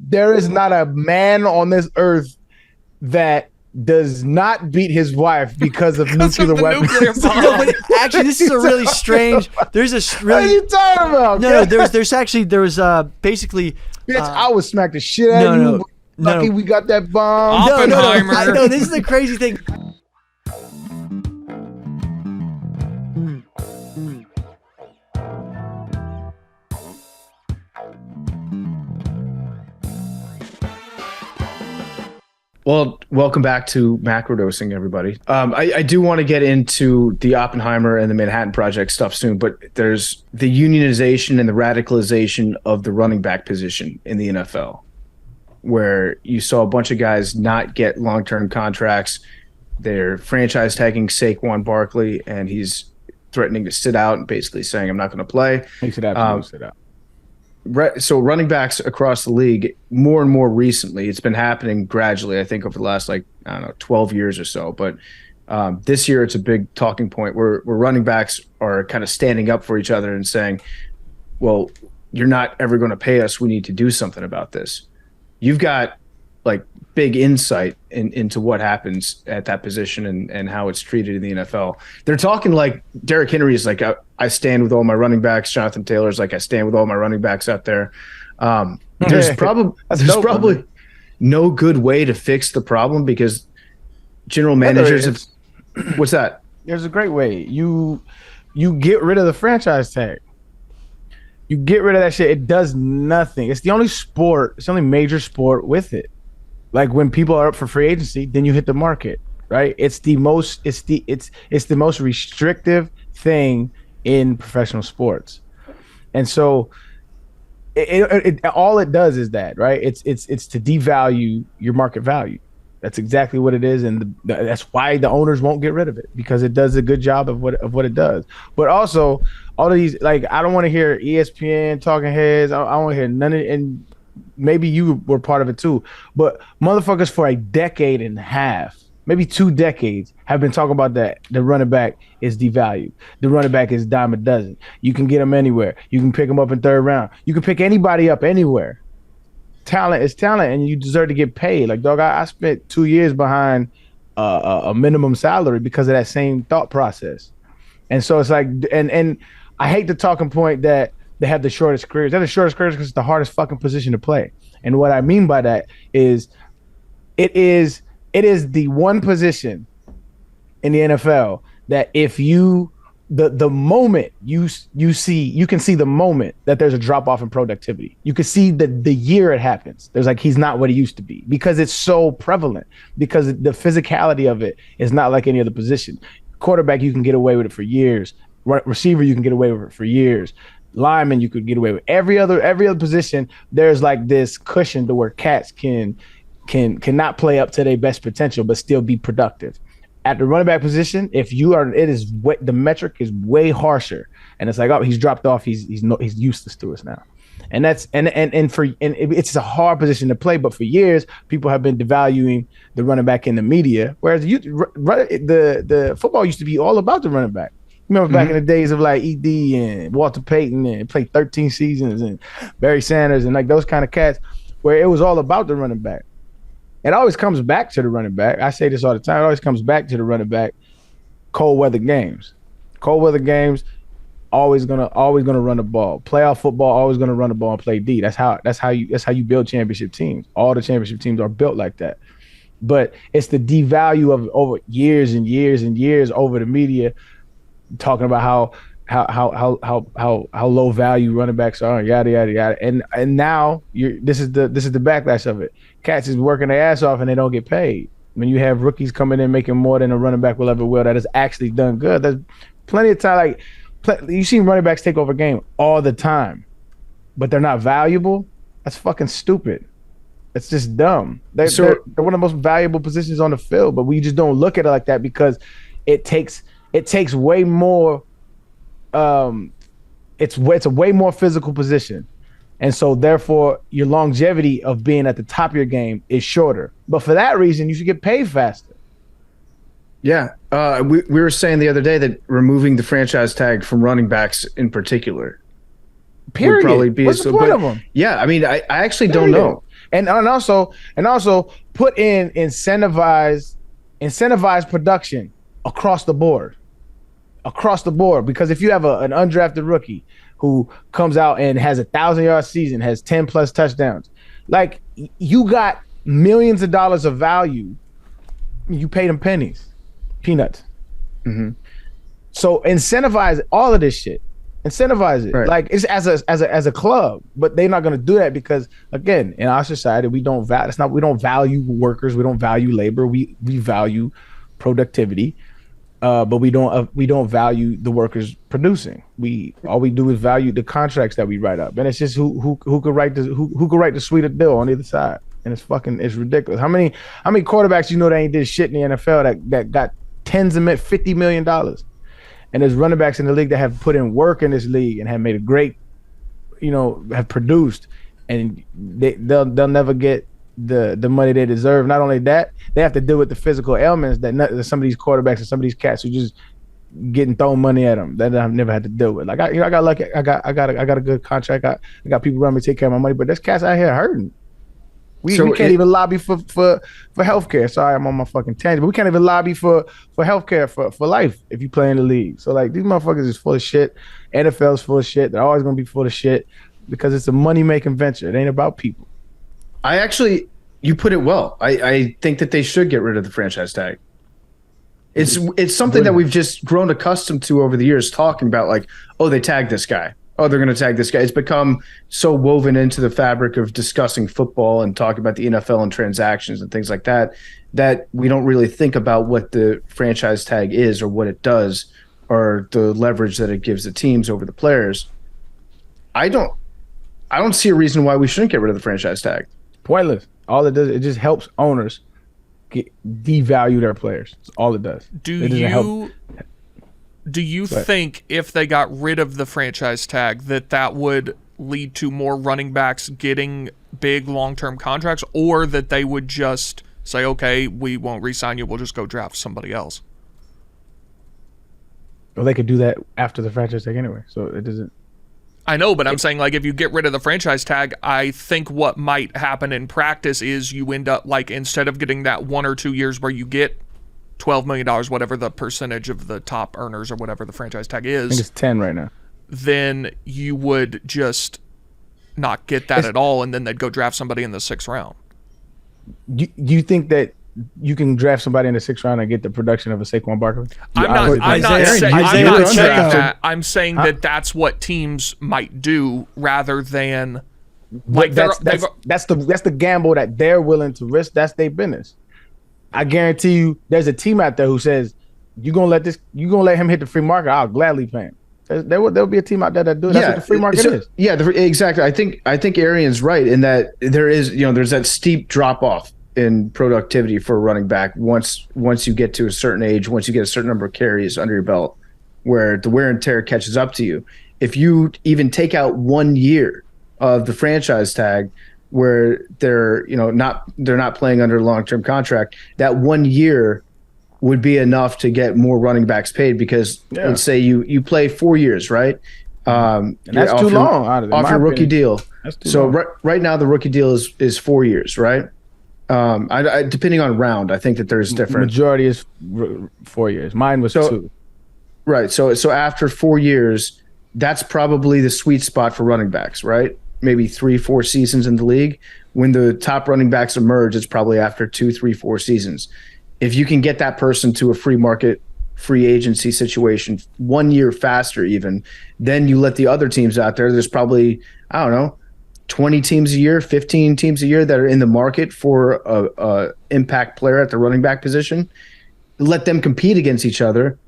there is not a man on this earth that does not beat his wife because of nuclear weapons. No, but actually, this is a really strange. There's a What are really. you talking about? No, there's basically. Bitch, I would smack the shit out of you. Lucky we got that bomb. Oppenheimer. No, this is the crazy thing. Well, welcome back to macrodosing, everybody. I do want to get into the Oppenheimer and the Manhattan Project stuff soon, but there's the unionization and the radicalization of the running back position in the NFL, where you saw a bunch of guys not get long-term contracts. They're franchise tagging Saquon Barkley, and he's threatening to sit out and basically saying, I'm not going to play. He should absolutely sit out. So running backs across the league, more and more recently, it's been happening gradually, I think, over the last, 12 years or so. But this year, it's a big talking point where running backs are kind of standing up for each other and saying, well, you're not ever going to pay us. We need to do something about this. You've got big insight into what happens at that position and how it's treated in the NFL. They're talking like Derrick Henry is like, I stand with all my running backs. Jonathan Taylor's like, I stand with all my running backs out there. There's probably no good way to fix the problem because general managers have. What's that? There's a great way. You get rid of the franchise tag. You get rid of that shit. It does nothing. It's the only sport. It's the only major sport with it. Like when people are up for free agency, then you hit the market, right? It's the most restrictive thing in professional sports, and so all it does is that, right? It's to devalue your market value. That's exactly what it is, and that's why the owners won't get rid of it, because it does a good job of what it does. But also, all of these, I don't want to hear ESPN talking heads. I don't want to hear none of it, and maybe you were part of it too. But motherfuckers for a decade and a half, maybe 2 decades, have been talking about that the running back is devalued. The running back is dime a dozen. You can get him anywhere. You can pick him up in 3rd round. You can pick anybody up anywhere. Talent is talent, and you deserve to get paid. Like, dog, I spent 2 years behind a minimum salary because of that same thought process. And so it's like, and I hate the talking point that they have the shortest careers. They're the shortest careers because it's the hardest fucking position to play. And what I mean by that is, it is the one position in the NFL that if you the moment you can see the moment that there's a drop off in productivity. You can see the year it happens. There's he's not what he used to be, because it's so prevalent, because the physicality of it is not like any other position. Quarterback, you can get away with it for years. Receiver, you can get away with it for years. Lineman, you could get away with every other position. There's this cushion to where cats cannot play up to their best potential but still be productive. At the running back position, the metric is way harsher, and it's oh, he's dropped off. He's useless to us now, and it's a hard position to play. But for years, people have been devaluing the running back in the media, whereas the football used to be all about the running back. Remember back in the days of ED and Walter Payton, and played 13 seasons, and Barry Sanders and those kind of cats, where it was all about the running back. It always comes back to the running back. I say this all the time. It always comes back to the running back. Cold weather games, always gonna run the ball. Playoff football, always gonna run the ball and play D. That's how you build championship teams. All the championship teams are built like that. But it's the devalue of over years and years and years over the media, talking about how low value running backs are, yada yada yada. And now this is the backlash of it. Cats is working their ass off and they don't get paid. When you have rookies coming in making more than a running back will ever will, that has actually done good. There's plenty of time. You see running backs take over a game all the time, but they're not valuable. That's fucking stupid. It's just dumb. They're one of the most valuable positions on the field, but we just don't look at it like that, because it takes way more. It's a way more physical position. And so therefore your longevity of being at the top of your game is shorter. But for that reason, you should get paid faster. Yeah. We were saying the other day that removing the franchise tag from running backs in particular Period. would probably be What's the point of them? Yeah, I mean, I actually don't know. and also put in incentivized production across the board. Because if you have an undrafted rookie who comes out and has 1,000-yard season, has 10 plus touchdowns, like, you got millions of dollars of value. You paid them peanuts. Mm-hmm. So incentivize all of this shit. Incentivize it, right. Like, it's as a club, but they're not going to do that because, again, in our society, we don't value workers, we don't value labor, we value productivity, but we don't value the workers producing. All we do is value the contracts that we write up, and it's just who could write the sweeter deal on either side, and it's ridiculous. How many quarterbacks that ain't did shit in the NFL that got $50 million? And there's running backs in the league that have put in work in this league and have made a great, have produced, and they'll never get the money they deserve. Not only that, they have to deal with the physical ailments that some of these quarterbacks and some of these cats who just getting thrown money at them that I've never had to deal with. Like, I got lucky. I got a good contract. I got people around me to take care of my money, but there's cats out here hurting. We can't even lobby for healthcare. Sorry, I'm on my fucking tangent, but we can't even lobby for healthcare for life if you play in the league. So, like, these motherfuckers is full of shit. NFL's full of shit. They're always gonna be full of shit because it's a money making venture. It ain't about people. You put it well. I think that they should get rid of the franchise tag. It's something that we've just grown accustomed to over the years, talking about, like, oh, they tagged this guy. Oh, they're going to tag this guy. It's become so woven into the fabric of discussing football and talking about the NFL and transactions and things like that, that we don't really think about what the franchise tag is or what it does or the leverage that it gives the teams over the players. I don't see a reason why we shouldn't get rid of the franchise tag. Pointless. All it does, it just helps owners devalue their players. That's all it does. Do you think if they got rid of the franchise tag that would lead to more running backs getting big long-term contracts, or that they would just say, okay, we won't re-sign you, we'll just go draft somebody else? Well, they could do that after the franchise tag anyway, so it doesn't... I know, but I'm saying, like, if you get rid of the franchise tag, I think what might happen in practice is you end up, like, instead of getting that 1 or 2 years where you get $12 million, whatever the percentage of the top earners or whatever the franchise tag is. I think it's 10 right now. Then you would just not get that at all, and then they'd go draft somebody in the 6th round. Do you think that you can draft somebody in the 6th round and get the production of a Saquon Barkley? I'm not saying that. I'm saying that that's what teams might do rather than, like, that's the gamble that they're willing to risk. That's their business. I guarantee you, there's a team out there who says, "You gonna let him hit the free market? I'll gladly pay him." There'll be a team out there that do it. That's what the free market is. Yeah, exactly. I think Arian's right in that there's that steep drop off in productivity for a running back once you get to a certain age, once you get a certain number of carries under your belt, where the wear and tear catches up to you. If you even take out 1 year of the franchise tag, where they're not playing under a long-term contract, that 1 year would be enough to get more running backs paid, because let's say you play 4 years, right? And that's too long off your rookie deal. So right now the rookie deal is 4 years, right? I depending on round, I think that there's different. Majority is 4 years. Mine was 2. Right. So after 4 years, that's probably the sweet spot for running backs, right? Maybe 3-4 seasons in the league. When the top running backs emerge, it's probably after 2, 3, 4 seasons. If you can get that person to a free market, free agency situation 1 year faster even, then you let the other teams out there. There's probably, 20 teams a year, 15 teams a year that are in the market for a impact player at the running back position. Let them compete against each other.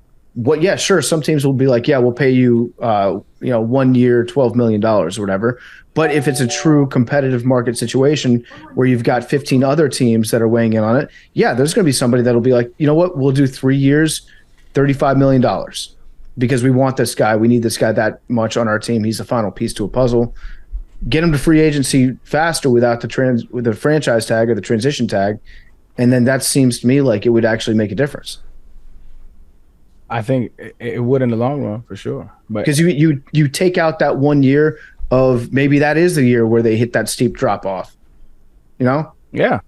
Sure, some teams will be like, yeah, we'll pay you 1 year, $12 million or whatever. But if it's a true competitive market situation where you've got 15 other teams that are weighing in on it, there's going to be somebody that'll be like, you know what, we'll do 3 years, $35 million, because we want this guy. We need this guy that much on our team. He's the final piece to a puzzle. Get him to free agency faster without with the franchise tag or the transition tag, and then that seems to me like it would actually make a difference. I think it would in the long run for sure, but because you take out that 1 year of maybe that is the year where they hit that steep drop off. You know? Yeah.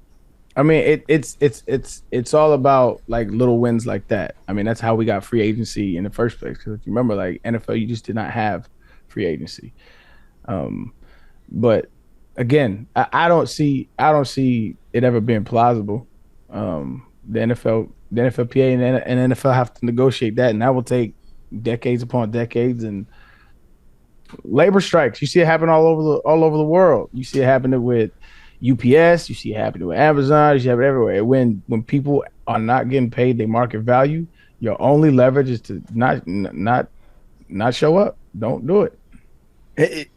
I mean, it's all about like little wins like that. I mean, that's how we got free agency in the first place. Because if you remember, like NFL, you just did not have free agency. But again, I don't see it ever being plausible. The NFLPA and NFL have to negotiate that, and that will take decades upon decades. And labor strikes, you see it happen all over the world. You see it happening with UPS, you see it happening with Amazon, you see it happen everywhere. When people are not getting paid their market value, your only leverage is to not show up. Don't do it.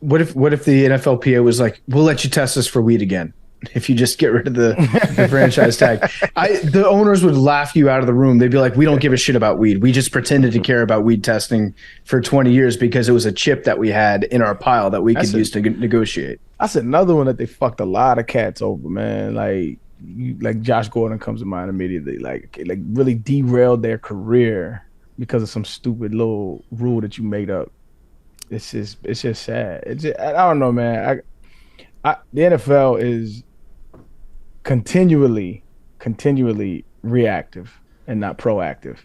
What if the NFLPA was like, we'll let you test us for weed again if you just get rid of the franchise tag? The owners would laugh you out of the room. They'd be like, we don't give a shit about weed. We just pretended to care about weed testing for 20 years because it was a chip that we had in our pile that we could use to negotiate. That's another one that they fucked a lot of cats over, man. Like Josh Gordon comes to mind immediately. Like really derailed their career because of some stupid little rule that you made up. It's just sad. I don't know, man. The NFL is continually reactive and not proactive,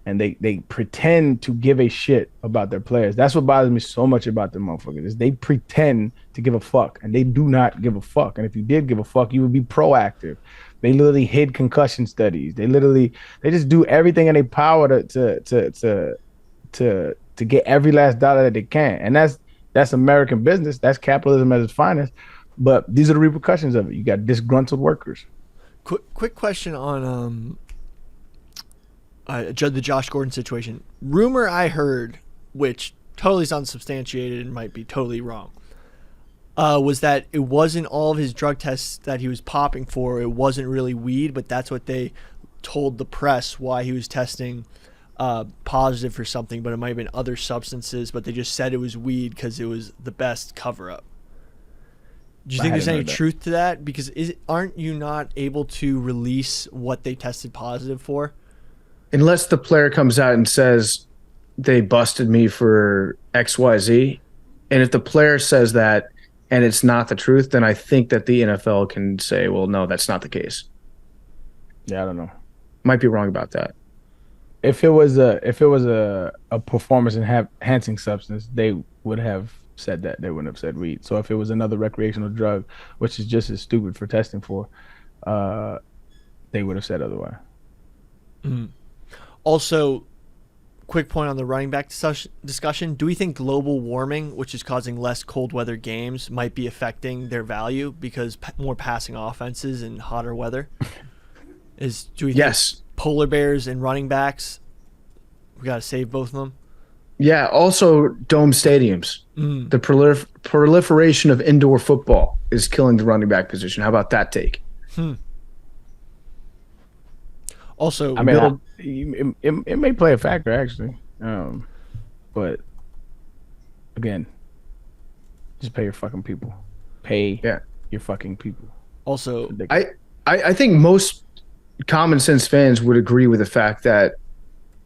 and they pretend to give a shit about their players. That's what bothers me so much about them motherfuckers. Is they pretend to give a fuck, and they do not give a fuck. And if you did give a fuck, you would be proactive. They literally hid concussion studies. They just do everything in their power to get every last dollar that they can. And that's American business. That's capitalism at its finest. But these are the repercussions of it. You got disgruntled workers. Quick question on the Josh Gordon situation. Rumor I heard, which totally is unsubstantiated and might be totally wrong, was that it wasn't all of his drug tests that he was popping for. It wasn't really weed, but that's what they told the press why he was testing positive for something, but it might have been other substances, but they just said it was weed because it was the best cover-up. Do you think there's any truth to that? Because aren't you not able to release what they tested positive for? Unless the player comes out and says they busted me for XYZ. And if the player says that and it's not the truth, then I think that the NFL can say, well, no, that's not the case. Yeah, I don't know. Might be wrong about that. If it was a performance enhancing substance, they would have said that. They wouldn't have said weed. So if it was another recreational drug, which is just as stupid for testing for, they would have said otherwise. Mm-hmm. Also, quick point on the running back discussion. Do we think global warming, which is causing less cold weather games, might be affecting their value because more passing offenses in hotter weather? Do we think polar bears and running backs, we got to save both of them? Yeah, also dome stadiums. The proliferation of indoor football is killing the running back position. How about that take? Also, I mean, it may play a factor actually, but again, just pay your fucking people. Pay your fucking people. Also, I think most common sense fans would agree with the fact that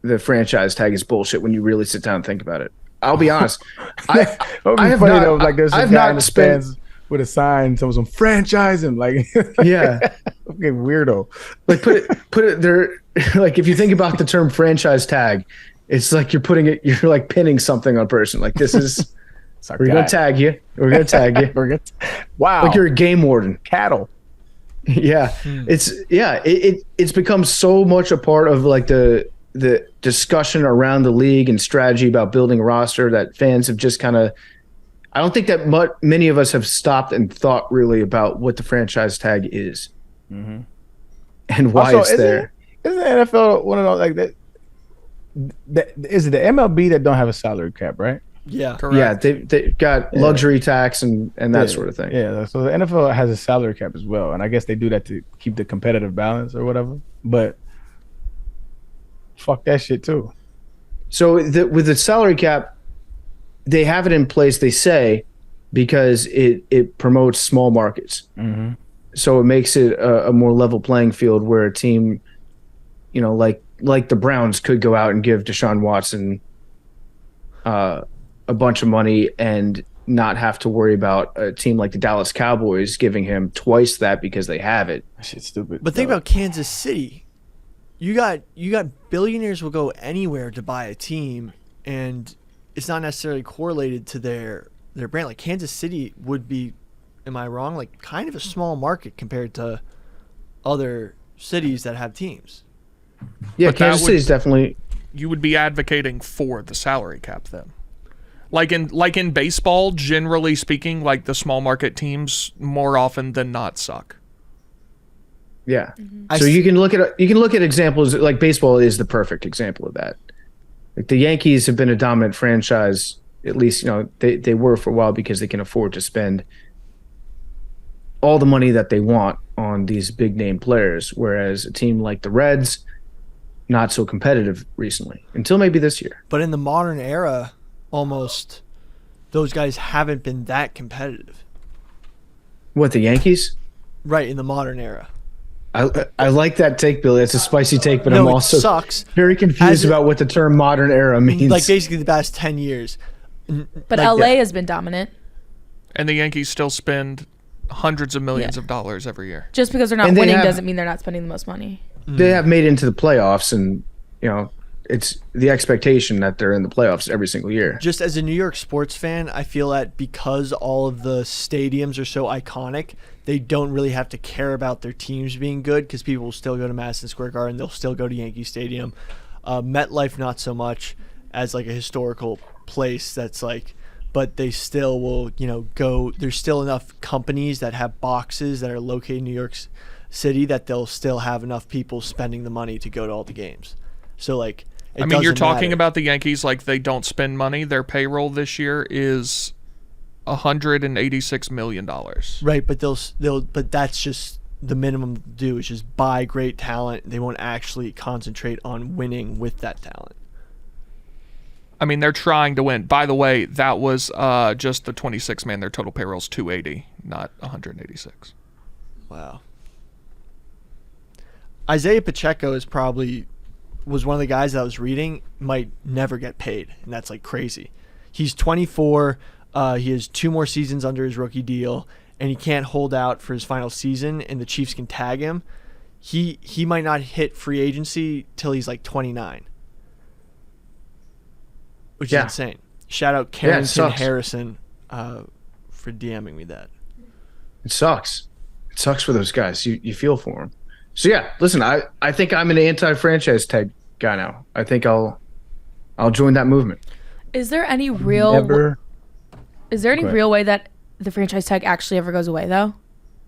the franchise tag is bullshit when you really sit down and think about it. I'll be honest. I have not. Though, like there's a guy in the stands with a sign, some franchise and like okay, weirdo. Like put it there. Like if you think about the term franchise tag, it's like you're like pinning something on a person. Like this is we're gonna tag you. We're gonna tag you. Wow. Like you're a game warden. Cattle. Yeah. It's become so much a part of like the discussion around the league and strategy about building a roster that fans have just kind of, I don't think that many of us have stopped and thought really about what the franchise tag is and why it's there. Isn't the NFL one of those like that? Is it the MLB that don't have a salary cap, right? Yeah, correct. Yeah, they've got luxury tax and that sort of thing. Yeah, so the NFL has a salary cap as well, and I guess they do that to keep the competitive balance or whatever. But fuck that shit too. So with the salary cap, they have it in place, they say, because it promotes small markets. Mm-hmm. So it makes it a more level playing field where a team, like the Browns could go out and give Deshaun Watson a bunch of money and not have to worry about a team like the Dallas Cowboys giving him twice that because they have it. That shit's stupid. But think about Kansas City. You got billionaires will go anywhere to buy a team, and it's not necessarily correlated to their brand. Like Kansas City would be, am I wrong? Like kind of a small market compared to other cities that have teams. Yeah, But Kansas City's definitely. You would be advocating for the salary cap then. Like in baseball, generally speaking, like the small market teams more often than not suck. Yeah. So you can look at examples like baseball is the perfect example of that. Like the Yankees have been a dominant franchise, at least, they were for a while because they can afford to spend all the money that they want on these big name players, whereas a team like the Reds, not so competitive recently, until maybe this year. But in the modern era, almost those guys haven't been that competitive. What, the Yankees? Right, in the modern era. I like that take, Billy. It's a spicy take, but No, I'm it also sucks. very confused about what the term modern era means. Like basically the past 10 years. But Like LA has been dominant. And the Yankees still spend hundreds of millions of dollars every year. Just because they're not And they winning have- doesn't mean they're not spending the most money. They have made it into the playoffs, and it's the expectation that they're in the playoffs every single year. Just as a New York sports fan, I feel that because all of the stadiums are so iconic, they don't really have to care about their teams being good because people will still go to Madison Square Garden. They'll still go to Yankee Stadium. MetLife, not so much as like a historical place that's like, but they still will, go. There's still enough companies that have boxes that are located in New York City that they'll still have enough people spending the money to go to all the games. So like, You're talking matter. about the Yankees like they don't spend money. Their payroll this year is $186 million. Right, but but that's just the minimum to do is just buy great talent. They won't actually concentrate on winning with that talent. I mean, they're trying to win. By the way, that was just the 26 man. Their total payroll is 280, not 186. Wow. Isaiah Pacheco was one of the guys that I was reading might never get paid, and that's like crazy. He's 24. He has 2 more seasons under his rookie deal, and he can't hold out for his final season, and the Chiefs can tag him. He might not hit free agency till he's like 29, which is insane. Shout out Carrington Harrison for DMing me that. It sucks. It sucks for those guys. You feel for them. So yeah, listen, I think I'm an anti-franchise tag guy now. I think I'll join that movement. Is there any real way that the franchise tag actually ever goes away though?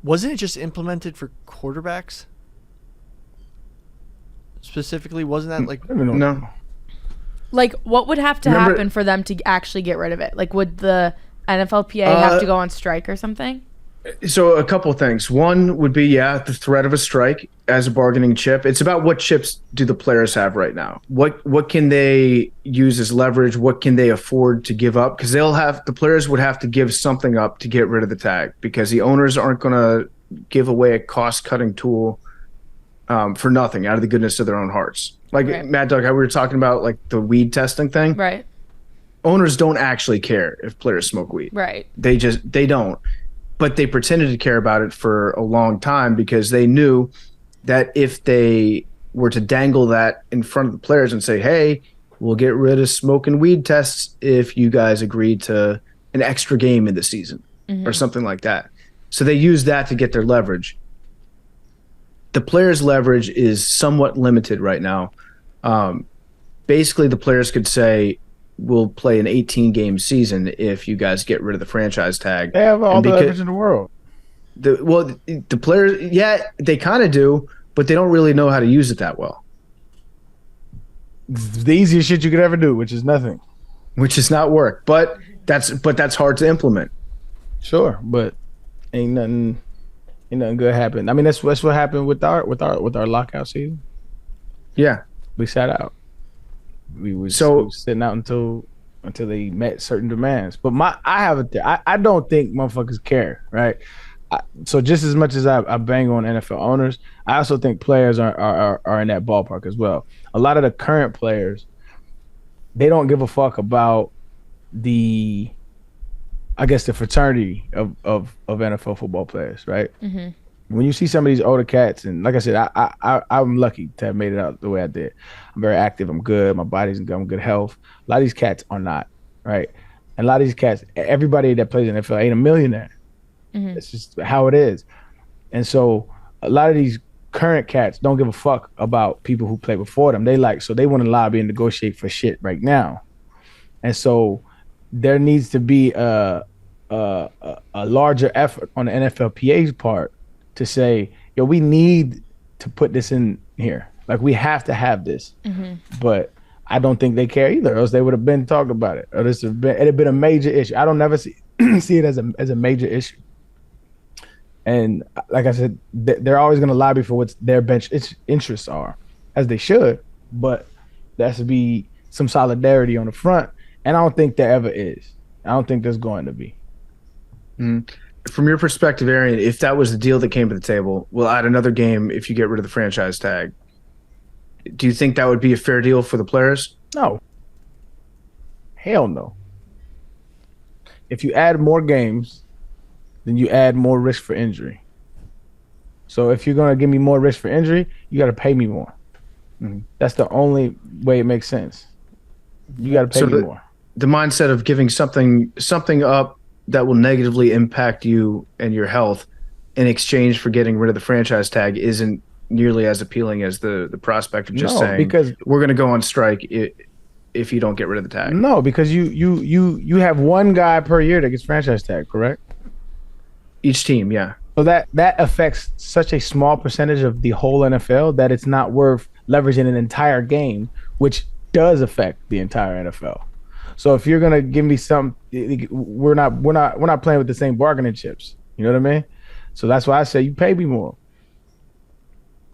Wasn't it just implemented for quarterbacks? Specifically, wasn't that like No. Like, what would have to happen for them to actually get rid of it? Like, would the NFLPA have to go on strike or something? So a couple of things. One would be, the threat of a strike as a bargaining chip. It's about what chips do the players have right now? What can they use as leverage? What can they afford to give up? Because the players would have to give something up to get rid of the tag because the owners aren't going to give away a cost-cutting tool for nothing out of the goodness of their own hearts. Like Mad Dog, how we were talking about like the weed testing thing. Right. Owners don't actually care if players smoke weed. Right. They don't. But they pretended to care about it for a long time because they knew that if they were to dangle that in front of the players and say, hey, we'll get rid of smoking weed tests if you guys agree to an extra game in the season or something like that. So they use that to get their leverage. The players' leverage is somewhat limited right now. Basically, the players could say, we'll play an 18-game season if you guys get rid of the franchise tag. They have all the leverage in the world. The players, they kind of do, but they don't really know how to use it that well. It's the easiest shit you could ever do, which is nothing. Which is not work, but that's hard to implement. Sure, but ain't nothing good happen. I mean, that's what happened with our lockout season. Yeah, we sat out. We was sitting out until they met certain demands. But I don't think motherfuckers care, right? So just as much as I bang on NFL owners, I also think players are in that ballpark as well. A lot of the current players, they don't give a fuck about the I guess the fraternity of NFL football players, right? Mm-hmm. When you see some of these older cats, and like I said, I'm lucky to have made it out the way I did. I'm very active. I'm good. My body's in good health. A lot of these cats are not, right? And a lot of these cats, everybody that plays in the NFL ain't a millionaire. Mm-hmm. It's just how it is. And so a lot of these current cats don't give a fuck about people who play before them. They want to lobby and negotiate for shit right now. And so there needs to be a larger effort on the NFLPA's part to say, yo, we need to put this in here. Like, we have to have this. Mm-hmm. But I don't think they care either, or else they would have been talking about it. Or it'd have been a major issue. I don't never see it as a major issue. And like I said, they're always going to lobby for what their bench interests are, as they should. But there has to be some solidarity on the front. And I don't think there ever is. I don't think there's going to be. Mm. From your perspective, Arian, if that was the deal that came to the table, we'll add another game if you get rid of the franchise tag. Do you think that would be a fair deal for the players? No. Hell no. If you add more games, then you add more risk for injury. So if you're going to give me more risk for injury, you got to pay me more. Mm-hmm. That's the only way it makes sense. You got to pay me more. The mindset of giving something up that will negatively impact you and your health in exchange for getting rid of the franchise tag isn't nearly as appealing as the prospect of just saying, because we're going to go on strike if you don't get rid of the tag. No, because you have one guy per year that gets franchise tag, correct? Each team, yeah. So that affects such a small percentage of the whole NFL that it's not worth leveraging an entire game, which does affect the entire NFL. So if you're gonna give me some, we're not playing with the same bargaining chips. You know what I mean? So that's why I say you pay me more.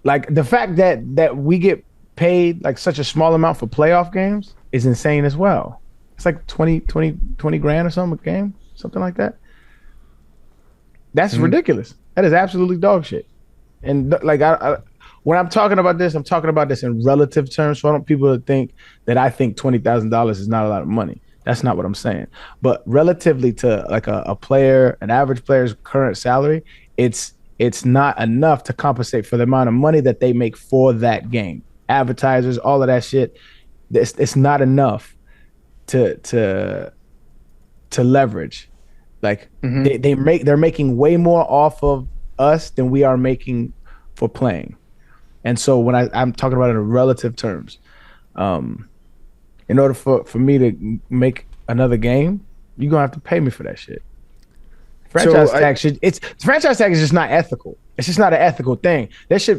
Like, the fact that we get paid like such a small amount for playoff games is insane as well. It's like 20 grand or something a game, something like that. That's ridiculous. That is absolutely dog shit. And like, when I'm talking about this, I'm talking about this in relative terms. So I don't want people to think that I think $20,000 is not a lot of money. That's not what I'm saying. But relatively to like a player, an average player's current salary, it's not enough to compensate for the amount of money that they make for that game. Advertisers, all of that shit. It's not enough to leverage. Like, they're making way more off of us than we are making for playing. And so when I'm talking about it in relative terms, in order for me to make another game, you're gonna have to pay me for that shit. Franchise tag is just not ethical. It's just not an ethical thing.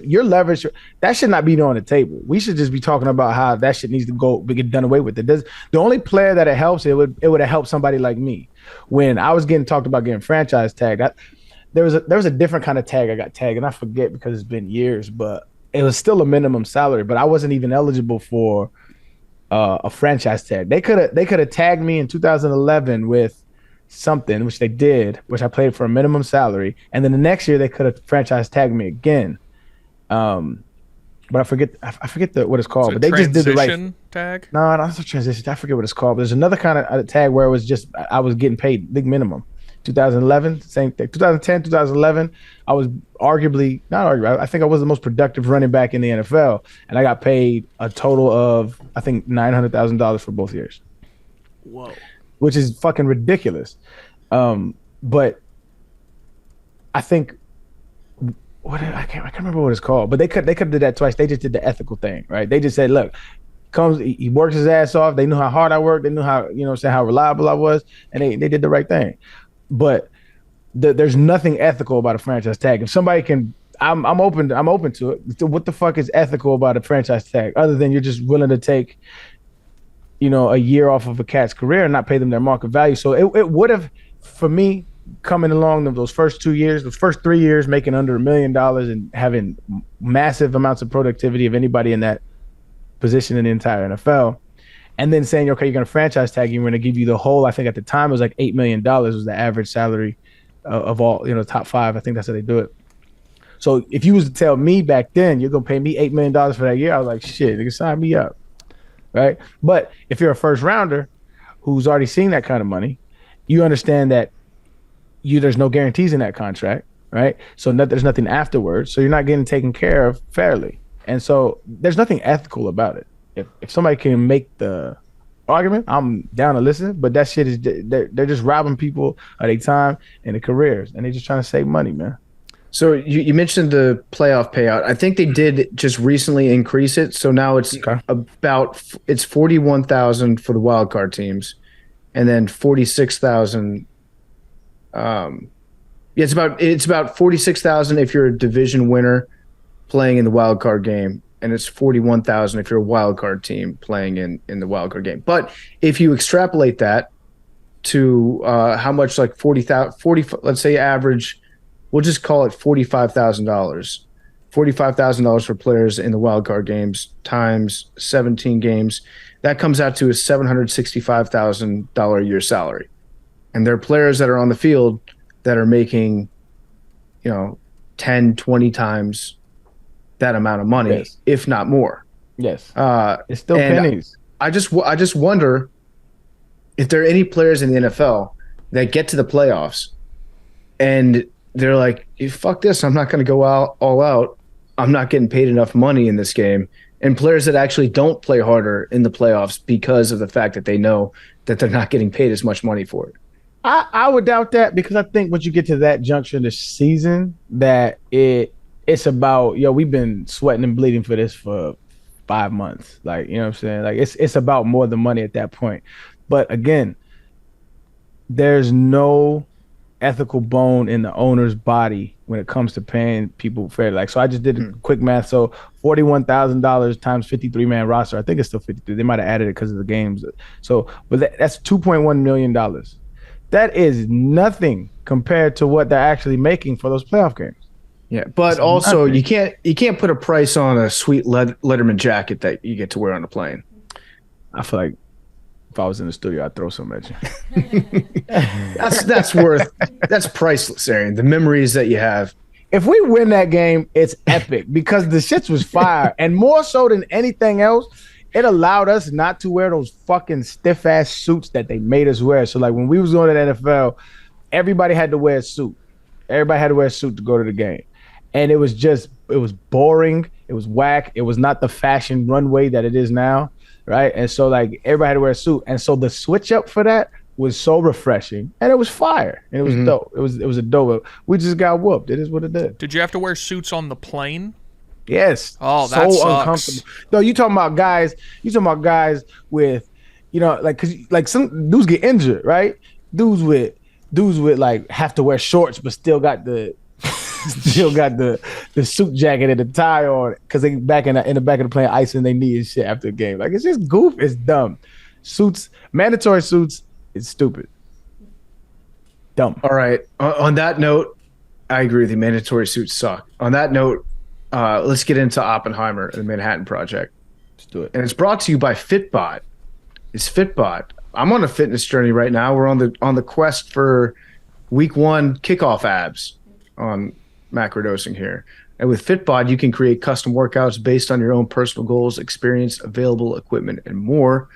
Your leverage, that should not be on the table. We should just be talking about how that shit needs to get done away with. The only player that it helps, it would have helped somebody like me. When I was getting talked about getting franchise tag, there was a different kind of tag I got tagged, and I forget because it's been years, but it was still a minimum salary, but I wasn't even eligible for a franchise tag. They could have tagged me in 2011 with something, which they did, which I played for a minimum salary, and then the next year they could have franchise tagged me again. But I forget what it's called. But they just did the right tag. No, not a transition. I forget what it's called. But there's another kind of tag where it was just I was getting paid big minimum. 2011, same thing. 2010, 2011, I was I think I was the most productive running back in the NFL, and I got paid a total of, I think, $900,000 for both years. Whoa. Which is fucking ridiculous. But I think I can't remember what it's called, but they could do that twice. They just did the ethical thing, right? They just said, look, he works his ass off. They knew how hard I worked. They knew how, how reliable I was, and they did the right thing. But there's nothing ethical about a franchise tag. If somebody can, I'm open to it. What the fuck is ethical about a franchise tag other than you're just willing to take, a year off of a cat's career and not pay them their market value? So it would have, for me, coming along those first 2 years, those first 3 years, making under $1 million and having massive amounts of productivity of anybody in that position in the entire NFL, and then saying, okay, you're going to franchise tag you, we're going to give you the whole, I think at the time it was like $8 million was the average salary of all, top five. I think that's how they do it. So if you was to tell me back then, you're going to pay me $8 million for that year, I was like, shit, they can sign me up. Right. But if you're a first rounder who's already seen that kind of money, you understand that there's no guarantees in that contract, right? So there's nothing afterwards. So you're not getting taken care of fairly. And so there's nothing ethical about it. If somebody can make the argument, I'm down to listen. But that shit is they're just robbing people of their time and their careers, and they're just trying to save money, man. So you mentioned the playoff payout. I think they did just recently increase it. So now it's it's 41,000 for the wild card teams, and then 46,000. It's about 46,000 if you're a division winner playing in the wild card game, and it's 41,000 if you're a wild card team playing in the wild card game. But if you extrapolate that to how much, like 40,000, let's say average, we'll just call it $45,000. $45,000 for players in the wild card games times 17 games. That comes out to a $765,000 a year salary. And there are players that are on the field that are making, 10, 20 times that amount of money, yes, if not more. Yes. It's still pennies. I just wonder if there are any players in the NFL that get to the playoffs and they're like, fuck this, I'm not going to go all out. I'm not getting paid enough money in this game. And players that actually don't play harder in the playoffs because of the fact that they know that they're not getting paid as much money for it. I would doubt that, because I think once you get to that juncture in the season, that it's about, we've been sweating and bleeding for this for 5 months. Like, you know what I'm saying? Like, it's about more than money at that point. But again, there's no ethical bone in the owner's body when it comes to paying people fairly. Like, so I just did a quick math. So $41,000 times 53-man roster. I think it's still 53. They might have added it because of the games. So, but that's $2.1 million. That is nothing compared to what they're actually making for those playoff games. Yeah, but it's also nothing. you can't put a price on a sweet Letterman jacket that you get to wear on the plane. I feel like if I was in the studio, I'd throw some at you. that's priceless, Arian. The memories that you have. If we win that game, it's epic, because the shits was fire, and more so than anything else, it allowed us not to wear those fucking stiff ass suits that they made us wear. So like when we was going to the NFL, everybody had to wear a suit. Everybody had to wear a suit to go to the game. And it was boring. It was whack. It was not the fashion runway that it is now, right? And so like everybody had to wear a suit. And so the switch up for that was so refreshing, and it was fire, and it was dope. It was a dope. We just got whooped. It is what it is. Did you have to wear suits on the plane? Yes. Oh, that so sucks. Uncomfortable. No, you talking about guys with, cause like some dudes get injured, right? Dudes with like have to wear shorts but still got the suit jacket and the tie on, because they back in the back of the plane icing their knee and shit after the game. Like, it's just goof. It's dumb. Suits, mandatory suits, it's stupid. Dumb. All right. On that note, I agree with you. Mandatory suits suck. On that note, let's get into Oppenheimer and the Manhattan Project. Let's do it. And it's brought to you by FitBod. It's FitBod. I'm on a fitness journey right now. We're on the quest for week 1 kickoff abs on macrodosing here. And with FitBod, you can create custom workouts based on your own personal goals, experience, available equipment, and more.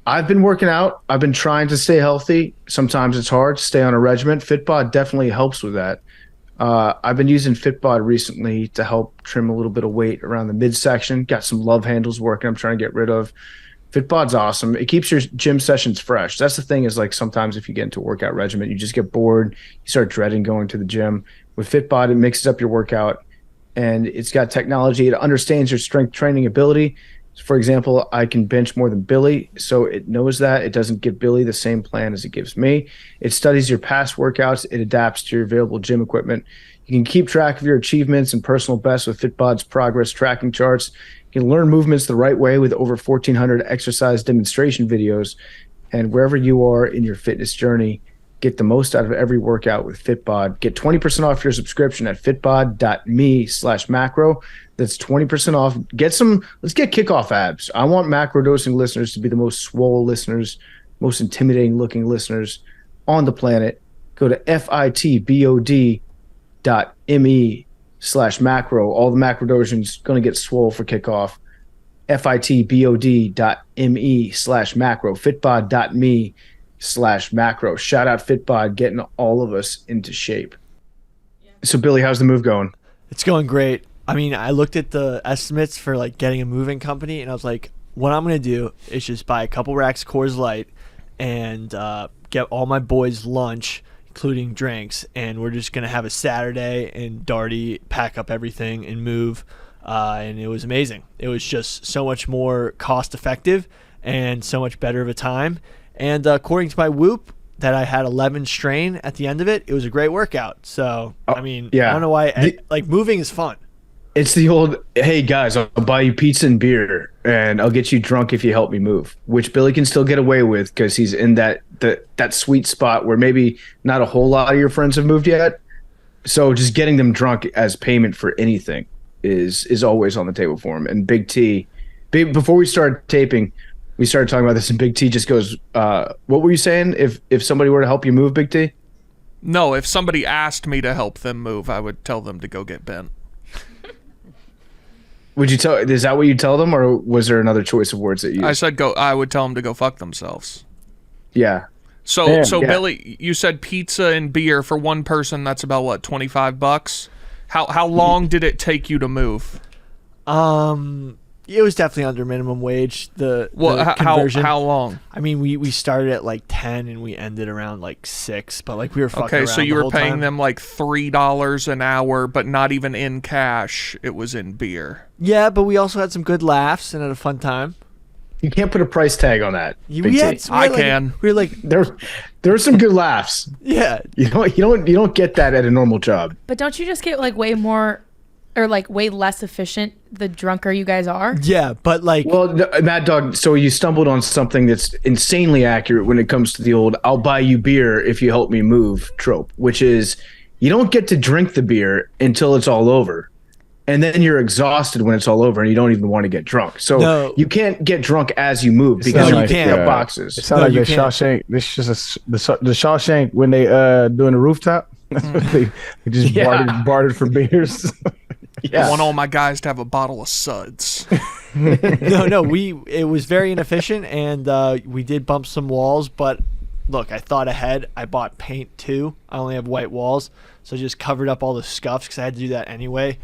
I've been working out. I've been trying to stay healthy. Sometimes it's hard to stay on a regimen. FitBod definitely helps with that. I've been using FitBod recently to help trim a little bit of weight around the midsection. Got some love handles working I'm trying to get rid of. FitBod's awesome. It keeps your gym sessions fresh. That's the thing, is like sometimes if you get into a workout regimen, you just get bored. You start dreading going to the gym. With FitBod, it mixes up your workout, and it's got technology. It understands your strength training ability. For example, I can bench more than Billy, so it knows that. It doesn't give Billy the same plan as it gives me. It studies your past workouts. It adapts to your available gym equipment. You can keep track of your achievements and personal bests with FitBod's progress tracking charts. You can learn movements the right way with over 1,400 exercise demonstration videos. And wherever you are in your fitness journey, get the most out of every workout with FitBod. Get 20% off your subscription at fitbod.me/macro. That's 20% off. Let's get kickoff abs. I want macrodosing listeners to be the most swole listeners, most intimidating looking listeners on the planet. Go to fitbod.me/macro. All the macrodosians going to get swole for kickoff. fitbod.me/macro. fitbod.me/macro. FitBod.com/macro. Shout out FitBod getting all of us into shape. So Billy, how's the move going? It's going great. I mean, I looked at the estimates for like getting a moving company, and I was like, what I'm gonna do is just buy a couple racks of Coors Light and get all my boys lunch, including drinks, and we're just gonna have a Saturday and Darty pack up everything and move. And it was amazing. It was just so much more cost effective and so much better of a time. And according to my Whoop, that I had 11 strain at the end of it. It was a great workout. So, I mean, I don't know why. Like, moving is fun. It's the old, hey, guys, I'll buy you pizza and beer, and I'll get you drunk if you help me move, which Billy can still get away with because he's in that sweet spot where maybe not a whole lot of your friends have moved yet. So just getting them drunk as payment for anything is always on the table for him. And Big T, before we started taping, we started talking about this, and Big T just goes, what were you saying? If somebody were to help you move, Big T? No, if somebody asked me to help them move, I would tell them to go get bent. Would you tell? Is that what you tell them, or was there another choice of words that you used? I said go. I would tell them to go fuck themselves. Yeah. So Billy, you said pizza and beer for one person. That's about what, $25? How long did it take you to move? It was definitely under minimum wage. The conversion. How long? I mean, we started at like 10 and we ended around like 6, but like we were fucking around. Okay, so you the were whole paying time. them like $3 an hour, but not even in cash. It was in beer. Yeah, but we also had some good laughs and had a fun time. You can't put a price tag on that. I can. We were like, there were some good laughs. Yeah. You don't get that at a normal job. But don't you just get like way more, or like way less efficient the drunker you guys are? Yeah, but like, well, Mad Dog, so you stumbled on something that's insanely accurate when it comes to the old "I'll buy you beer if you help me move" trope, which is you don't get to drink the beer until it's all over. And then you're exhausted when it's all over, and you don't even want to get drunk. So you can't get drunk as you move because you're picking up boxes. It sounds like the Shawshank. This is just the Shawshank when they doing the rooftop. That's what they just bartered for beers. I want all my guys to have a bottle of suds. No, it was very inefficient, and we did bump some walls. But look, I thought ahead. I bought paint too. I only have white walls, so I just covered up all the scuffs because I had to do that anyway.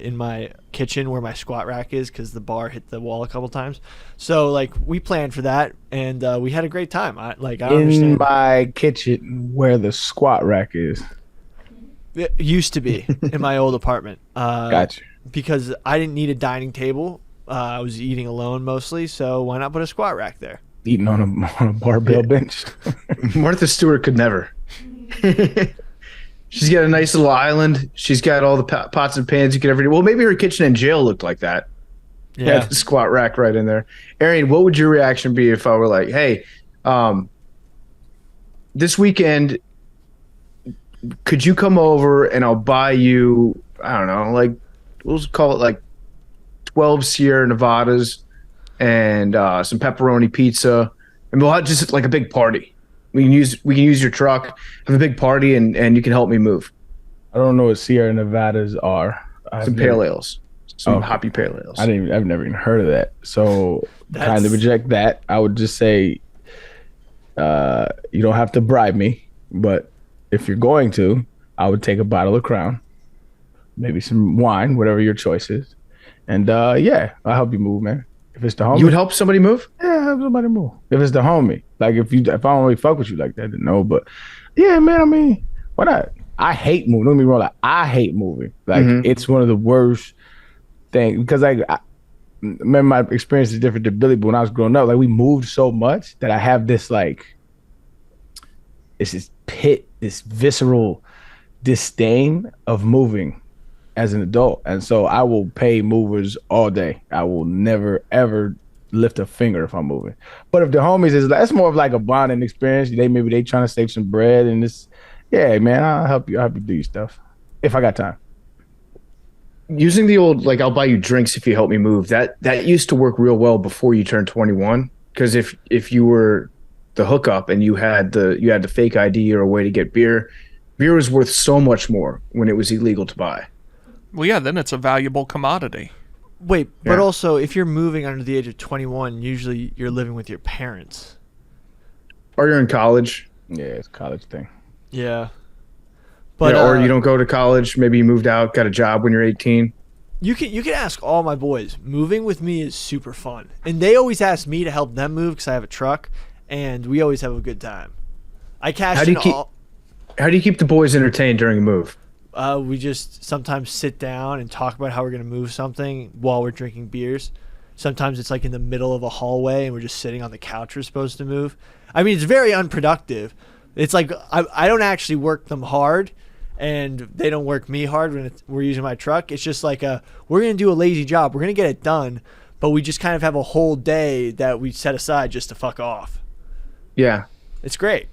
In my kitchen where my squat rack is because the bar hit the wall a couple times. So like we planned for that and we had a great time. I don't understand. In my kitchen where the squat rack is. It used to be in my old apartment. Gotcha. Because I didn't need a dining table. I was eating alone mostly, so why not put a squat rack there? Eating on a barbell bench. Martha Stewart could never. She's got a nice little island. She's got all the pots and pans you could ever do. Well, maybe her kitchen in jail looked like that. Yeah. Had the squat rack right in there. Arian, what would your reaction be if I were like, hey, this weekend, could you come over and I'll buy you, I don't know, like, we'll just call it like 12 Sierra Nevadas and some pepperoni pizza. And we'll have just like a big party. We can use your truck, have a big party, and you can help me move. I don't know what Sierra Nevadas are. Some pale ales, some hoppy pale ales. I've never even heard of that. So kind of reject that. I would just say, you don't have to bribe me, but if you're going to, I would take a bottle of Crown, maybe some wine, whatever your choice is, and I'll help you move, man. If it's the homie, you would help somebody move? Yeah, help somebody move. If it's the homie, like if I don't really fuck with you like that, then no. But yeah, man, I mean, why not? I hate moving. Don't get me wrong. Like I hate moving. Like it's one of the worst things because like I remember my experience is different than Billy. But when I was growing up, like we moved so much that I have this like this visceral disdain of moving as an adult, and so I will pay movers all day. I will never ever lift a finger if I'm moving. But if the homies that's more of like a bonding experience. Maybe they trying to save some bread, and this, yeah, man, I'll help you do your stuff if I got time. Using the old like I'll buy you drinks if you help me move. That used to work real well before you turned 21. Because if you were the hookup and you had the fake ID or a way to get beer was worth so much more when it was illegal to buy. Well, yeah, then it's a valuable commodity. Wait, but also if you're moving under the age of 21, usually you're living with your parents. Or you're in college. Yeah, it's a college thing. Yeah. But Or you don't go to college. Maybe you moved out, got a job when you're 18. You can ask all my boys. Moving with me is super fun, and they always ask me to help them move because I have a truck, and we always have a good time. I cash How do you keep the boys entertained during a move? We just sometimes sit down and talk about how we're gonna move something while we're drinking beers. Sometimes it's like in the middle of a hallway and we're just sitting on the couch we're supposed to move. I mean, it's very unproductive. It's like I don't actually work them hard, and they don't work me hard when we're using my truck. It's just like we're going to do a lazy job. We're going to get it done, but we just kind of have a whole day that we set aside just to fuck off. Yeah. It's great.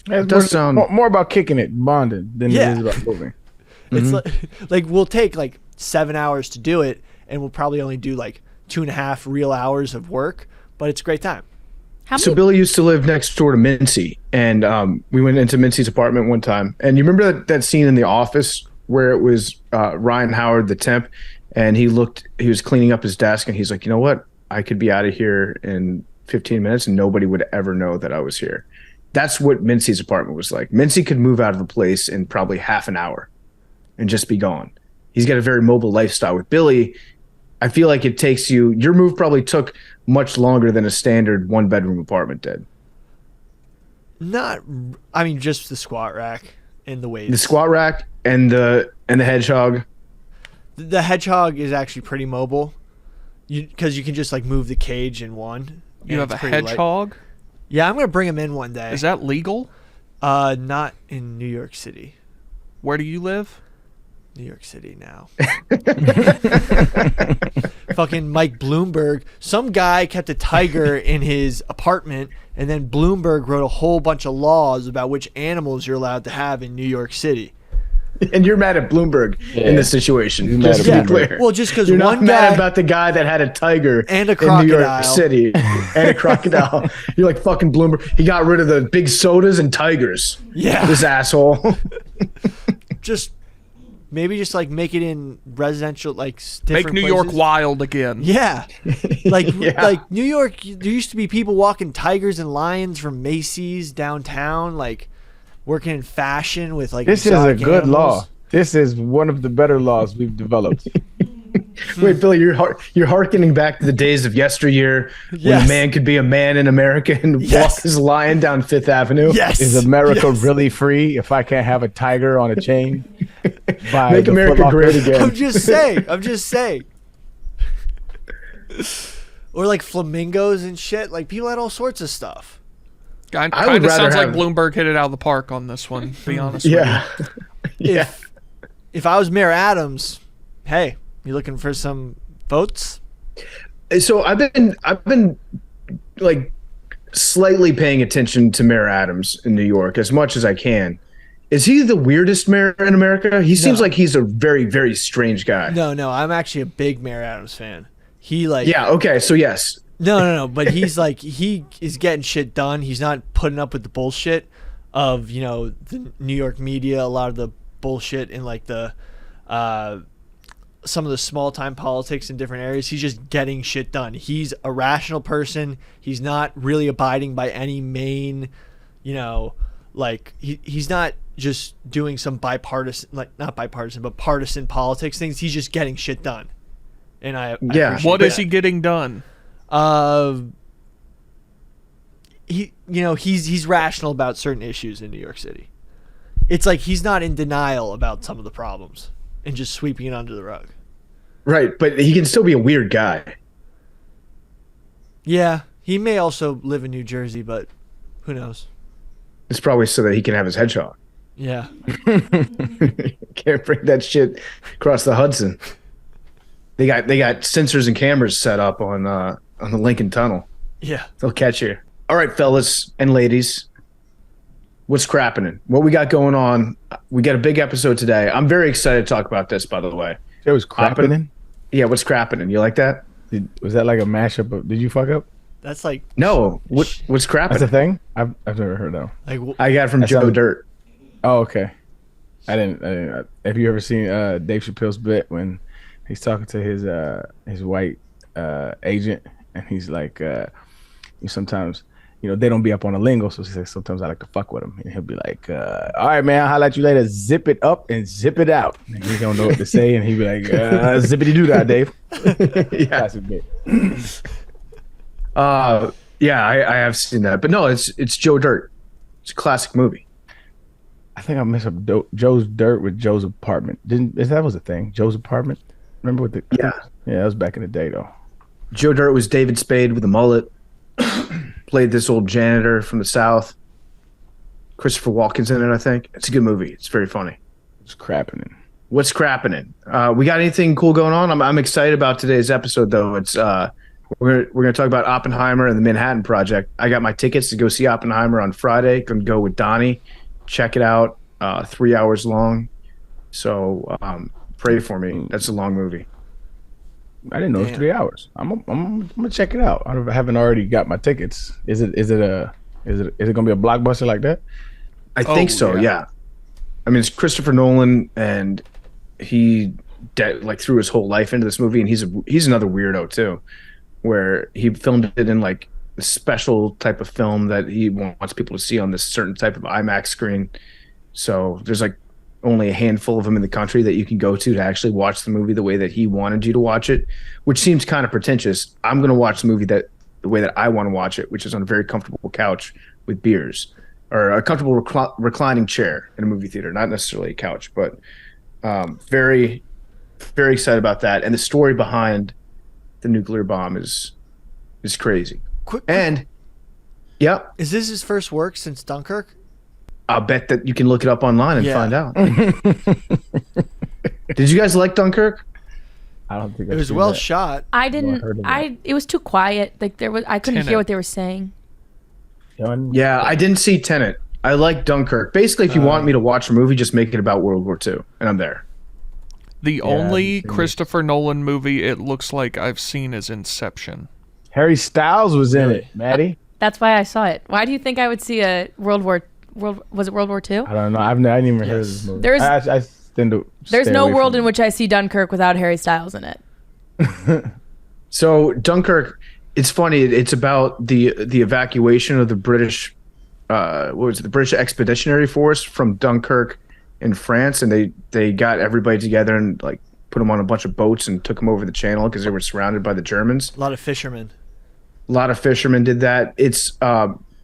It does sound more about kicking it, bonding, than it is about moving. It's like we'll take like 7 hours to do it, and we'll probably only do like 2.5 real hours of work, but it's a great time. So Billy used to live next door to Mincy, and we went into Mincy's apartment one time. And you remember that scene in The Office where it was Ryan Howard, the temp, and he was cleaning up his desk, and he's like, you know what? I could be out of here in 15 minutes, and nobody would ever know that I was here. That's what Mincy's apartment was like. Mincy could move out of a place in probably half an hour and just be gone. He's got a very mobile lifestyle. With Billy, I feel like it takes you. Your move probably took much longer than a standard 1-bedroom apartment did. Just the squat rack and the weights. The squat rack and the hedgehog. The hedgehog is actually pretty mobile, because you can just like move the cage in one. You have a hedgehog? Light. Yeah, I'm gonna bring him in one day. Is that legal? Not in New York City. Where do you live? New York City now. Fucking Mike Bloomberg. Some guy kept a tiger in his apartment, and then Bloomberg wrote a whole bunch of laws about which animals you're allowed to have in New York City. And you're mad at Bloomberg in this situation. Just to be clear. Well, just because you're one not mad about the guy that had a tiger and a crocodile in New York City and a crocodile. You're like, fucking Bloomberg. He got rid of the big sodas and tigers. Yeah. This asshole. Maybe just like make it in residential, like different Make New places. York wild again. Yeah. Like New York, there used to be people walking tigers and lions from Macy's downtown, like working in fashion with like This is a good animals. law. This is one of the better laws we've developed. Wait, Billy, you're hearkening back to the days of yesteryear when a man could be a man in America and walk his lion down Fifth Avenue. Yes. Is America really free if I can't have a tiger on a chain? Make America great again. I'm just saying. Or like flamingos and shit. Like people had all sorts of stuff. Kind of sounds like Bloomberg hit it out of the park on this one, to be honest with you. If I was Mayor Adams, hey, you looking for some votes? So I've been like slightly paying attention to Mayor Adams in New York as much as I can. Is he the weirdest mayor in America? He seems like he's a very, very strange guy. No, I'm actually a big Mayor Adams fan. He like okay, so yes. No, but he's like he is getting shit done. He's not putting up with the bullshit of, the New York media, a lot of the bullshit in like the some of the small time politics in different areas. He's just getting shit done. He's a rational person. He's not really abiding by any main, like he's not just doing some bipartisan, like not bipartisan, but partisan politics things. He's just getting shit done. And I what is he getting done? He's rational about certain issues in New York City. It's like he's not in denial about some of the problems and just sweeping it under the rug. Right, but he can still be a weird guy. Yeah, he may also live in New Jersey, but who knows? It's probably so that he can have his hedgehog. Yeah. Can't bring that shit across the Hudson. They got sensors and cameras set up on the Lincoln Tunnel. Yeah. They'll catch you. All right, fellas and ladies. What's crappening? What we got going on? We got a big episode today. I'm very excited to talk about this, by the way. It was crappening? Yeah, what's crappening? You like that? Was that like a mashup of, did you fuck up? That's like... No. What's crappening? That's a thing? I've never heard that. Like, I got it from Joe Dirt. Oh, okay. I didn't. Have you ever seen Dave Chappelle's bit when he's talking to his white agent, and he's like, sometimes they don't be up on the lingo. So she says sometimes I like to fuck with him, and he'll be like, "All right, man, I'll holler at you later. Zip it up and zip it out." And he don't know what to say, and he'll be like, "Zippity doo dah, Dave." Yeah. Classic bit. Yeah, I have seen that, but no, it's Joe Dirt. It's a classic movie. I think I messed up Joe's Dirt with Joe's Apartment. That was a thing? Joe's Apartment. Remember what Yeah, that was back in the day though. Joe Dirt was David Spade with a mullet. Played this old janitor from the South. Christopher Walken's in it, I think. It's a good movie. It's very funny. It's crapping in. What's crapping in? We got anything cool going on? I'm excited about today's episode though. It's we're gonna talk about Oppenheimer and the Manhattan Project. I got my tickets to go see Oppenheimer on Friday. Gonna go with Donnie. Check it out. 3 hours long. So pray for me. That's a long movie. I didn't know it was 3 hours. I'm gonna check it out. I haven't already got my tickets. Is it gonna be a blockbuster like that? I think so. Yeah. I mean, it's Christopher Nolan, and he threw his whole life into this movie, and he's another weirdo too, where he filmed it in like a special type of film that he wants people to see on this certain type of IMAX screen. So there's like only a handful of them in the country that you can go to actually watch the movie the way that he wanted you to watch it, which seems kind of pretentious. I'm going to watch the movie the way that I want to watch it, which is on a very comfortable couch with beers, or a comfortable reclining chair in a movie theater, not necessarily a couch, but very, very excited about that. And the story behind the nuclear bomb is crazy. And yeah, is this his first work since Dunkirk? I'll bet that you can look it up online and find out. Did you guys like Dunkirk? I don't think it was well shot. I didn't. It was too quiet. Like I couldn't hear what they were saying. Yeah, I didn't see Tenet. I like Dunkirk. Basically, if you want me to watch a movie, just make it about World War II, and I'm there. The only Christopher Nolan movie it looks like I've seen is Inception. Harry Styles was in it, Maddie. That's why I saw it. Why do you think I would see a was it World War II? I don't know. I didn't even hear this movie. There's no world in which I see Dunkirk without Harry Styles in it. So Dunkirk, it's funny. It's about the evacuation of the British, the British Expeditionary Force from Dunkirk in France, and they got everybody together and like put them on a bunch of boats and took them over the channel because they were surrounded by the Germans. A lot of fishermen did that. It's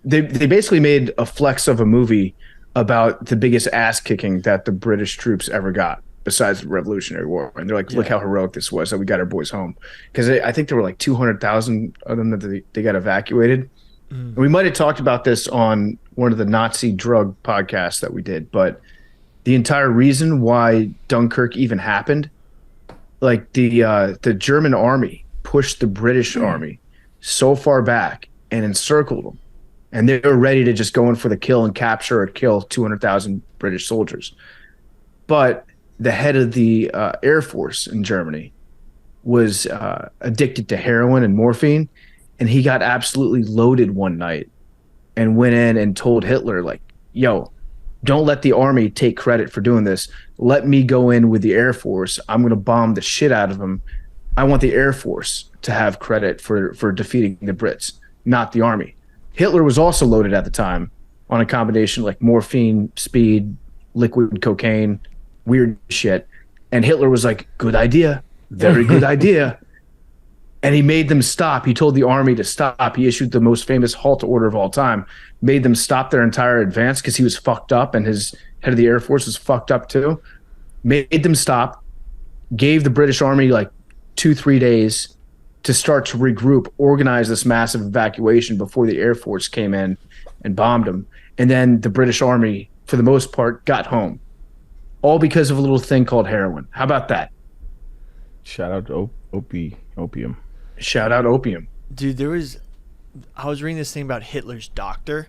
they basically made a flex of a movie about the biggest ass kicking that the British troops ever got besides the Revolutionary War. And they're like, look how heroic this was that we got our boys home. Because I think there were like 200,000 of them that they got evacuated. And we might have talked about this on one of the Nazi drug podcasts that we did, but the entire reason why Dunkirk even happened, like the German army pushed the British army so far back and encircled them. And they were ready to just go in for the kill and capture or kill 200,000 British soldiers. But the head of the Air Force in Germany was addicted to heroin and morphine, and he got absolutely loaded one night and went in and told Hitler, like, yo, don't let the army take credit for doing this. Let me go in with the Air Force. I'm going to bomb the shit out of them. I want the Air Force to have credit for defeating the Brits, not the army. Hitler was also loaded at the time on a combination like morphine, speed, liquid cocaine, weird shit. And Hitler was like, good idea. Very good idea. And he made them stop. He told the army to stop. He issued the most famous halt order of all time, made them stop their entire advance because he was fucked up and his head of the Air Force was fucked up too. Made them stop, gave the British army like 2-3 days to start to regroup, organize this massive evacuation before the Air Force came in and bombed them. And then the British army, for the most part, got home. All because of a little thing called heroin. How about that? Shout out to opium. Shout out opium. Dude, I was reading this thing about Hitler's doctor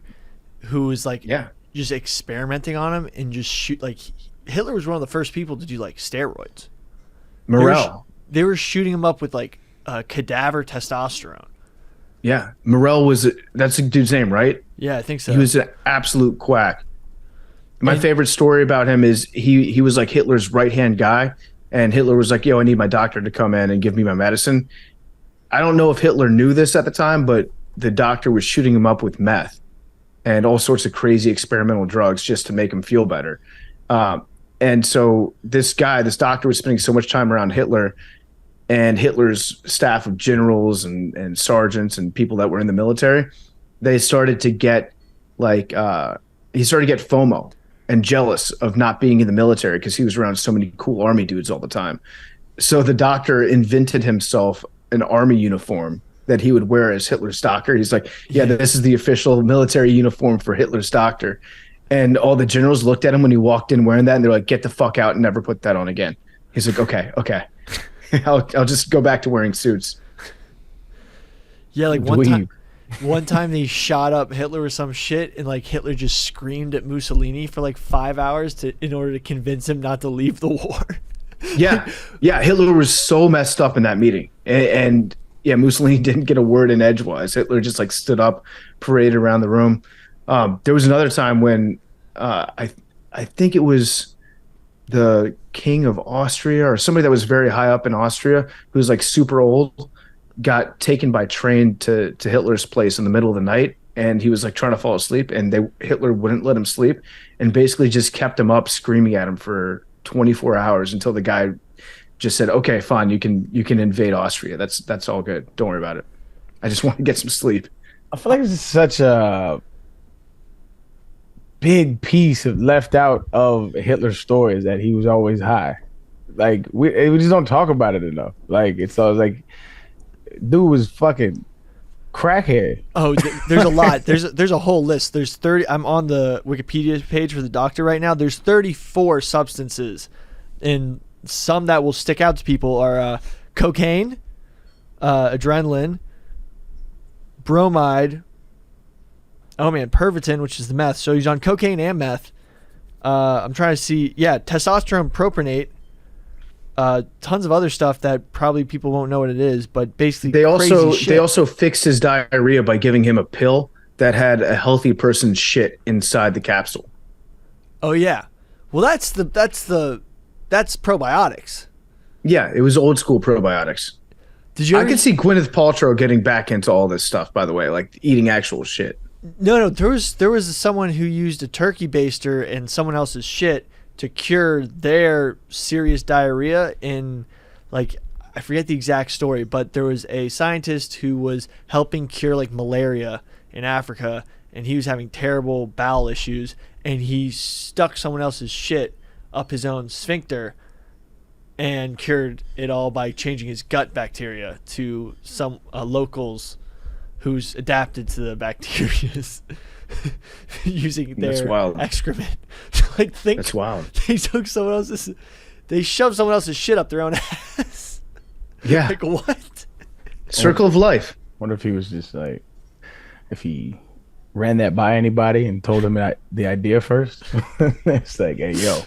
who was like just experimenting on him and just shoot. Like, Hitler was one of the first people to do like steroids. Morel. They were shooting him up with like cadaver testosterone. Yeah. That's the dude's name, right? Yeah, I think so. He was an absolute quack. My favorite story about him is he was like Hitler's right-hand guy, and Hitler was like, yo, I need my doctor to come in and give me my medicine. I don't know if Hitler knew this at the time, but the doctor was shooting him up with meth and all sorts of crazy experimental drugs just to make him feel better. And so this doctor was spending so much time around Hitler and Hitler's staff of generals and sergeants and people that were in the military. They started to get he started to get FOMO and jealous of not being in the military because he was around so many cool army dudes all the time. So the doctor invented himself an army uniform that he would wear as Hitler's doctor. He's like, yeah, this is the official military uniform for Hitler's doctor. And all the generals looked at him when he walked in wearing that, and they're like, get the fuck out and never put that on again. He's like, okay. I'll just go back to wearing suits. Yeah, like one time they shot up Hitler with some shit, and like Hitler just screamed at Mussolini for like 5 hours in order to convince him not to leave the war. Yeah, Hitler was so messed up in that meeting, and yeah, Mussolini didn't get a word in edgewise. Hitler just like stood up, paraded around the room. There was another time when I think it was the king of Austria or somebody that was very high up in Austria who was like super old, got taken by train to Hitler's place in the middle of the night, and he was like trying to fall asleep, and Hitler wouldn't let him sleep, and basically just kept him up screaming at him for 24 hours until the guy just said, okay, fine, you can invade Austria. That's all good. Don't worry about it. I just want to get some sleep. I feel like this is such a big piece of left out of Hitler's story is that he was always high. Like we just don't talk about it enough. Like it's always like dude was fucking crackhead. Oh, there's a lot. There's a whole list. There's 30. I'm on the Wikipedia page for the doctor right now. There's 34 substances, and some that will stick out to people are cocaine, adrenaline, bromide. Oh man, Pervitin, which is the meth. So he's on cocaine and meth. I'm trying to see. Yeah, testosterone, propionate. Tons of other stuff that probably people won't know what it is, but basically they shit. also fixed his diarrhea by giving him a pill that had a healthy person's shit inside the capsule. Oh yeah, well that's probiotics. Yeah, it was old school probiotics. Did you? I could see Gwyneth Paltrow getting back into all this stuff. By the way, like eating actual shit. No, there was someone who used a turkey baster and someone else's shit to cure their serious diarrhea in, like, I forget the exact story, but there was a scientist who was helping cure like malaria in Africa, and he was having terrible bowel issues, and he stuck someone else's shit up his own sphincter and cured it all by changing his gut bacteria to some locals who's adapted to the bacteria using their excrement. Like, that's wild. They shoved someone else's shit up their own ass. Yeah. Like, what? Circle of life. Wonder if he was just like, if he ran that by anybody and told him the idea first. It's like, hey, yo.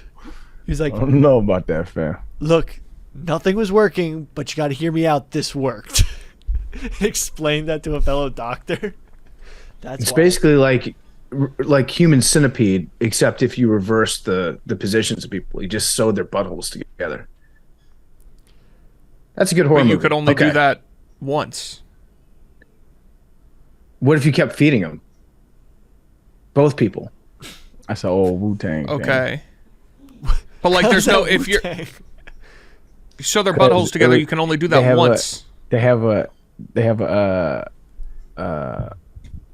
He's like, I don't know about that, fam. Look, nothing was working, but you got to hear me out. This worked. Explain that to a fellow doctor. It's wild. Basically like human centipede, except if you reverse the positions of people, you just sew their buttholes together. That's a good horror movie. You could only do that once. What if you kept feeding them? Both people. That's an old Wu-Tang thing. Okay. But like, there's no, if you're, you sew their buttholes together, you can only do that once. They have a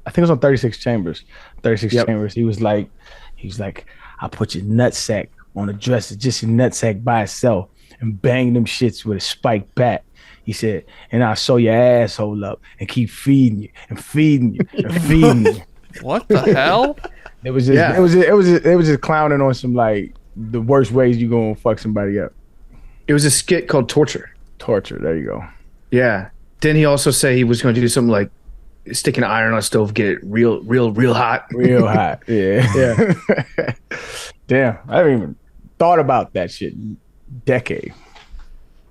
I think it was on 36 Chambers. 36 Chambers. He was like, I put your nutsack on a dresser, just your nutsack by itself, and bang them shits with a spiked bat. He said, and I'll sew your asshole up and keep feeding you and feeding you and feeding you. What the hell? It was just, it was just clowning on some like the worst ways you gonna fuck somebody up. It was a skit called Torture. Torture. There you go. Yeah. Didn't he also say he was going to do something like stick an iron on a stove, get it real hot? Real hot. Yeah. Yeah. Damn. I haven't even thought about that shit in a decade.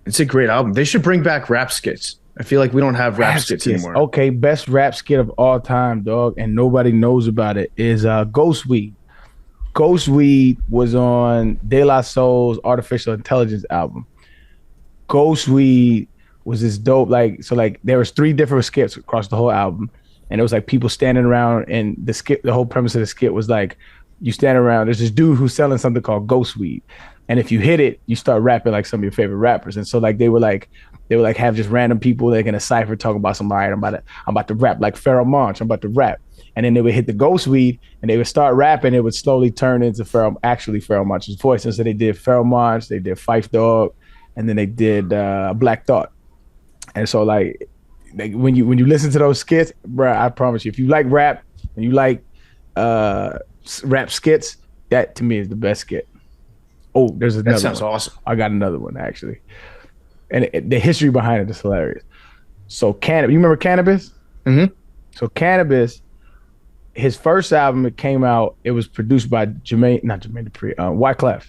It's a great album. They should bring back rap skits. I feel like we don't have rap skits anymore. Okay, best rap skit of all time, dog, and nobody knows about it, is Ghost Weed. Ghost Weed was on De La Soul's Artificial Intelligence album. Ghost Weed was this dope, like there was 3 different skits across the whole album, and it was like people standing around, and the whole premise of the skit was like, you stand around, there's this dude who's selling something called ghost weed, and if you hit it, you start rapping like some of your favorite rappers. And so like they would have just random people that can a cipher talking about somebody. I'm about to rap like Pharoah Monch. I'm about to rap. And then they would hit the ghost weed and they would start rapping. It would slowly turn into Pharoah Monch's voice. And so they did Pharoah Monch, they did Phife Dawg, and then they did Black Thought. And so like when you listen to those skits, bro, I promise you, if you like rap and you like rap skits, that to me is the best skit. Oh, there's another one. That sounds awesome. I got another one actually. And the history behind it is hilarious. So Cannabis, you remember Cannabis? Mm-hmm. So Cannabis, his first album, it came out, it was produced by Wyclef.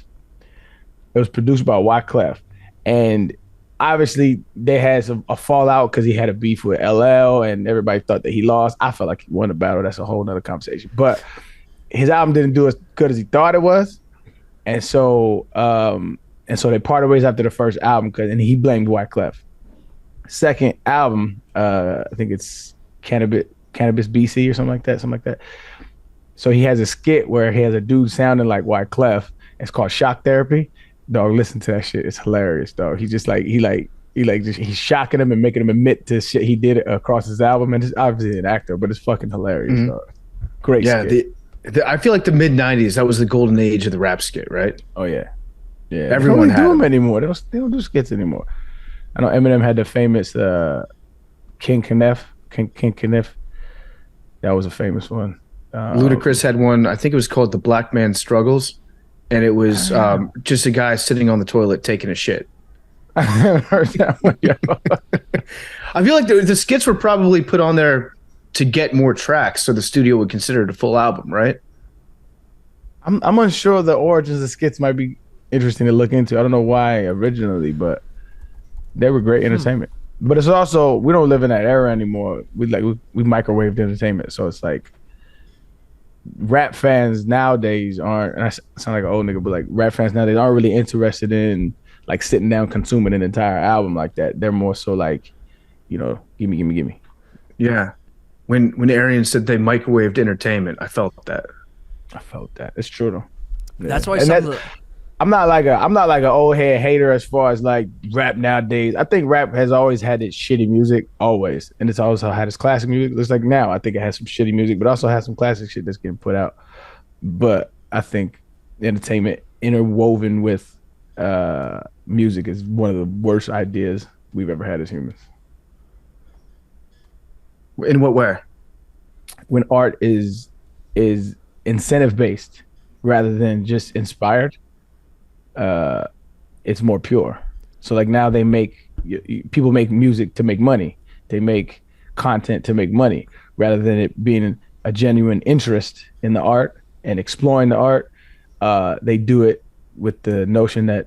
It was produced by Wyclef. And obviously they had a fallout because he had a beef with LL and everybody thought that he lost. I felt like he won the battle. That's a whole nother conversation. But his album didn't do as good as he thought it was. And so they parted ways after the first album, and he blamed Wyclef. Second album, I think it's Cannabis BC or something like that. So he has a skit where he has a dude sounding like Wyclef. It's called Shock Therapy. Dog, listen to that shit. It's hilarious, dog. He's just like he's shocking him and making him admit to shit he did across his album. And he's obviously an actor, but it's fucking hilarious. Mm-hmm. Dog. Great skit. I feel like the mid '90s, that was the golden age of the rap skit, right? Oh yeah. Yeah, everyone they don't do them anymore. They don't do skits anymore. I know Eminem had the famous King Kniff. That was a famous one. Ludacris had one. I think it was called "The Black Man Struggles," and it was just a guy sitting on the toilet taking a shit. I haven't heard that one yet. I feel like the skits were probably put on there to get more tracks, so the studio would consider it a full album, right? I'm unsure. The origins of skits might be interesting to look into. I don't know why originally, but they were great entertainment. But it's also, we don't live in that era anymore. We microwaved entertainment, so it's like rap fans nowadays aren't, and I sound like an old nigga, but like rap fans nowadays aren't really interested in like sitting down consuming an entire album like that. They're more so like, gimme. Yeah. When Arian said they microwaved entertainment, I felt that. It's true though. Yeah. That's why I'm not like an old head hater as far as like rap nowadays. I think rap has always had its shitty music, always, and it's also had its classic music. Looks like now I think it has some shitty music, but also has some classic shit that's getting put out. But I think entertainment interwoven with music is one of the worst ideas we've ever had as humans. In what way? When art is incentive based rather than just inspired. It's more pure. So like now people make music to make money. They make content to make money rather than it being a genuine interest in the art and exploring the art. They do it with the notion that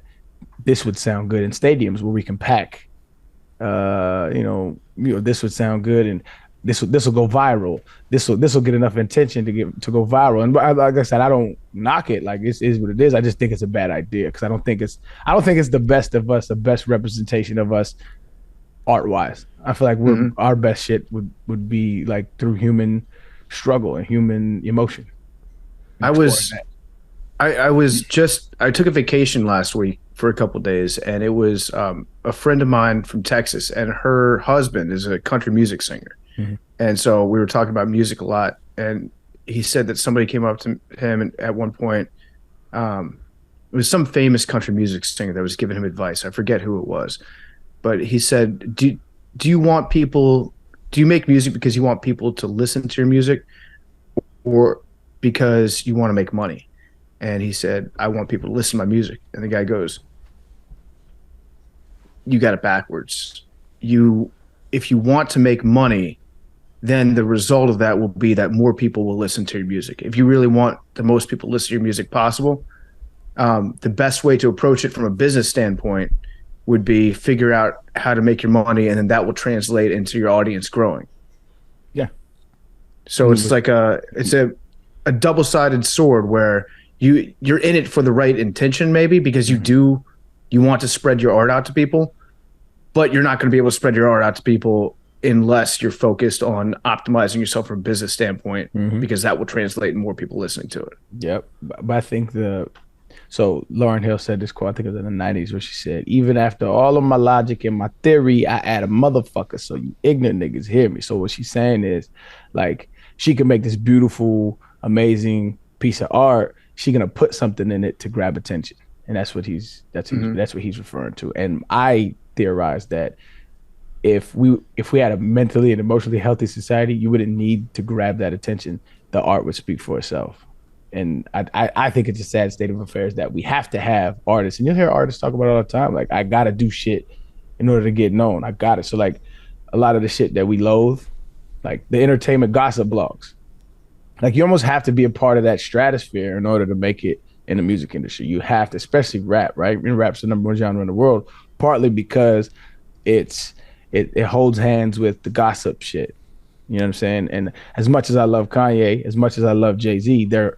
this would sound good in stadiums where we can pack. This would sound good and this will go viral. This will get enough attention to go viral. And like I said, I don't knock it. Like it is what it is. I just think it's a bad idea because I don't think it's the best of us, the best representation of us, art wise. I feel like our best shit would be like through human struggle and human emotion. I took a vacation last week for a couple of days, and it was a friend of mine from Texas, and her husband is a country music singer. Mm-hmm. And so we were talking about music a lot, and he said that somebody came up to him and at one point, it was some famous country music singer that was giving him advice. I forget who it was, but he said, do you make music because you want people to listen to your music or because you want to make money? And he said, I want people to listen to my music. And the guy goes, you got it backwards. If you want to make money, then the result of that will be that more people will listen to your music. If you really want the most people to listen to your music possible, the best way to approach it from a business standpoint would be figure out how to make your money, and then that will translate into your audience growing. Yeah. So it's like a double-sided sword where you're in it for the right intention, maybe because you want to spread your art out to people, but you're not going to be able to spread your art out to people unless you're focused on optimizing yourself from a business standpoint, because that will translate in more people listening to it. Yep. But I think so Lauryn Hill said this quote, I think it was in the 90s, where she said, even after all of my logic and my theory, I add a motherfucker so you ignorant niggas hear me. So what she's saying is, like, she can make this beautiful, amazing piece of art. She's gonna put something in it to grab attention. And that's what he's referring to. And I theorize that if we had a mentally and emotionally healthy society, you wouldn't need to grab that attention. The art would speak for itself. And I think it's a sad state of affairs that we have to have artists. And you'll hear artists talk about it all the time. Like, I got to do shit in order to get known. I got it. So, like, a lot of the shit that we loathe, like the entertainment gossip blogs, like, you almost have to be a part of that stratosphere in order to make it in the music industry. You have to, especially rap, right? And rap's the number one genre in the world, partly because it holds hands with the gossip shit. You know what I'm saying? And as much as I love Kanye, as much as I love Jay-Z, they're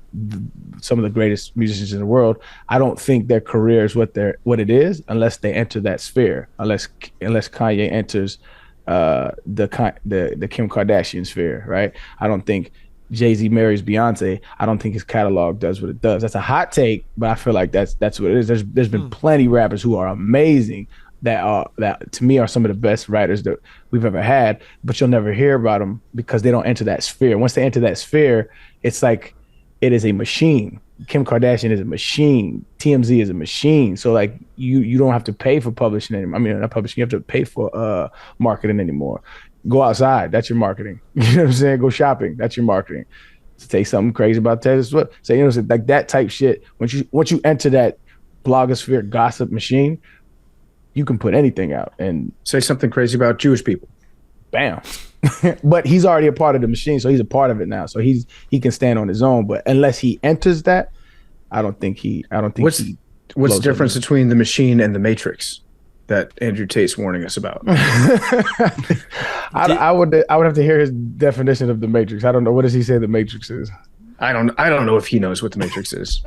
some of the greatest musicians in the world. I don't think their career is what it is unless they enter that sphere. Unless Kanye enters the Kim Kardashian sphere, right? I don't think Jay-Z marries Beyonce. I don't think his catalog does what it does. That's a hot take, but I feel like that's what it is. There's been plenty rappers who are amazing that to me are some of the best writers that we've ever had, but you'll never hear about them because they don't enter that sphere. Once they enter that sphere, it's like it is a machine. Kim Kardashian is a machine. TMZ is a machine. So, like, you don't have to pay for publishing anymore. I mean, not publishing. You have to pay for marketing anymore. Go outside. That's your marketing. You know what I'm saying? Go shopping. That's your marketing. Say something crazy about Taylor Swift. Say, you know, like that type shit. Once you enter that blogosphere gossip machine, you can put anything out and say something crazy about Jewish people. Bam. But he's already a part of the machine, so he's a part of it now. So he can stand on his own. But unless he enters that, I don't think what's the difference between the machine and the Matrix that Andrew Tate's warning us about? I would have to hear his definition of the Matrix. I don't know. What does he say the Matrix is? I don't know if he knows what the Matrix is.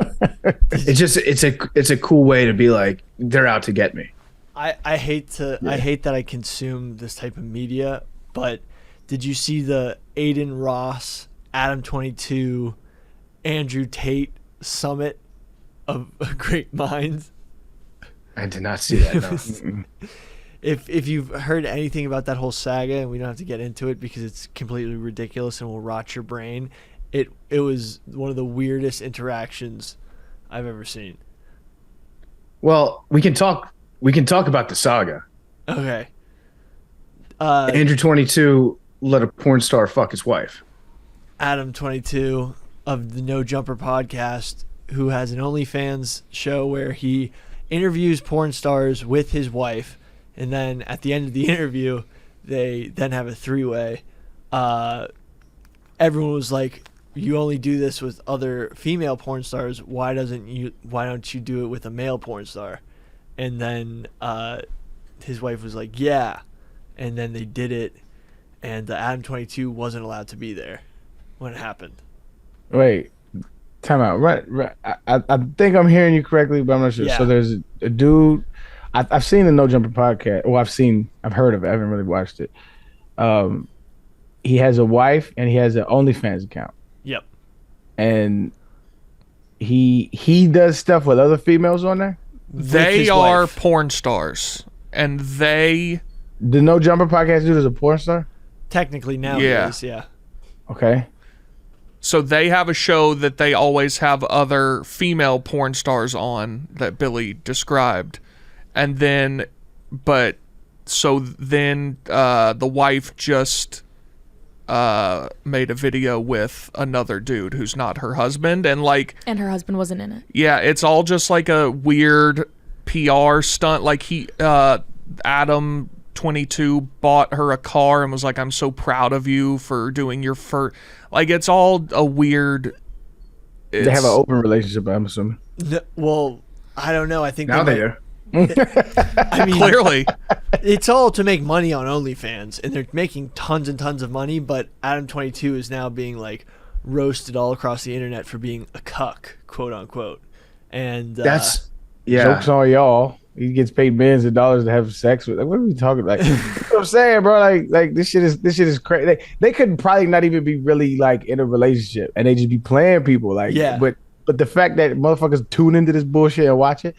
It's a cool way to be like, they're out to get me. I hate that I consume this type of media, but did you see the Aiden Ross, Adam 22, Andrew Tate summit of great minds? I did not see that. No. If you've heard anything about that whole saga, and we don't have to get into it because it's completely ridiculous and will rot your brain, it was one of the weirdest interactions I've ever seen. Well, we can talk about the saga. Okay. Andrew 22 let a porn star fuck his wife. Adam 22 of the No Jumper podcast, who has an OnlyFans show where he interviews porn stars with his wife, and then at the end of the interview, they then have a three-way. Everyone was like, "You only do this with other female porn stars. Why don't you do it with a male porn star?" And then his wife was like, "Yeah," and then they did it, and Adam 22 wasn't allowed to be there when it happened. Wait, time out. Right. I think I'm hearing you correctly, but I'm not sure. Yeah. So there's a dude. I've seen the No Jumper podcast. Well, I've heard of it. I haven't really watched it. He has a wife and he has an OnlyFans account. Yep. And he does stuff with other females on there. They are porn stars, and the No Jumper podcast dude is a porn star. Technically nowadays, yeah. Okay. So they have a show that they always have other female porn stars on that Billy described. And then, the wife just made a video with another dude who's not her husband. And her husband wasn't in it. Yeah, it's all just like a weird PR stunt. Like Adam 22 bought her a car and was like, "I'm so proud of you for doing your first." Like, it's all a weird. They have an open relationship, I'm assuming. Well, I don't know. I think now they are. I mean, clearly, it's all to make money on OnlyFans, and they're making tons and tons of money. But Adam 22 is now being like roasted all across the internet for being a cuck, quote unquote. And that's jokes on y'all. He gets paid millions of dollars to have sex with. Like, what are we talking about? Like, you know what I'm saying, bro? Like this shit is crazy. They could probably not even be really like in a relationship, and they just be playing people. Like, Yeah. But the fact that motherfuckers tune into this bullshit and watch it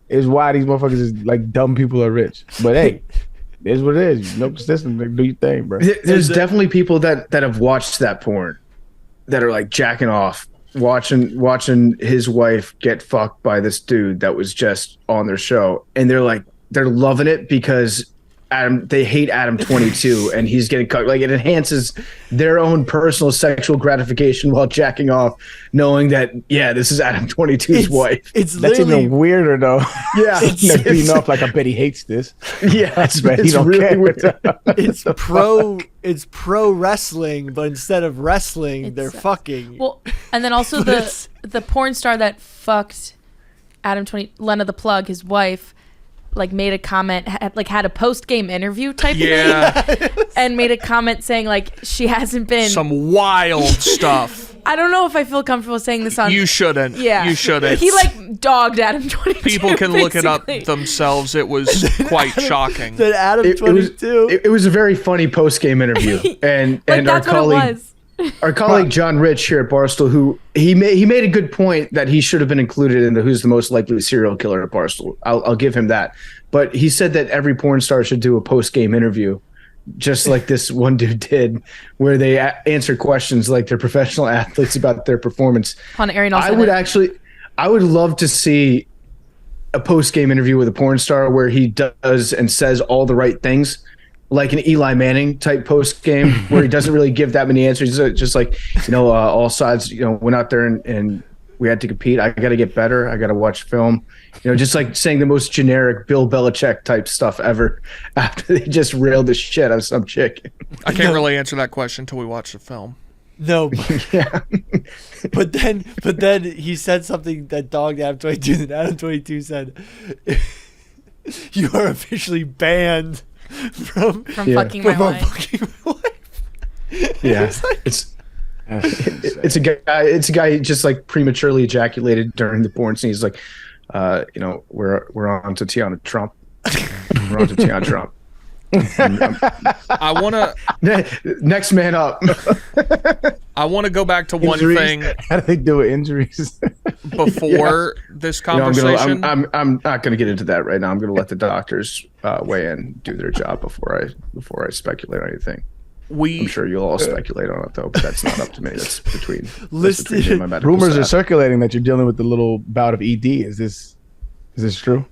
is why these motherfuckers is like dumb people are rich. But hey, it is what it is. You know the system. Like, do your thing, bro. There's definitely people that have watched that porn that are like jacking off, watching his wife get fucked by this dude that was just on their show, and they're loving it because they hate Adam 22 and he's getting cut. Like, it enhances their own personal sexual gratification while jacking off, knowing that this is Adam 22's wife. It's That's literally even weirder though. Yeah, They're beating off like, I bet he hates this. Yeah, But he don't really care. weird. it's pro wrestling, but instead of wrestling, they're fucking. Well, and then also the porn star that fucked Lena the Plug, his wife, like made a comment, had a post-game interview type thing, and made a comment saying like she hasn't been Some wild stuff. I don't know if I feel comfortable saying this on. You shouldn't. Yeah, You shouldn't. He like dogged Adam 22. People can look it up basically. themselves. It was quite shocking. That Adam 22. It was a very funny post-game interview, and Like, and our that's what it colleague was. our colleague John Rich here at Barstool, who he made a good point that he should have been included in the who's the most likely serial killer at Barstool. I'll give him that, but he said that every porn star should do a post-game interview, just like this one dude did, where they answer questions like they're professional athletes about their performance. On Arian, I would love to see a post-game interview with a porn star where he does and says all the right things, like an Eli Manning type post-game where he doesn't really give that many answers. He's just like, all sides, went out there and we had to compete. I got to get better. I got to watch film. Just like saying the most generic Bill Belichick type stuff ever after they just railed the shit out of some chick. I can't really answer that question until we watch the film. No, Yeah. but then he said something that dogged Adam 22. And Adam 22 said, "You are officially banned from fucking my from wife. fucking my wife." Yeah. It's a guy just like prematurely ejaculated during the porn scene. He's like, we're on to Tiana Trump. We're on to Tiana Trump. I want to Next man up. go back to one Injuries. thing How do they do with injuries? before this conversation. I'm not going to get into that right now. I'm going to let the doctors weigh in, do their job before I speculate on anything. I'm sure you'll all speculate on it though, but that's not up to me. That's between me and my medical Rumors staff. are circulating that you're dealing with a little bout of ED. Is this true?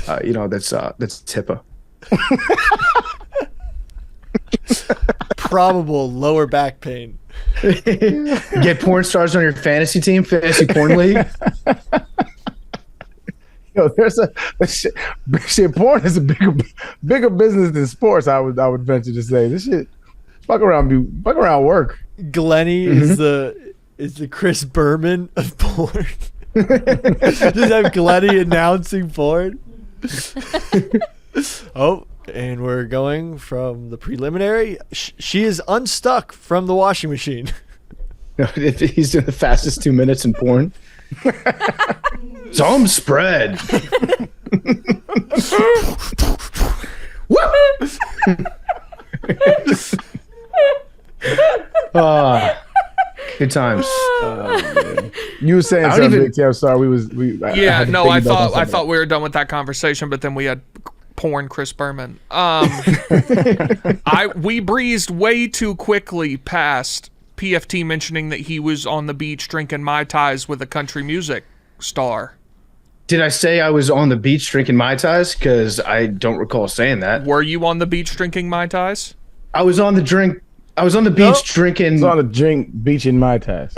That's HIPAA. Probable lower back pain. Get porn stars on your fantasy team, fantasy porn league. There's shit. Porn is a bigger business than sports. I would venture to say this shit. Fuck around work. Glenny is the Chris Berman of porn. Just have Glenny announcing porn. Oh, and we're going from the preliminary. She is unstuck from the washing machine. He's doing the fastest 2 minutes in porn. Some spread. Good times. You were saying something, Big T. I'm sorry. I thought we were done with that conversation, but then we had porn Chris Berman. We breezed way too quickly past PFT mentioning that he was on the beach drinking Mai Tais with a country music star. Did I say I was on the beach drinking Mai Tais? Because I don't recall saying that. Were you on the beach drinking Mai Tais? I was on the beach drinking. It's on a beach in Mai Tais.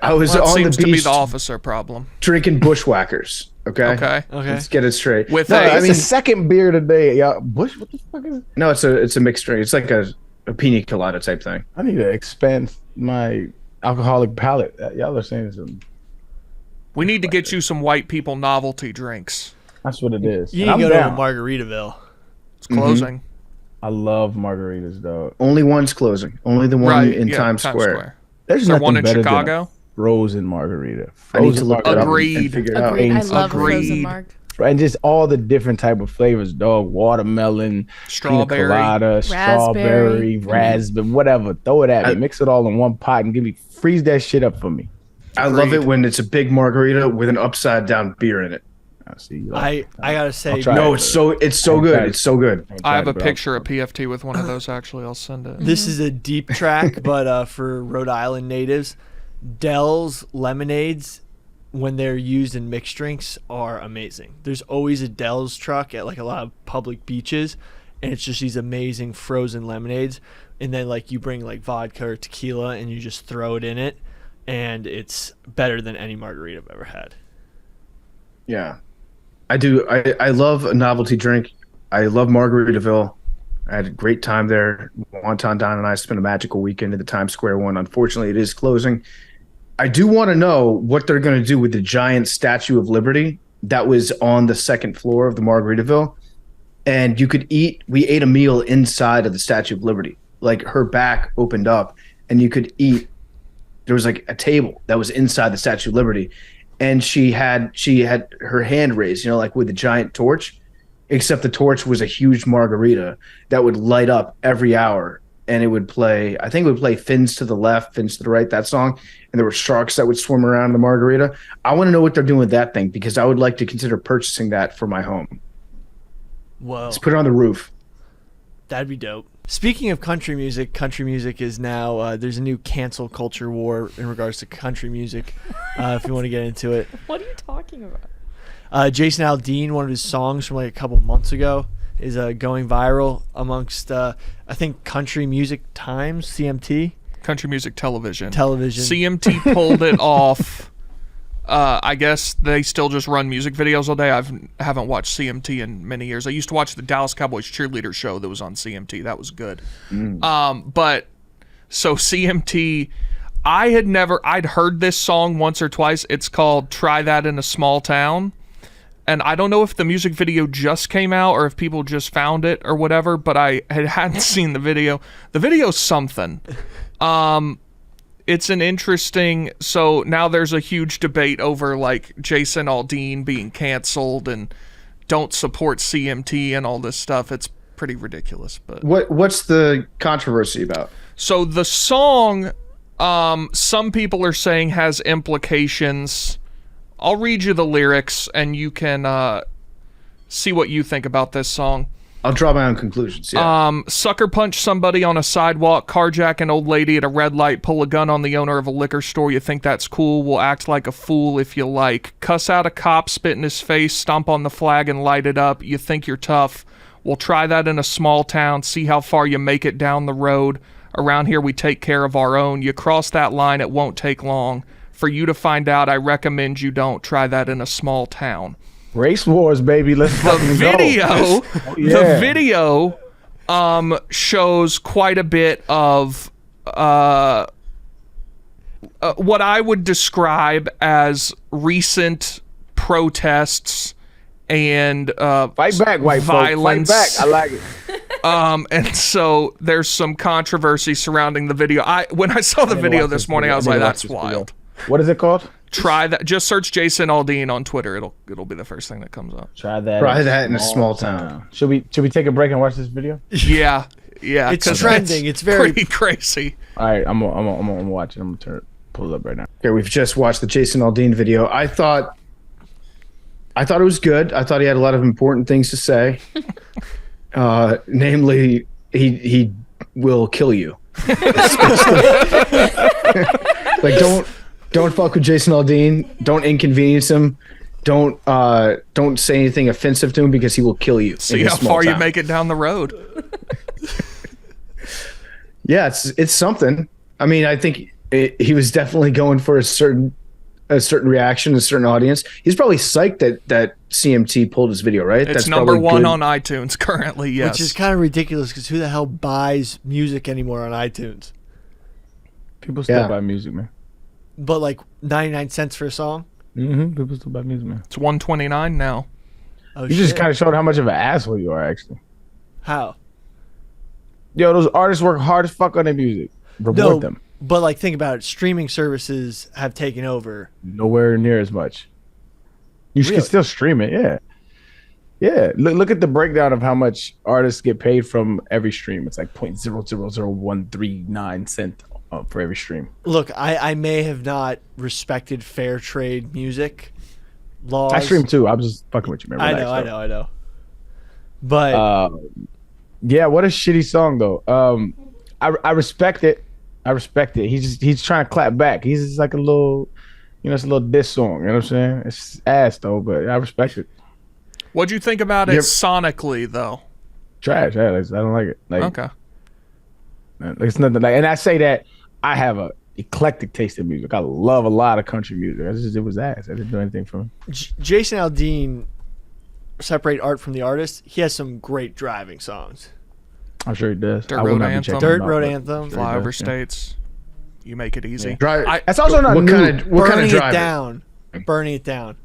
I was That on the seems to be beach the officer problem. drinking bushwhackers. Okay. Okay. Let's get it straight. With It's the second beer today, y'all. Bush, what the fuck is it? No, it's a mixed drink. It's like a pina colada type thing. I need to expand my alcoholic palate. Y'all are saying something. We need to get you some white people novelty drinks. That's what it is. You And can I'm go to down. It's Margaritaville. closing. I love margaritas, though. Only one's closing. Only the one in yeah, Times Square. There's Is there nothing one in better Chicago? than a frozen margarita. I need to look it up Agreed. and figure it out. Agreed. I love Agreed. frozen marg. And just all the different type of flavors, dog, watermelon, Strawberry. pina colada, strawberry, raspberry, whatever. Throw it at me. Mix it all in one pot and freeze that shit up for me. I love it when it's a big margarita with an upside down beer in it. I gotta say, no, it's so good. It's so good. I have a picture of PFT with one of those. Actually, I'll send it. This is a deep track, but for Rhode Island natives, Dell's lemonades, when they're used in mixed drinks, are amazing. There's always a Dell's truck at like a lot of public beaches, and it's just these amazing frozen lemonades. And then like you bring like vodka or tequila, and you just throw it in it, and it's better than any margarita I've ever had. Yeah. I do. I love a novelty drink. I love Margaritaville. I had a great time there. Wonton Don and I spent a magical weekend at the Times Square one. Unfortunately, it is closing. I do want to know what they're going to do with the giant Statue of Liberty that was on the second floor of the Margaritaville. And we ate a meal inside of the Statue of Liberty. Like her back opened up and you could eat. There was like a table that was inside the Statue of Liberty. And she had her hand raised, like with a giant torch, except the torch was a huge margarita that would light up every hour. And it would play, I think it would play Fins to the Left, Fins to the Right, that song. And there were sharks that would swim around in the margarita. I want to know what they're doing with that thing because I would like to consider purchasing that for my home. Whoa. Let's put it on the roof. That'd be dope. Speaking of country music is now, there's a new cancel culture war in regards to country music, if you want to get into it. What are you talking about? Jason Aldean, one of his songs from like a couple months ago, is going viral amongst, I think, Country Music Times, CMT. Country Music Television. CMT pulled it off. I guess they still just run music videos all day. I haven't watched CMT in many years. I used to watch the Dallas Cowboys cheerleader show that was on CMT. That was good. But so CMT, I'd heard this song once or twice. It's called Try That in a Small Town. And I don't know if the music video just came out or if people just found it or whatever, but I hadn't seen the video. The video's something. It's an interesting, so now there's a huge debate over like Jason Aldean being canceled and don't support CMT and all this stuff. It's pretty ridiculous. But what's the controversy about? So the song, some people are saying has implications. I'll read you the lyrics and you can see what you think about this song. I'll draw my own conclusions. Yeah. Sucker punch somebody on a sidewalk, carjack an old lady at a red light, pull a gun on the owner of a liquor store. You think that's cool? We'll act like a fool if you like. Cuss out a cop, spit in his face, stomp on the flag and light it up. You think you're tough? We'll try that in a small town. See how far you make it down the road. Around here we take care of our own. You cross that line, it won't take long. For you to find out, I recommend you don't try that in a small town. Race wars, baby. Let's fucking go. The video shows quite a bit of what I would describe as recent protests and fight back, white violence. Folk. Fight back. I like it. And so there's some controversy surrounding the video. When I saw the video this morning, I was like, that's wild. What is it called? Try that. Just search Jason Aldean on Twitter. It'll be the first thing that comes up. Try that in a small town. Should we take a break and watch this video? Yeah. It's trending. It's very pretty crazy. All right, I'm gonna watch it. I'm gonna pull it up right now. Okay, we've just watched the Jason Aldean video. I thought it was good. I thought he had a lot of important things to say. Namely, he will kill you. Like don't fuck with Jason Aldean. Don't inconvenience him. Don't say anything offensive to him because he will kill you. See how far you make it down the road. Yeah, it's something. I mean, I think he was definitely going for a certain reaction, a certain audience. He's probably psyched that CMT pulled his video, right? It's number one on iTunes currently, yes. Which is kind of ridiculous because who the hell buys music anymore on iTunes? People still buy music, man. But like 99 cents for a song? Mm-hmm. People still buy music, man. It's $1.29 now. Oh, you just kind of showed how much of an asshole you are, actually. How? Yo, those artists work hard as fuck on their music. Reward them. But like, think about it. Streaming services have taken over. Nowhere near as much. You can still stream it, yeah. Yeah, look at the breakdown of how much artists get paid from every stream. It's like 0.000139 cent for every stream. Look, I may have not respected fair trade music laws. I stream too. I'm just fucking with you, man. I Relax, know. But yeah, what a shitty song though. I respect it. He's trying to clap back. He's just like a little, it's a little diss song. You know what I'm saying? It's ass though, but I respect it. What'd you think about it sonically though? Trash. I don't like it. Okay. It's nothing like, and I say that I have a eclectic taste in music. I love a lot of country music. It was ass. I didn't do anything for him. Jason Aldean, separate art from the artist. He has some great driving songs. I'm sure he does. Dirt Road Anthem. Flyover States. You make it easy. Yeah. That's also not what new. Kind of driving? Burning it down.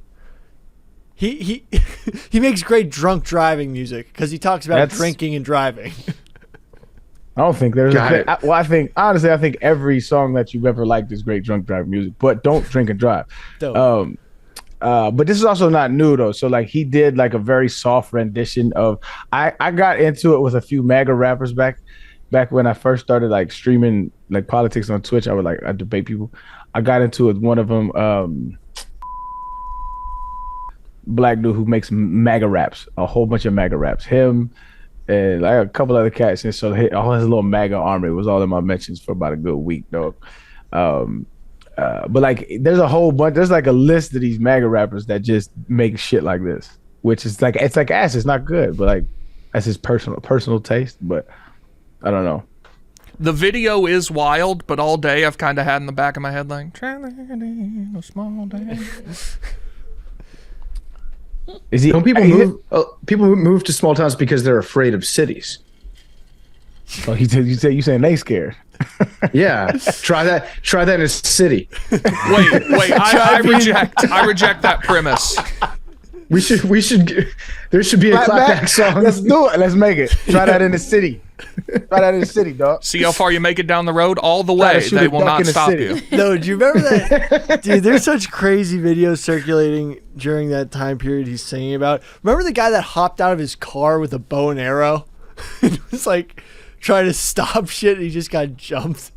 He makes great drunk driving music because he talks about drinking and driving. I don't think there's I think every song that you've ever liked is great drunk driving music, but don't drink and drive. But this is also not new though. So like he did like a very soft rendition of I got into it with a few MAGA rappers back when I first started like streaming like politics on Twitch. I debate people. I got into it with one of them, black dude who makes MAGA raps, a whole bunch of MAGA raps. Him and like a couple other cats, and so all his little MAGA army was all in my mentions for about a good week, dog. But like, there's a whole bunch. There's like a list of these MAGA rappers that just make shit like this, which is like it's like ass. It's not good, but like that's his personal taste. But I don't know. The video is wild, but all day I've kind of had in the back of my head like traveling in a small day. Don't people move? People move to small towns because they're afraid of cities. Oh, you saying they scared? Yeah, try that in a city. Wait, I reject that premise. We should. There should be a clapback song. Let's do it. Let's make it. Try that in the city. Try that in the city, dog. See how far you make it down the road. All the way, they will not stop you. No, do you remember that? Dude, there's such crazy videos circulating during that time period he's singing about. Remember the guy that hopped out of his car with a bow and arrow? It was like trying to stop shit and he just got jumped.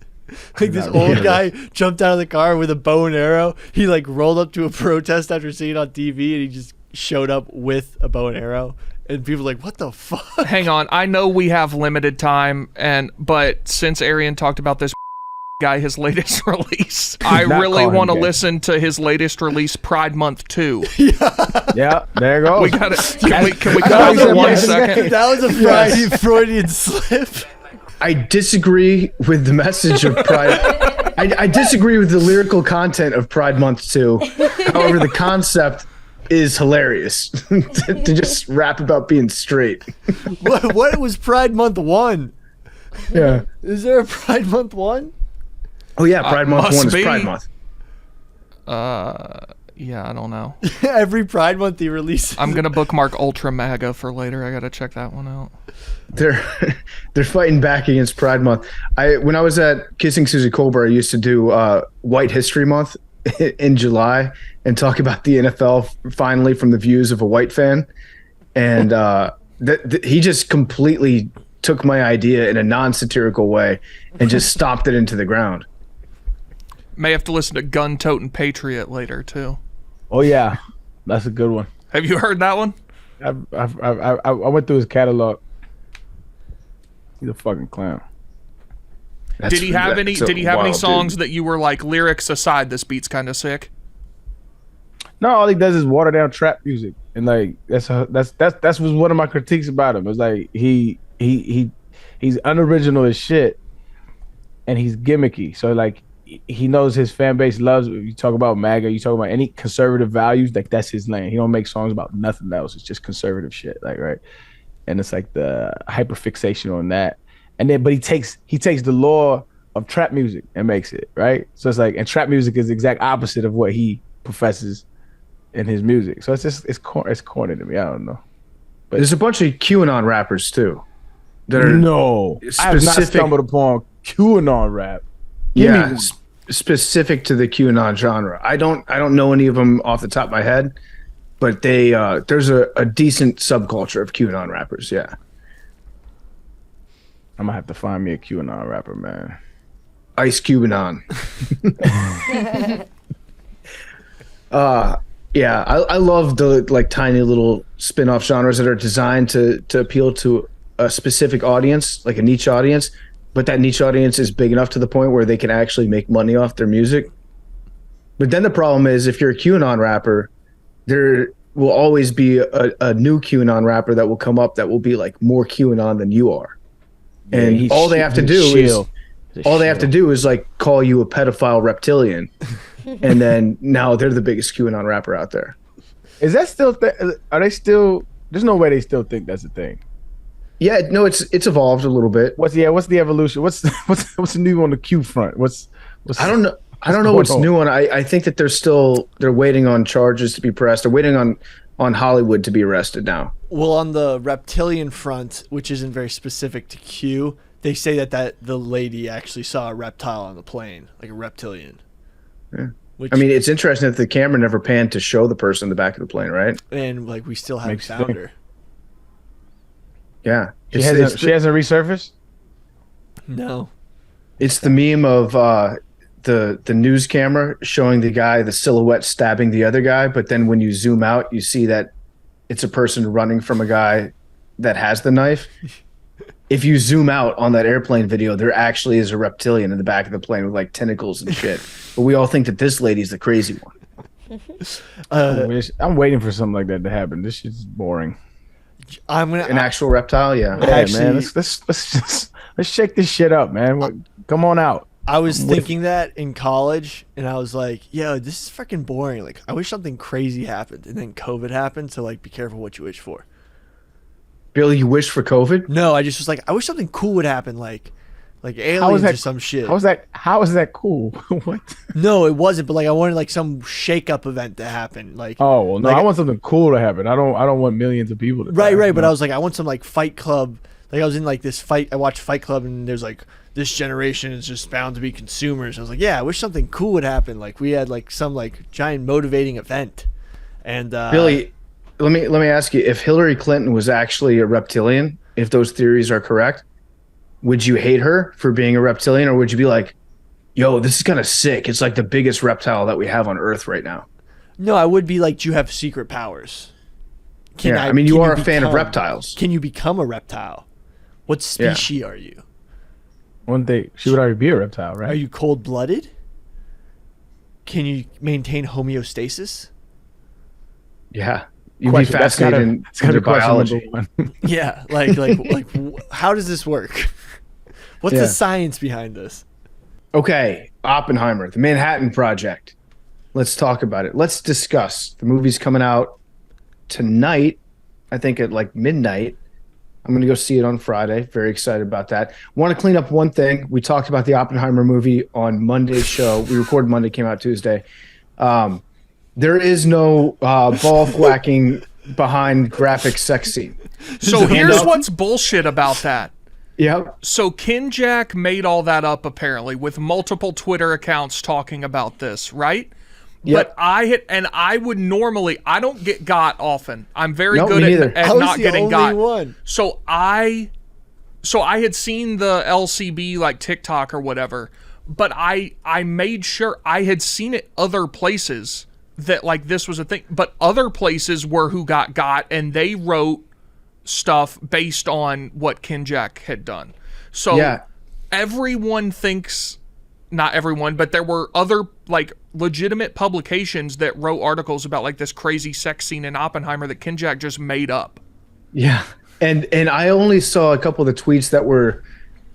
Like this old guy jumped out of the car with a bow and arrow. He like rolled up to a protest after seeing it on TV and he just showed up with a bow and arrow. And people are like, what the fuck? Hang on. I know we have limited time, but since Arian talked about this guy, his latest release, I really want to listen to his latest release, Pride Month 2. Yeah, there you go. We got it. Can we cut out for 1 second? That was a Freudian slip. I disagree with the message of Pride. I disagree with the lyrical content of Pride Month 2. However, the concept is hilarious to just rap about being straight. What was Pride Month 1? Yeah. Is there a Pride Month 1? Oh yeah, Pride Month 1 is Pride Month. Yeah, I don't know. Every Pride Month he releases. I'm gonna bookmark Ultra MAGA for later. I gotta check that one out. They're fighting back against Pride Month. When I was at Kissing Susie Colbert, I used to do White History Month in July and talk about the NFL finally from the views of a white fan. And he just completely took my idea in a non-satirical way and just stomped it into the ground. May have to listen to Gun Totin' Patriot later too. Oh yeah, that's a good one. Have you heard that one? I went through his catalog. He's a fucking clown. Did he have any songs that you were like, lyrics aside, this beat's kind of sick? No, all he does is water down trap music, and like that's was one of my critiques about him. It was like he's unoriginal as shit, and he's gimmicky. So like he knows his fan base loves. You talk about MAGA, you talk about any conservative values, like that's his lane. He don't make songs about nothing else. It's just conservative shit, like right. And it's like the hyperfixation on that. And then, but he takes the law of trap music and makes it right. So it's like, and trap music is the exact opposite of what he professes in his music. So it's just it's corny to me. I don't know. But there's a bunch of QAnon rappers too. That are I have not stumbled upon QAnon rap. Specific to the QAnon genre. I don't know any of them off the top of my head, but they there's a decent subculture of QAnon rappers. Yeah, I'm gonna have to find me a QAnon rapper, man. Ice QAnon. Yeah, I love the like tiny little spin-off genres that are designed to appeal to a specific audience, like a niche audience, but that niche audience is big enough to the point where they can actually make money off their music. But then the problem is, if you're a QAnon rapper, there will always be a new QAnon rapper that will come up that will be like more QAnon than you are. And all they have to do is like call you a pedophile reptilian. And then now they're the biggest QAnon rapper out there. Is that still? Are they still? There's no way they still think that's a thing. Yeah, no, it's evolved a little bit. What's the evolution? What's new on the Q front? What's I don't know. I don't know what's new on. I think that they're waiting on charges to be pressed. They're waiting on Hollywood to be arrested now. Well, on the reptilian front, which isn't very specific to Q, they say that the lady actually saw a reptile on the plane, like a reptilian. Yeah. I mean, it's interesting that the camera never panned to show the person in the back of the plane, right? And like we still haven't found her. Yeah, she hasn't resurfaced. No, it's the meme of the news camera showing the silhouette stabbing the other guy, but then when you zoom out, you see that it's a person running from a guy that has the knife. If you zoom out on that airplane video, there actually is a reptilian in the back of the plane with like tentacles and shit. But we all think that this lady's the crazy one. I'm waiting for something like that to happen. This shit's boring. An actual reptile, yeah. Man, let's shake this shit up, man. Come on out. I was thinking that in college, and I was like, "Yo, this is freaking boring. Like, I wish something crazy happened." And then COVID happened, so like, be careful what you wish for. Billy, you wish for COVID? No, I just was like, I wish something cool would happen, like aliens or some shit. How is that cool? What? No, it wasn't. But like, I wanted like some shake-up event to happen. Like, oh well, no, like, I want something cool to happen. I don't want millions of people to. Right. Die, But I was like, I want some like Fight Club. Like, I was in like this fight. I watched Fight Club, and there's like, this generation is just bound to be consumers. I was like, yeah, I wish something cool would happen. Like, we had like some like giant motivating event. And Billy, let me ask you: if Hillary Clinton was actually a reptilian, if those theories are correct, would you hate her for being a reptilian, or would you be like, yo, this is kind of sick? It's like the biggest reptile that we have on Earth right now. No, I would be like, do you have secret powers? I mean, you are a fan of reptiles. Can you become a reptile? What species are you? One day, she would already be a reptile, right? Are you cold-blooded? Can you maintain homeostasis? Yeah. You'd be fascinated in their biology. Yeah, like how does this work? What's the science behind this? Okay, Oppenheimer, the Manhattan Project. Let's talk about it. Let's discuss. The movie's coming out tonight, I think at like midnight. I'm going to go see it on Friday. Very excited about that. Want to clean up one thing. We talked about the Oppenheimer movie on Monday's show. We recorded Monday, came out Tuesday. There is no ball thwacking behind graphic sex scene. So here's what's bullshit about that. Yep. So Kinjack made all that up apparently with multiple Twitter accounts talking about this, right? Yep. But I would normally, I don't get got often. I'm very good at not getting got. One. So I had seen the LCB like TikTok or whatever, but I made sure I had seen it other places that like this was a thing, but other places were who got, and they wrote stuff based on what Kinjack had done. So everyone thinks, not everyone, but there were other like legitimate publications that wrote articles about like this crazy sex scene in Oppenheimer that Kinjack just made up. Yeah. And I only saw a couple of the tweets that were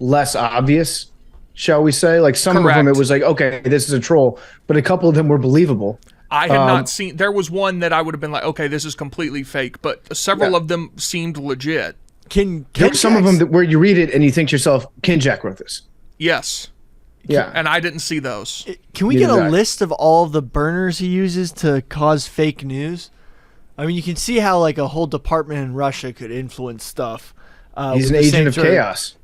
less obvious, shall we say? Like some of them, it was like, okay, this is a troll, but a couple of them were believable. I had not seen, there was one that I would have been like, okay, this is completely fake, but several of them seemed legit. Some of them where you read it and you think to yourself, Kinjack wrote this. Yes. Yeah. And I didn't see those. Can we get a list of all of the burners he uses to cause fake news? I mean, you can see how like a whole department in Russia could influence stuff. He's an agent of chaos.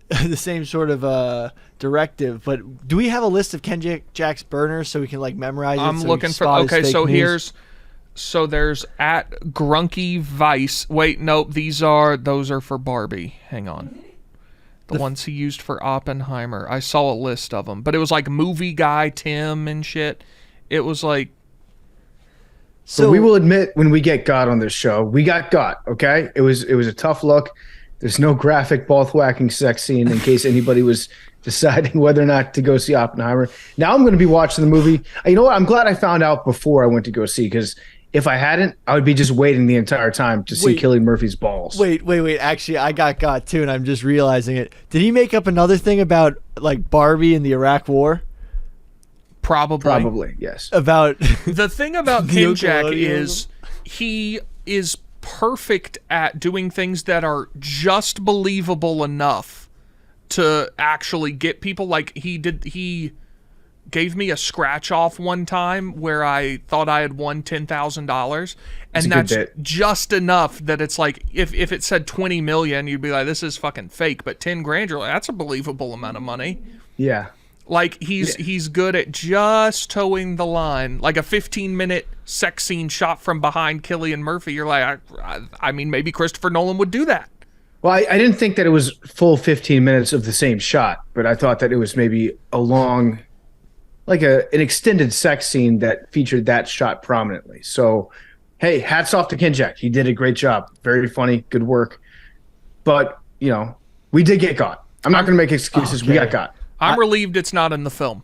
The same sort of directive. But do we have a list of Kinjack's burners so we can like memorize it? I'm looking for. Okay, so here's So there's at Grunky Vice. Wait, nope. Those are for Barbie. Hang on. The ones he used for Oppenheimer. I saw a list of them, but it was like movie guy Tim and shit. It was like. So we will admit when we get got on this show, we got got. Okay, it was a tough look. There's no graphic ball whacking sex scene in case anybody was deciding whether or not to go see Oppenheimer. Now I'm going to be watching the movie. You know what? I'm glad I found out before I went to go see, because if I hadn't, I would be just waiting the entire time to see Cillian Murphy's balls. Wait. Actually, I got too, and I'm just realizing it. Did he make up another thing about like Barbie and the Iraq War? Probably, yes. About the thing about Kinjak is he is perfect at doing things that are just believable enough to actually get people. Like he gave me a scratch off one time where I thought I had won $10,000, and that's just enough that it's like if it said 20 million, you'd be like, this is fucking fake. But 10 grand, you're like, that's a believable amount of money. Yeah. Like he's good at just towing the line. Like a 15-minute sex scene shot from behind Cillian Murphy. You're like, I mean, maybe Christopher Nolan would do that. Well, I didn't think that it was full 15 minutes of the same shot, but I thought that it was maybe a long, like an extended sex scene that featured that shot prominently. So, hey, hats off to Kinjak. He did a great job. Very funny, good work. But, we did get caught. I'm not going to make excuses. Okay. We got caught. I'm relieved it's not in the film.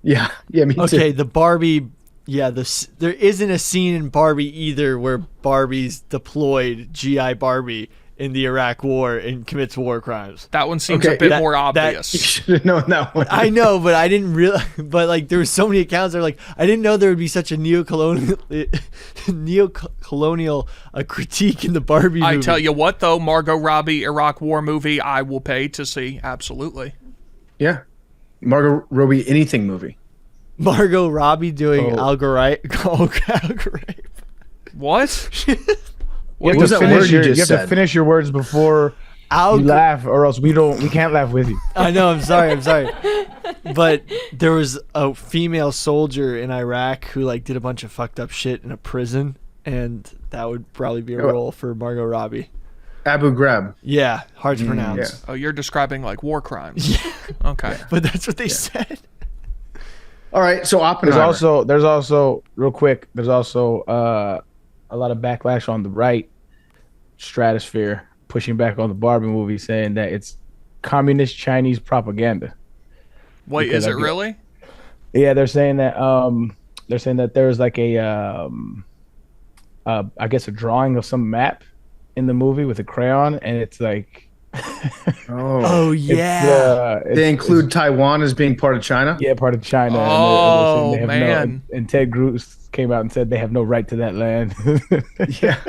Yeah, me too. Okay, the Barbie, there isn't a scene in Barbie either where Barbie's deployed GI Barbie in the Iraq War and commits war crimes. That one seems a bit more obvious. You should have known that one. I know, but I didn't realize. But like, there were so many accounts that were like, I didn't know there would be such a neo-colonial critique in the Barbie movie. I tell you what, though, Margot Robbie Iraq War movie, I will pay to see. Absolutely. Yeah, Margot Robbie anything movie. Margot Robbie doing algorithm. What? What was that word you just said? You have to finish your words before you laugh, or else we can't laugh with you. I know. I'm sorry. But there was a female soldier in Iraq who did a bunch of fucked up shit in a prison, and that would probably be a role for Margot Robbie. Abu Ghraib. Yeah, hard to pronounce. Yeah. Oh, you're describing war crimes. Yeah. Okay. But that's what they said. All right, so Oppenheimer. There's also real quick. There's also a lot of backlash on the right stratosphere pushing back on the Barbie movie, saying that it's communist Chinese propaganda. Wait, is it really? Yeah, they're saying that there's like I guess a drawing of some map in the movie with a crayon, and it's like oh yeah, they include Taiwan as being part of China. Yeah, part of China. Oh, and man. And Ted Cruz came out and said they have no right to that land. Yeah.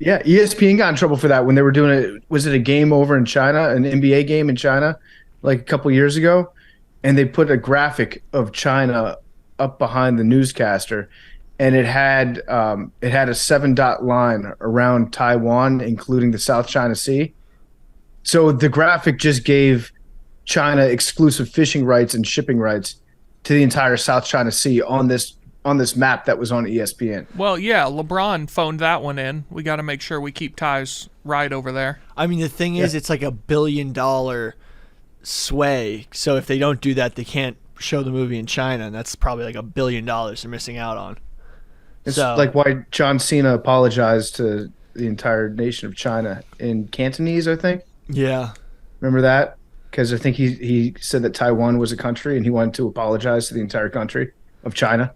ESPN got in trouble for that when they were doing it. Was it a game over in China, an NBA game in China, like a couple years ago? And they put a graphic of China up behind the newscaster, and it had a 7-dot line around Taiwan, including the South China Sea. So the graphic just gave China exclusive fishing rights and shipping rights to the entire South China Sea on this map that was on ESPN. Well, yeah, LeBron phoned that one in. We got to make sure we keep ties right over there. I mean, the thing is, it's like $1 billion sway. So if they don't do that, they can't show the movie in China, and that's probably like $1 billion they're missing out on. It's like why John Cena apologized to the entire nation of China in Cantonese, I think. Yeah. Remember that? Because I think he said that Taiwan was a country, and he wanted to apologize to the entire country of China.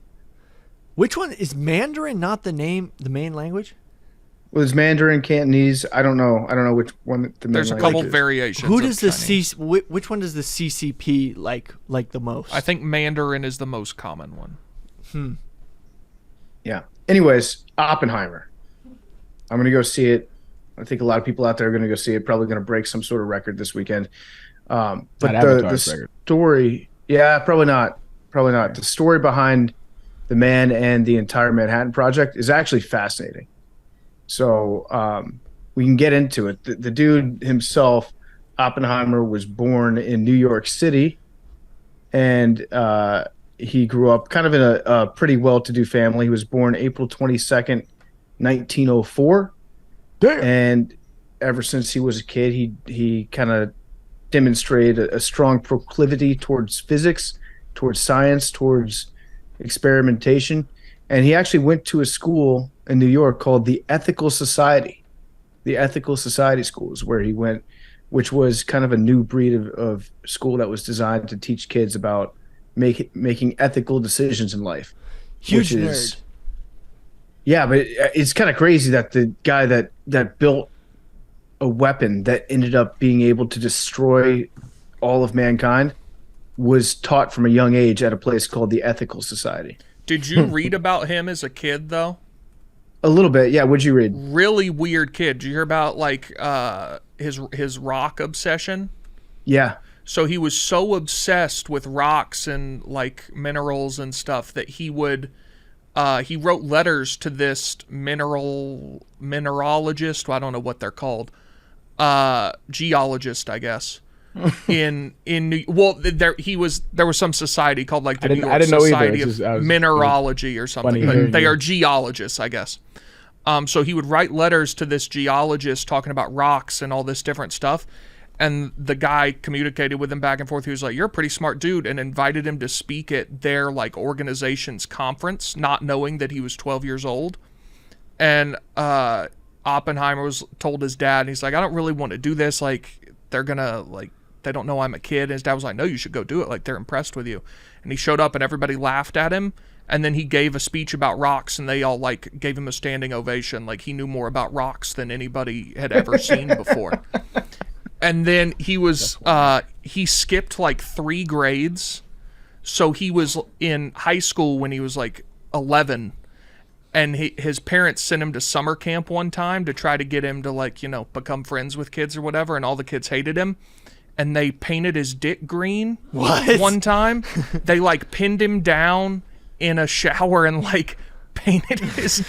Which one is Mandarin? Not the main language. Well, it's Mandarin, Cantonese. I don't know which one. There's a couple variations. Who does which one does the CCP like the most? I think Mandarin is the most common one. Yeah. Anyways, Oppenheimer. I'm going to go see it. I think a lot of people out there are going to go see it. Probably going to break some sort of record this weekend. But the story, probably not. The story behind the man and the entire Manhattan Project is actually fascinating. So we can get into it. The dude himself, Oppenheimer, was born in New York City, and he grew up kind of in a pretty well-to-do family. He was born April 22nd, 1904. Damn. And ever since he was a kid, he kind of demonstrated a strong proclivity towards physics, towards science, towards experimentation. And he actually went to a school in New York called the Ethical Society. The Ethical Society School is where he went, which was kind of a new breed of school that was designed to teach kids about making ethical decisions in life. Huge nerd. Yeah, but it's kind of crazy that the guy that built a weapon that ended up being able to destroy all of mankind was taught from a young age at a place called the Ethical Society. Did you read about him as a kid, though? A little bit, yeah. What'd you read? Really weird kid. Did you hear about like his rock obsession? Yeah. So he was so obsessed with rocks and like minerals and stuff that he would he wrote letters to this mineralogist. Well, I don't know what they're called. Geologist, I guess. in there was some society called like the New York Society of Mineralogy or something. But they are geologists, I guess. So he would write letters to this geologist talking about rocks and all this different stuff. And the guy communicated with him back and forth. He was like, "You're a pretty smart dude," and invited him to speak at their like organization's conference, not knowing that he was 12 years old. And Oppenheimer told his dad, and he's like, "I don't really want to do this. Like, they're gonna like." They don't know I'm a kid. And his dad was like, "No, you should go do it. Like, they're impressed with you." And he showed up and everybody laughed at him. And then he gave a speech about rocks and they all like gave him a standing ovation. Like he knew more about rocks than anybody had ever seen before. And then he skipped like 3 grades. So he was in high school when he was like 11. And his parents sent him to summer camp one time to try to get him to like, you know, become friends with kids or whatever. And all the kids hated him. And they painted his dick green. What? One time. They like pinned him down in a shower and like painted his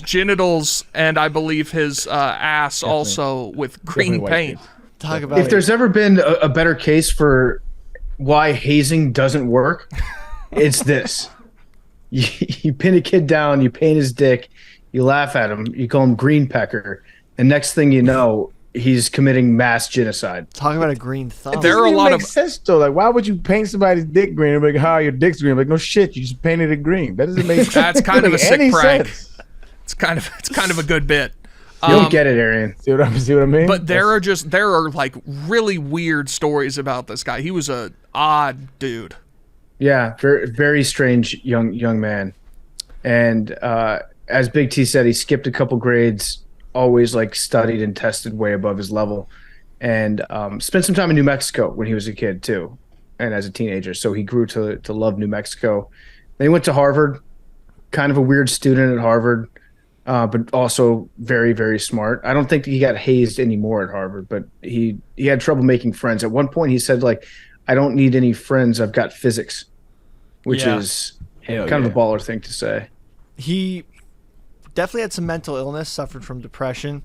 genitals and I believe his ass also with green paint. Talk about if there's ever been a better case for why hazing doesn't work, it's this. You pin a kid down, you paint his dick, you laugh at him, you call him green pecker, and next thing you know, he's committing mass genocide. Talking about a green thumb. There are a lot of sense though. Like, why would you paint somebody's dick green? Like, how your dick's green? Like, no shit, you just painted it green. That doesn't make. That's kind of a sick prank. Sense. It's kind of a good bit. You don't get it, Arian. See what I mean? But there are like really weird stories about this guy. He was a odd dude. Yeah, very very strange young man. And as Big T said, he skipped a couple grades. Always like studied and tested way above his level, and spent some time in New Mexico when he was a kid too, and as a teenager. So he grew to love New Mexico. Then he went to Harvard, kind of a weird student at Harvard, but also very very smart. I don't think he got hazed anymore at Harvard, but he had trouble making friends. At one point, he said like, "I don't need any friends. I've got physics," which is kind of a baller thing to say. He definitely had some mental illness, suffered from depression.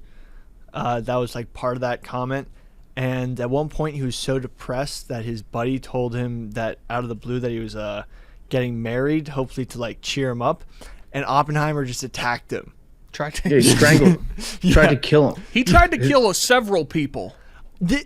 That was like part of that comment. And at one point he was so depressed that his buddy told him that out of the blue that he was getting married, hopefully to like cheer him up. And Oppenheimer just attacked him. He strangled him. Tried to kill him. He tried to kill several people.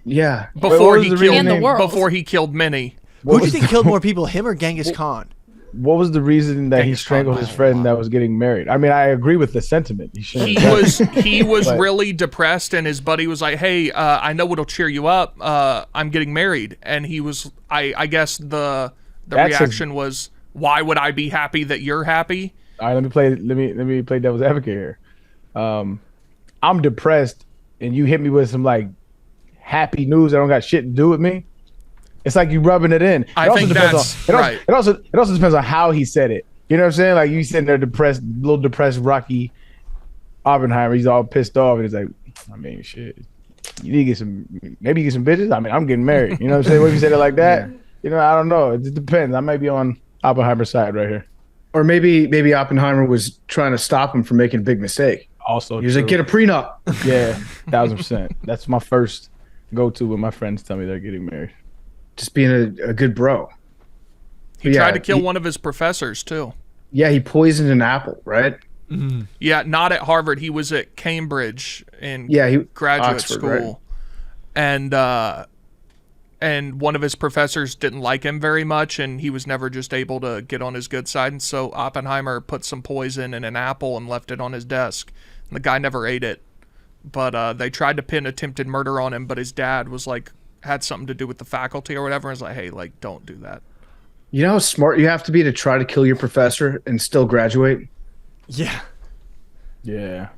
Yeah. Before he killed killed many. Who do you think killed more people, him or Genghis Khan? What was the reason that he strangled his friend that was getting married? I mean, I agree with the sentiment. He was really depressed, and his buddy was like, "Hey, I know what'll cheer you up. I'm getting married." And he was, I guess the reaction was, "Why would I be happy that you're happy?" All right, let me play devil's advocate here. I'm depressed, and you hit me with some like happy news that don't got shit to do with me. It's like you rubbing it in. I think that's right. It also depends on how he said it. You know what I'm saying? Like you sitting there depressed, little depressed, Rocky Oppenheimer. He's all pissed off, and he's like, I mean, shit. You need to get some bitches. I mean, I'm getting married. You know what I'm saying? What if you said it like that? Yeah. You know, I don't know. It just depends. I might be on Oppenheimer's side right here. Or maybe Oppenheimer was trying to stop him from making a big mistake. Also, he was like, get a prenup. Yeah, 1000%. That's my first go-to when my friends tell me they're getting married. Just being a good bro. He tried to kill one of his professors too. Yeah, he poisoned an apple, right? Mm-hmm. Yeah, not at Harvard. He was at Cambridge in graduate Oxford, school, right? And one of his professors didn't like him very much, and he was never just able to get on his good side. And so Oppenheimer put some poison in an apple and left it on his desk. And the guy never ate it, but they tried to pin attempted murder on him. But his dad was like, had something to do with the faculty or whatever. And was like, hey, like, don't do that. You know how smart you have to be to try to kill your professor and still graduate? Yeah. Yeah.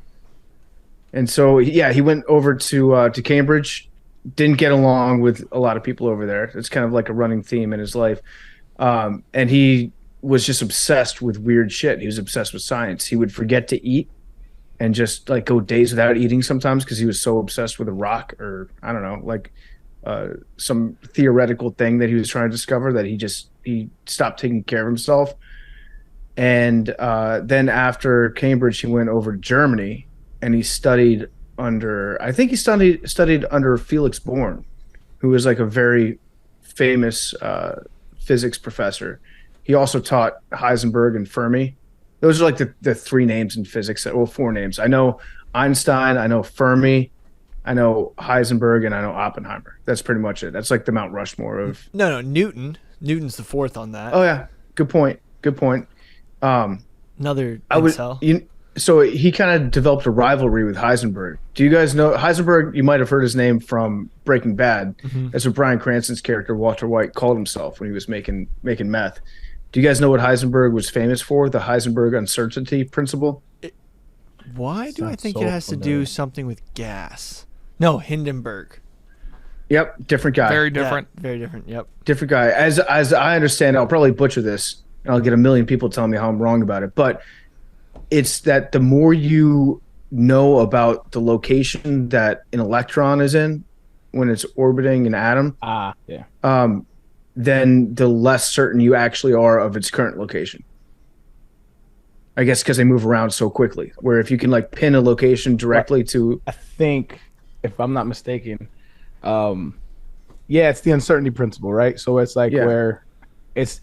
And so, yeah, he went over to Cambridge, didn't get along with a lot of people over there. It's kind of like a running theme in his life. And he was just obsessed with weird shit. He was obsessed with science. He would forget to eat and just like go days without eating sometimes because he was so obsessed with a rock or, I don't know, like some theoretical thing that he was trying to discover that he stopped taking care of himself. And then after Cambridge, he went over to Germany and he studied under, I think he studied under Felix Born, who was like a very famous physics professor. He also taught Heisenberg and Fermi. Those are like the three names in physics. Well, four names. I know Einstein, I know Fermi, I know Heisenberg, and I know Oppenheimer. That's pretty much it. That's like the Mount Rushmore of... No, Newton. Newton's the fourth on that. Oh, yeah. Good point. Another incel. So he kind of developed a rivalry with Heisenberg. Do you guys know Heisenberg? You might have heard his name from Breaking Bad. Mm-hmm. That's what Bryan Cranston's character Walter White called himself when he was making meth. Do you guys know what Heisenberg was famous for? The Heisenberg uncertainty principle. Why do I think it has to do something with gas? No, Hindenburg. Yep, different guy. Very different. Yeah, very different. Yep. Different guy. As I understand, I'll probably butcher this, and I'll get a million people telling me how I'm wrong about it, but it's that the more you know about the location that an electron is in when it's orbiting an atom, then the less certain you actually are of its current location. I guess because they move around so quickly. Where if you can like pin a location directly to, I think, if I'm not mistaken, it's the uncertainty principle, right? So it's like where it's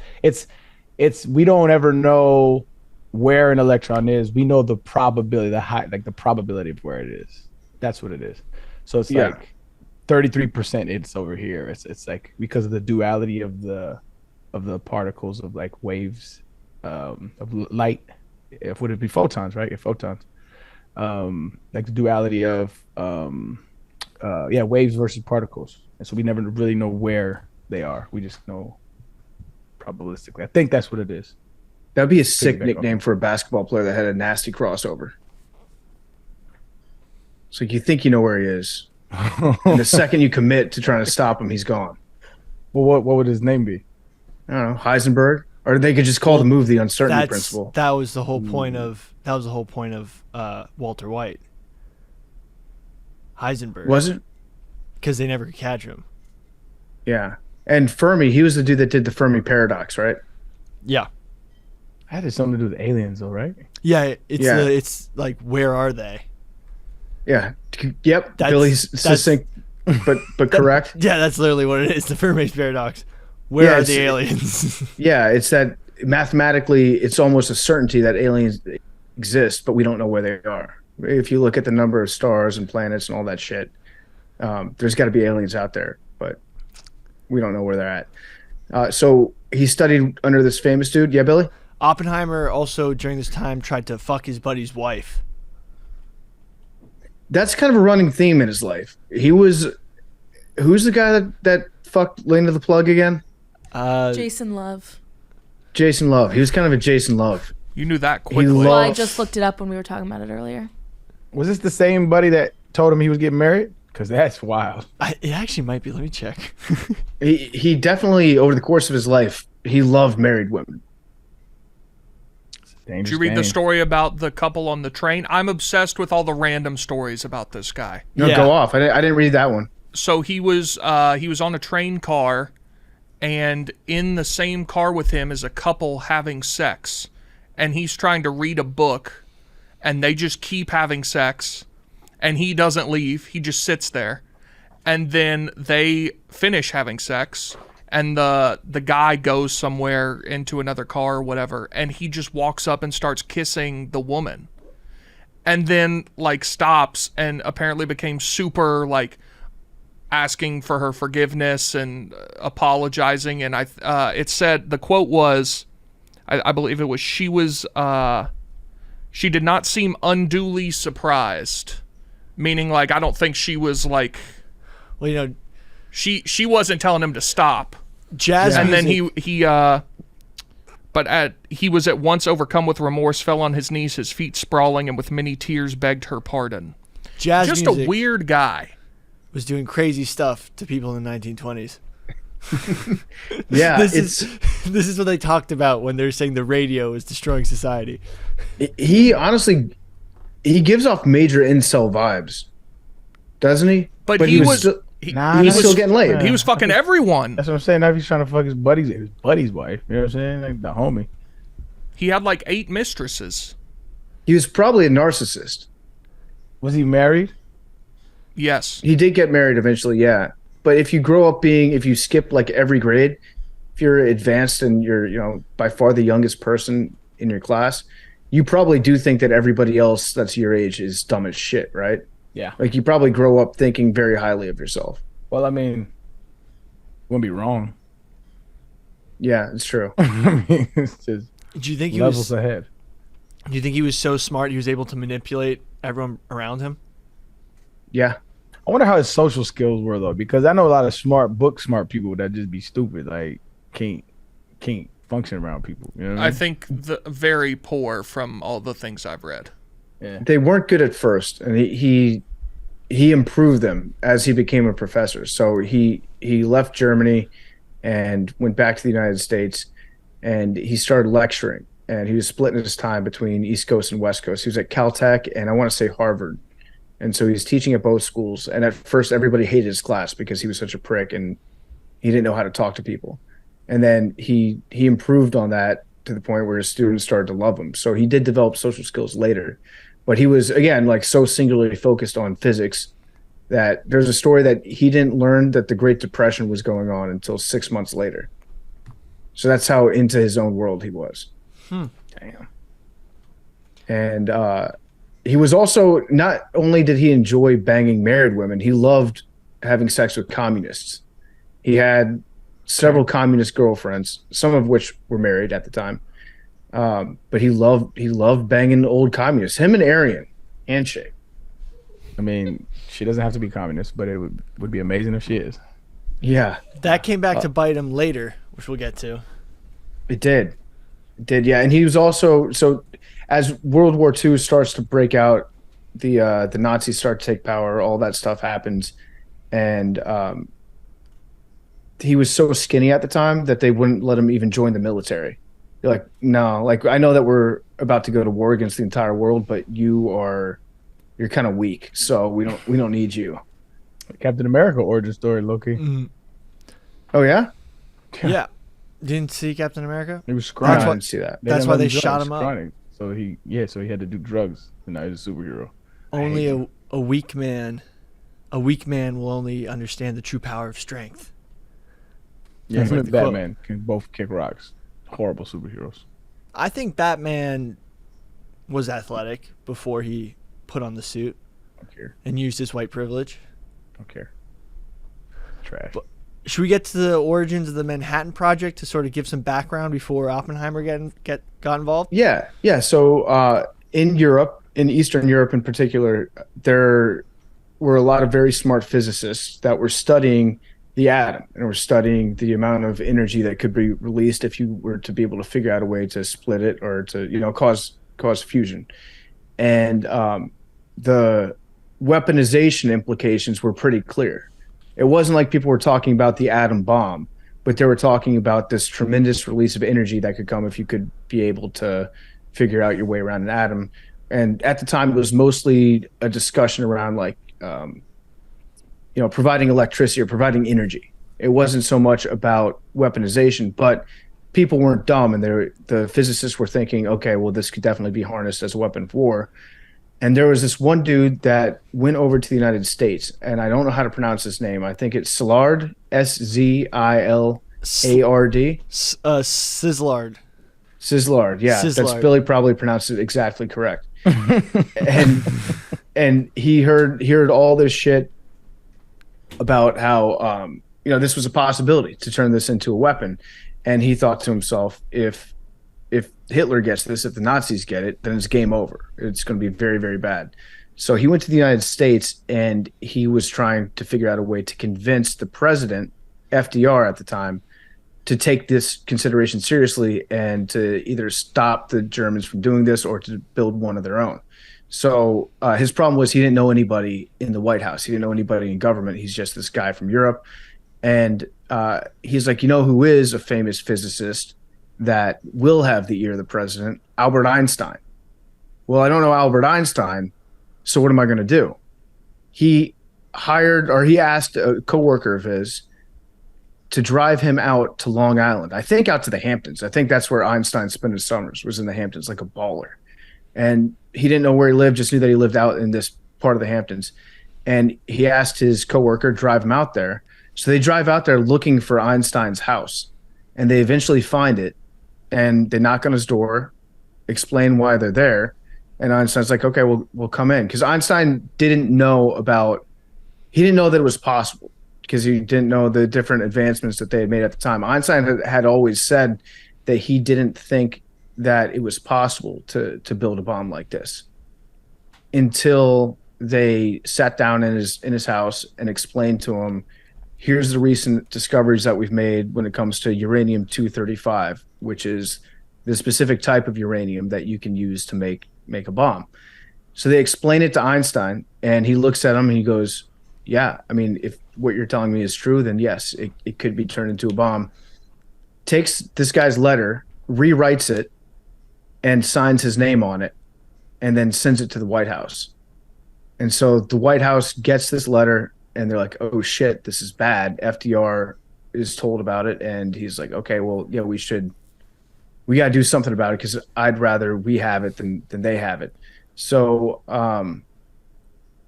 we don't ever know where an electron is. We know the probability, the probability of where it is. That's what it is. So it's like 33% it's over here. It's like because of the duality of the particles of like waves of light. If would it be photons, right? Photons. Like the duality of waves versus particles. And so we never really know where they are. We just know probabilistically. I think that's what it is. That'd be a sick nickname for a basketball player that had a nasty crossover. So you think you know where he is. And the second you commit to trying to stop him, he's gone. Well, what would his name be? I don't know, Heisenberg? Or they could just call the move the uncertainty principle. That was the whole point of Walter White. Heisenberg. Was it? Because they never could catch him. Yeah. And Fermi, he was the dude that did the Fermi paradox, right? Yeah. I had something to do with aliens, though, right? Yeah, it's like, where are they? Yeah. Yep. Billy's succinct, but correct. Yeah, that's literally what it is. The Fermi paradox. Where are the aliens? Yeah, it's that mathematically, it's almost a certainty that aliens exist, but we don't know where they are. If you look at the number of stars and planets and all that shit, there's got to be aliens out there, but we don't know where they're at. So he studied under this famous dude. Yeah, Billy? Oppenheimer also, during this time, tried to fuck his buddy's wife. That's kind of a running theme in his life. Who's the guy that fucked Lane of the Plug again? Jason Love. Jason Love. He was kind of a Jason Love. You knew that quickly. Well, I just looked it up when we were talking about it earlier. Was this the same buddy that told him he was getting married? Because that's wild. It actually might be. Let me check. He definitely, over the course of his life, he loved married women. Did you read the story about the couple on the train? I'm obsessed with all the random stories about this guy. No, go off. I didn't read that one. So he was on a train car, and in the same car with him is a couple having sex, and he's trying to read a book, and they just keep having sex, and he doesn't leave. He just sits there, and then they finish having sex, and the guy goes somewhere into another car or whatever, and he just walks up and starts kissing the woman, and then like stops and apparently became super like asking for her forgiveness and apologizing. And it said, the quote was, I believe it was, she did not seem unduly surprised, meaning like I don't think she was like, well, you know, she wasn't telling him to stop. Jazz And music. then he was at once overcome with remorse, fell on his knees, his feet sprawling, and with many tears begged her pardon. Jazz Just music a weird guy. was doing crazy stuff to people in the 1920s. Yeah, This is what they talked about when they're saying the radio is destroying society. he honestly, he gives off major incel vibes, doesn't he? But he was still, Nah, he was that's- still getting laid. he was fucking everyone. That's what I'm saying. Now he's trying to fuck his buddy's wife. You know what I'm saying? Like the homie. He had like 8 mistresses. He was probably a narcissist. Was he married? Yes. He did get married eventually, yeah. But if you skip like every grade, if you're advanced and you're, you know, by far the youngest person in your class, you probably do think that everybody else that's your age is dumb as shit, right? Yeah. Like you probably grow up thinking very highly of yourself. Well, I mean, wouldn't be wrong. Yeah, it's true. I mean, it's just Do you think levels ahead. Do you think he was so smart he was able to manipulate everyone around him? Yeah. I wonder how his social skills were though, because I know a lot of smart people that just be stupid, like can't function around people. You know what I I mean? think very poor from all the things I've read. Yeah. They weren't good at first, and he improved them as he became a professor. So he left Germany and went back to the United States, and he started lecturing. And he was splitting his time between East Coast and West Coast. He was at Caltech and I want to say Harvard. And so he was teaching at both schools. And at first, everybody hated his class because he was such a prick and he didn't know how to talk to people. And then he improved on that to the point where his students started to love him. So he did develop social skills later. But he was, again, like so singularly focused on physics that there's a story that he didn't learn that the Great Depression was going on until 6 months later. So that's how into his own world he was. Damn. And he was also, not only did he enjoy banging married women, he loved having sex with communists. He had several communist girlfriends, some of which were married at the time. But he loved banging old communists. Him and Arian, handshake. I mean, she doesn't have to be communist, but it would be amazing if she is. Yeah, That came back to bite him later, which we'll get to. it did. It did, yeah. And he was also, so as World War II starts to break out, the Nazis start to take power, all that stuff happens. And he was so skinny at the time that they wouldn't let him even join the military. They're like, no, like I know that we're about to go to war against the entire world, but you're kind of weak, so we don't need you. Captain America origin story, Loki. Oh yeah, Yeah. Didn't see Captain America? He was I scrawny. didn't see that. That's didn't why let they do shot drugs, him up. scrawny. So he had to do drugs, and now he's a superhero. Only a weak man will only understand the true power of strength. Yeah, That's him like and the quote. Batman can both kick rocks. Horrible superheroes. I think Batman was athletic before he put on the suit Don't care. and used his white privilege. Don't care. Trash. Should we get to the origins of the Manhattan Project to sort of give some background before Oppenheimer got involved? Yeah. So in Europe, in Eastern Europe in particular, there were a lot of very smart physicists that were studying the atom and were studying the amount of energy that could be released if you were to be able to figure out a way to split it or to, you know, cause fusion. And the weaponization implications were pretty clear. It wasn't like people were talking about the atom bomb, but they were talking about this tremendous release of energy that could come if you could be able to figure out your way around an atom. And at the time, it was mostly a discussion around like, providing electricity or providing energy. It wasn't so much about weaponization, but people weren't dumb, and the physicists were thinking, okay, well, this could definitely be harnessed as a weapon of war. And there was this one dude that went over to the United States, and I don't know how to pronounce his name. I think it's Szilard, Szilard. A-R-D? Sizzlard. Sizzlard, yeah. That's Sizzlard. Billy probably pronounced it exactly correct. and he heard all this shit about how this was a possibility to turn this into a weapon. And he thought to himself, if Hitler gets this, if the Nazis get it, then it's game over. It's going to be very, very bad. So he went to the United States and he was trying to figure out a way to convince the president, FDR at the time, to take this consideration seriously and to either stop the Germans from doing this or to build one of their own. So his problem was he didn't know anybody in the White House. He didn't know anybody in government. He's just this guy from Europe. And he's like, who is a famous physicist that will have the ear of the president? Albert Einstein. Well, I don't know Albert Einstein, so what am I going to do? He asked a coworker of his to drive him out to Long Island. I think out to the Hamptons. I think that's where Einstein spent his summers, was in the Hamptons, like a baller. And he didn't know where he lived, just knew that he lived out in this part of the Hamptons. And he asked his coworker to drive him out there. So they drive out there looking for Einstein's house. And they eventually find it. And they knock on his door, explain why they're there. And Einstein's like, okay, we'll come in. Because Einstein didn't know that it was possible, because he didn't know the different advancements that they had made at the time. Einstein had always said that he didn't think that it was possible to build a bomb like this, until they sat down in his house and explained to him, here's the recent discoveries that we've made when it comes to uranium-235, which is the specific type of uranium that you can use to make a bomb. So they explain it to Einstein, and he looks at him and he goes, yeah, I mean, if what you're telling me is true, then yes, it could be turned into a bomb. Takes this guy's letter, rewrites it, and signs his name on it, and then sends it to the White House. And so the White House gets this letter, and they're like, oh shit, this is bad. FDR is told about it, and he's like, okay, well, yeah, we got to do something about it, because I'd rather we have it than they have it. So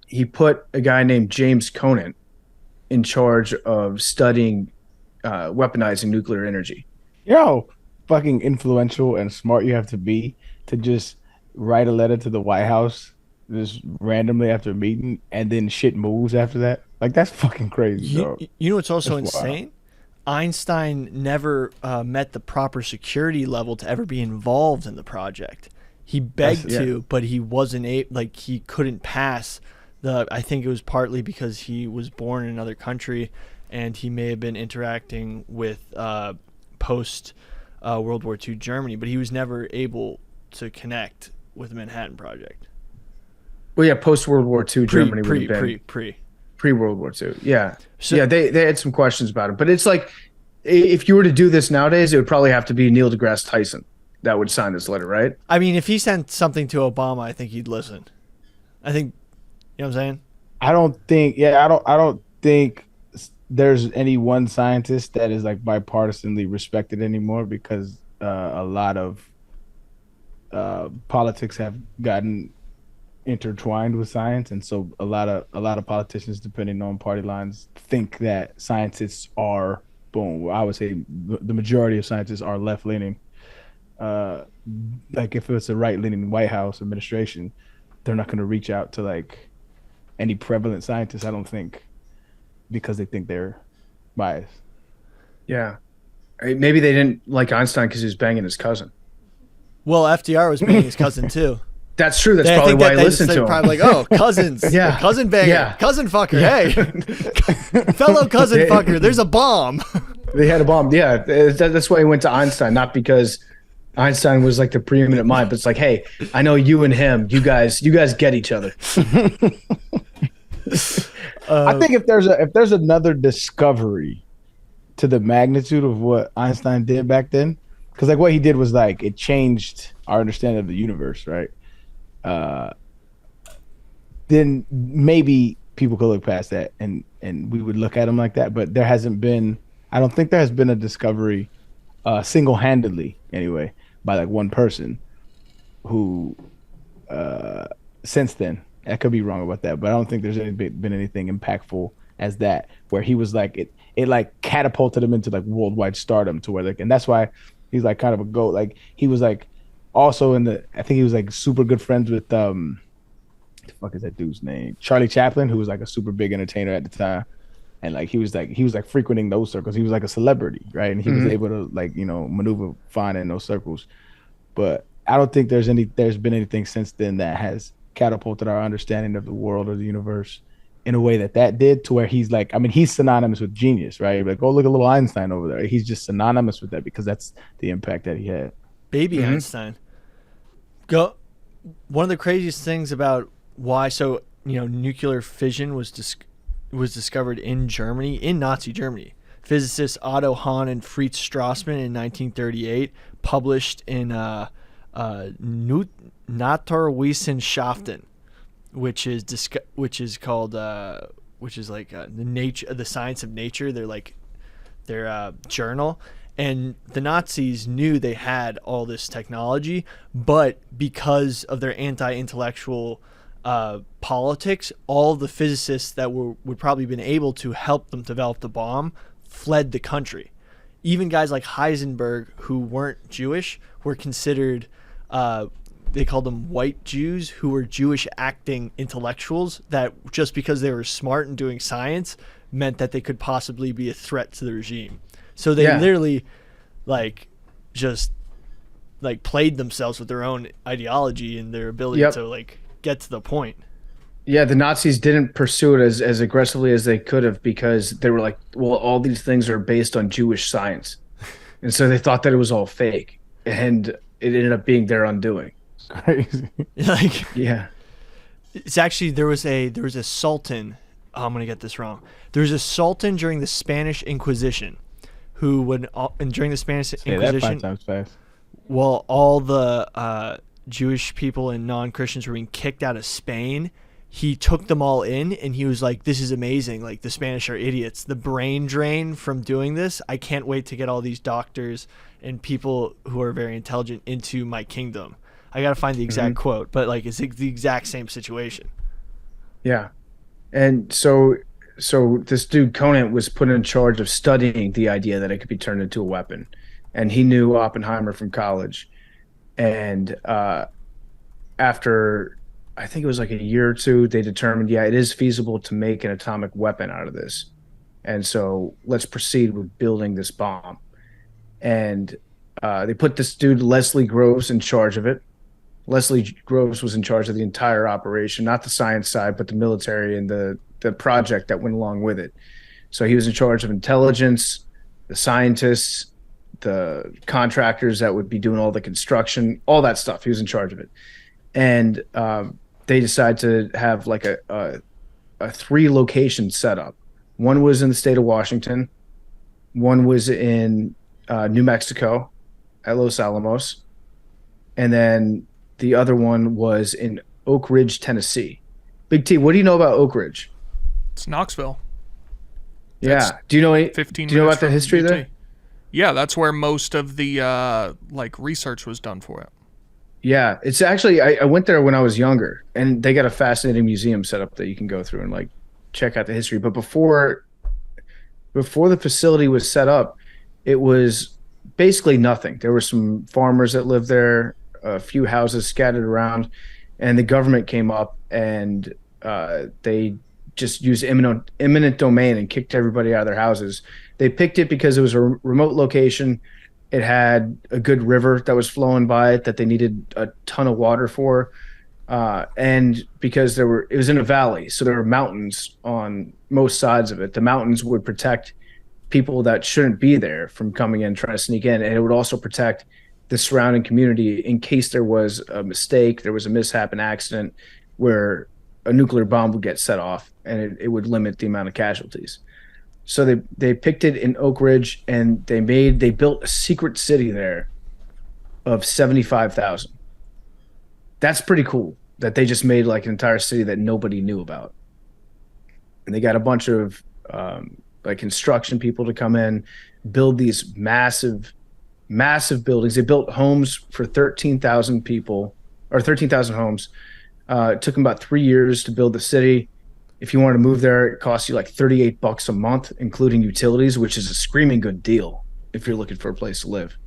he put a guy named James Conant in charge of studying weaponizing nuclear energy. Fucking influential and smart you have to be to just write a letter to the White House just randomly after a meeting, and then shit moves after that. Like, that's fucking crazy. You know what's also That's insane? Wild. Einstein never met the proper security level to ever be involved in the project. He begged to, but he wasn't he couldn't pass I think it was partly because he was born in another country, and he may have been interacting with post World War II Germany, but he was never able to connect with the Manhattan Project. Well, yeah, post World War II Germany would have been pre World War II. Yeah, so, yeah, they had some questions about it, but it's like, if you were to do this nowadays, it would probably have to be Neil deGrasse Tyson that would sign this letter, right? I mean, if he sent something to Obama, I think he'd listen. I think, you know what I'm saying? I don't think there's any one scientist that is like bipartisanly respected anymore, because a lot of politics have gotten intertwined with science, and so a lot of politicians, depending on party lines, think that scientists are I would say the majority of scientists are left leaning. Like, if it's a right leaning White House administration, they're not going to reach out to like any prevalent scientists, I don't think, because they think they're biased. Yeah, maybe they didn't like Einstein because he was banging his cousin. Well, FDR was banging his cousin too. That's true. That's probably why I listened to him. Probably like, oh, cousins. Yeah. Cousin banger. Yeah. Cousin fucker. Yeah. Hey. Fellow cousin fucker. There's a bomb. They had a bomb. Yeah. That's why he went to Einstein, not because Einstein was like the preeminent mind, but it's like, hey, I know you and him. You guys get each other. I think if there's another discovery to the magnitude of what Einstein did back then, because like what he did was like, it changed our understanding of the universe, right? Then maybe people could look past that and we would look at him like that. But I don't think there has been a discovery single-handedly anyway by like one person who since then. I could be wrong about that, but I don't think there's been anything impactful as that, where he was like it like catapulted him into like worldwide stardom to where like, and that's why he's like kind of a goat. Like he was like also I think he was like super good friends with the fuck is that dude's name? Charlie Chaplin, who was like a super big entertainer at the time. And like he was like frequenting those circles. He was like a celebrity, right? And he was able to like, maneuver fine in those circles. But I don't think there's been anything since then that has catapulted our understanding of the world or the universe in a way that did, to where he's like, I mean, he's synonymous with genius, right? Like, oh, look at little Einstein over there. He's just synonymous with that because that's the impact that he had. Baby Einstein. One of the craziest things about why nuclear fission was discovered in Germany, in Nazi Germany. Physicists Otto Hahn and Fritz Strassmann in 1938 published in Naturwissenschaften, which is the science of nature. They're like their journal. And the Nazis knew they had all this technology, but because of their anti-intellectual politics, all the physicists that would probably been able to help them develop the bomb fled the country. Even guys like Heisenberg, who weren't Jewish, were considered, they called them white Jews, who were Jewish acting intellectuals that just because they were smart and doing science meant that they could possibly be a threat to the regime. So they literally just played themselves with their own ideology and their ability to get to the point. Yeah, the Nazis didn't pursue it as aggressively as they could have because they were like, well, all these things are based on Jewish science. And so they thought that it was all fake. And it ended up being their undoing. Crazy. It's actually, there was a sultan. Oh, I'm going to get this wrong. There was a sultan during the Spanish Inquisition who would, and during the Spanish Inquisition, that 5 times fast. Well, all the Jewish people and non-Christians were being kicked out of Spain. He took them all in, and he was like, this is amazing. Like, the Spanish are idiots. The brain drain from doing this, I can't wait to get all these doctors and people who are very intelligent into my kingdom. I got to find the exact quote, but it's the exact same situation. Yeah. And so this dude, Conant, was put in charge of studying the idea that it could be turned into a weapon. And he knew Oppenheimer from college. And after, I think it was like a year or two, they determined, it is feasible to make an atomic weapon out of this. And so let's proceed with building this bomb. And they put this dude, Leslie Groves, in charge of it. Leslie Groves was in charge of the entire operation, not the science side, but the military and the project that went along with it. So he was in charge of intelligence, the scientists, the contractors that would be doing all the construction, all that stuff. He was in charge of it. And they decided to have like a 3-location setup. One was in the state of Washington. One was in New Mexico at Los Alamos. And then the other one was in Oak Ridge, Tennessee. Big T, what do you know about Oak Ridge? It's Knoxville. Yeah. Do you know about the history UT. there? Yeah, that's where most of the research was done for it. Yeah, it's actually, I went there when I was younger, and they got a fascinating museum set up that you can go through and check out the history. But before the facility was set up, it was basically nothing. There were some farmers that lived there, a few houses scattered around, and the government came up and they just used eminent domain and kicked everybody out of their houses. They picked it because it was a remote location. It had a good river that was flowing by it that they needed a ton of water for. And because it was in a valley, so there were mountains on most sides of it. The mountains would protect people that shouldn't be there from coming in, trying to sneak in. And it would also protect the surrounding community in case there was a mistake, there was a mishap, an accident where a nuclear bomb would get set off, and it would limit the amount of casualties. So they picked it in Oak Ridge, and they built a secret city there of 75,000. That's pretty cool that they just made an entire city that nobody knew about. And they got a bunch of construction people to come in, build these massive buildings. They built homes for 13,000 people, or 13,000 homes. It took them about 3 years to build the city. If you wanted to move there, it costs you like $38 a month, including utilities, which is a screaming good deal if you're looking for a place to live.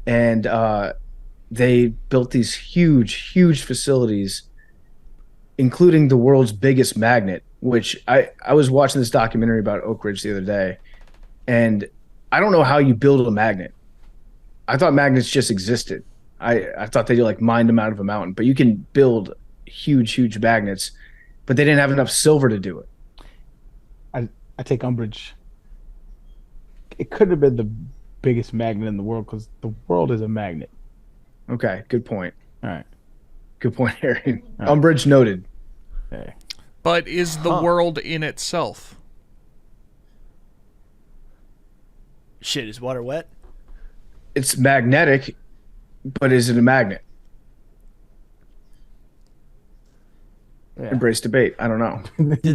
And they built these huge facilities, including the world's biggest magnet, which I was watching this documentary about Oak Ridge the other day, and I don't know how you build a magnet. I thought magnets just existed. I thought they like mined them out of a mountain, but you can build huge magnets, but they didn't have enough silver to do it. I take umbrage. It could have been the biggest magnet in the world because the world is a magnet. Okay, good point. All right. Good point, Arian. Right. Umbrage noted. Okay. But is the world in itself? Shit, is water wet? It's magnetic, but is it a magnet? Yeah. Embrace debate. I don't know.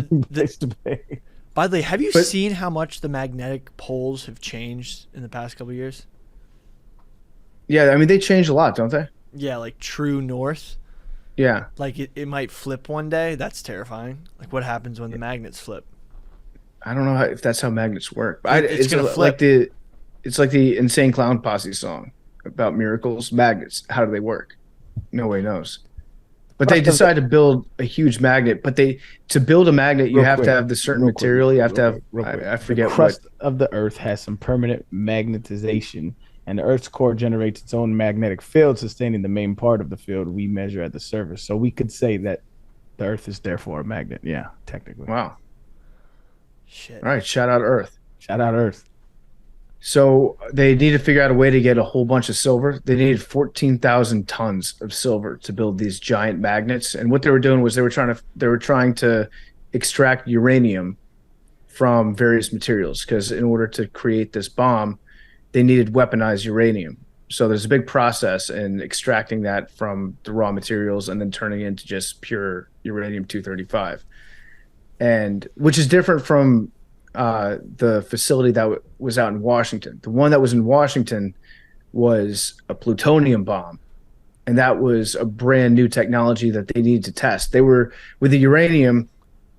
Embrace debate. By the way, have you seen how much the magnetic poles have changed in the past couple of years? Yeah, I mean, they change a lot, don't they? Yeah, like true north. Yeah. Like it might flip one day. That's terrifying. Like what happens when the magnets flip? I don't know if that's how magnets work. It's gonna flip. It's like the Insane Clown Posse song about miracles. Magnets, how do they work? Nobody knows. But they decide to build a huge magnet. But to build a magnet, you have to have the certain material. You have to have. I forget. The crust of the Earth has some permanent magnetization, and the Earth's core generates its own magnetic field, sustaining the main part of the field we measure at the surface. So we could say that the Earth is therefore a magnet. Yeah, technically. Wow. Shit. All right. Shout out Earth. Shout out Earth. So they need to figure out a way to get a whole bunch of silver. They needed 14,000 tons of silver to build these giant magnets. And what they were doing was they were trying to extract uranium from various materials, because in order to create this bomb, they needed weaponized uranium. So there's a big process in extracting that from the raw materials and then turning it into just pure uranium-235, and which is different from the facility that was out in Washington. The one that was in Washington was a plutonium bomb, and that was a brand new technology that they needed to test. They were with the uranium.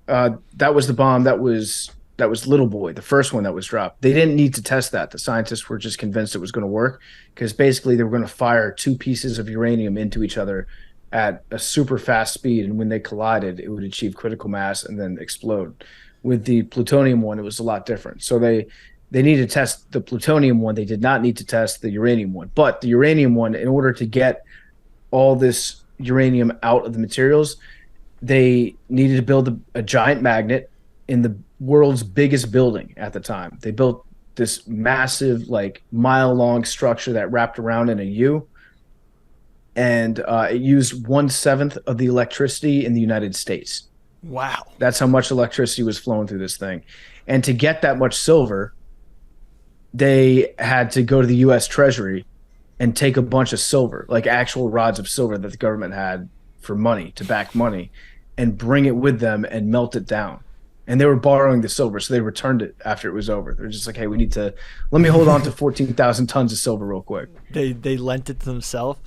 That was the bomb that was Little Boy, the first one that was dropped. They didn't need to test that. The scientists were just convinced it was going to work, because basically they were going to fire two pieces of uranium into each other at a super fast speed, and when they collided, it would achieve critical mass and then explode. With the plutonium one, it was a lot different. So they needed to test the plutonium one. They did not need to test the uranium one. But the uranium one, in order to get all this uranium out of the materials, they needed to build a giant magnet in the world's biggest building at the time. They built this massive, like, mile-long structure that wrapped around in a U, and it used 1/7 of the electricity in the United States. Wow. That's how much electricity was flowing through this thing. And to get that much silver, they had to go to the U.S. Treasury and take a bunch of silver, like actual rods of silver that the government had for money, to back money, and bring it with them and melt it down. And they were borrowing the silver, so they returned it after it was over. They're just like, hey, let me hold on to 14,000 tons of silver real quick. They lent it to themselves.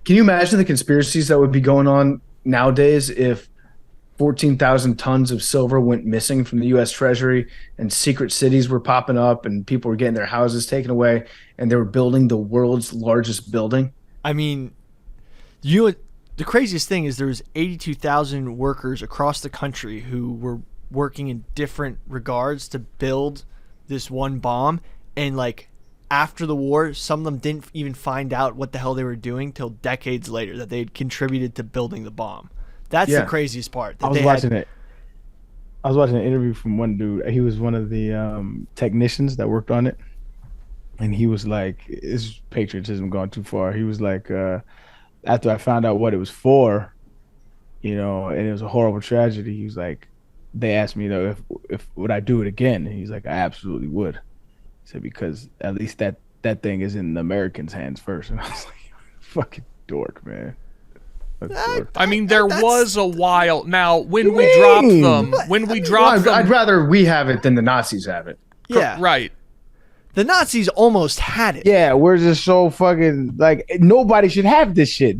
Can you imagine the conspiracies that would be going on nowadays if 14,000 tons of silver went missing from the U.S. Treasury, and secret cities were popping up, and people were getting their houses taken away, and they were building the world's largest building? I mean, the craziest thing is there was 82,000 workers across the country who were working in different regards to build this one bomb, and like after the war, some of them didn't even find out what the hell they were doing till decades later, that they had contributed to building the bomb. That's the craziest part. I was watching an interview from one dude. He was one of the technicians that worked on it, and he was like, "Is patriotism gone too far?" He was like, "After I found out what it was for, and it was a horrible tragedy." He was like, "They asked me, if would I do it again?" And he's like, "I absolutely would." He said, because at least that thing is in the Americans' hands first. And I was like, "Fucking dork, man." I mean, there was a while now when we dropped them. I'd rather we have it than the Nazis have it. Yeah, right. The Nazis almost had it. Yeah, we're just so fucking like nobody should have this shit.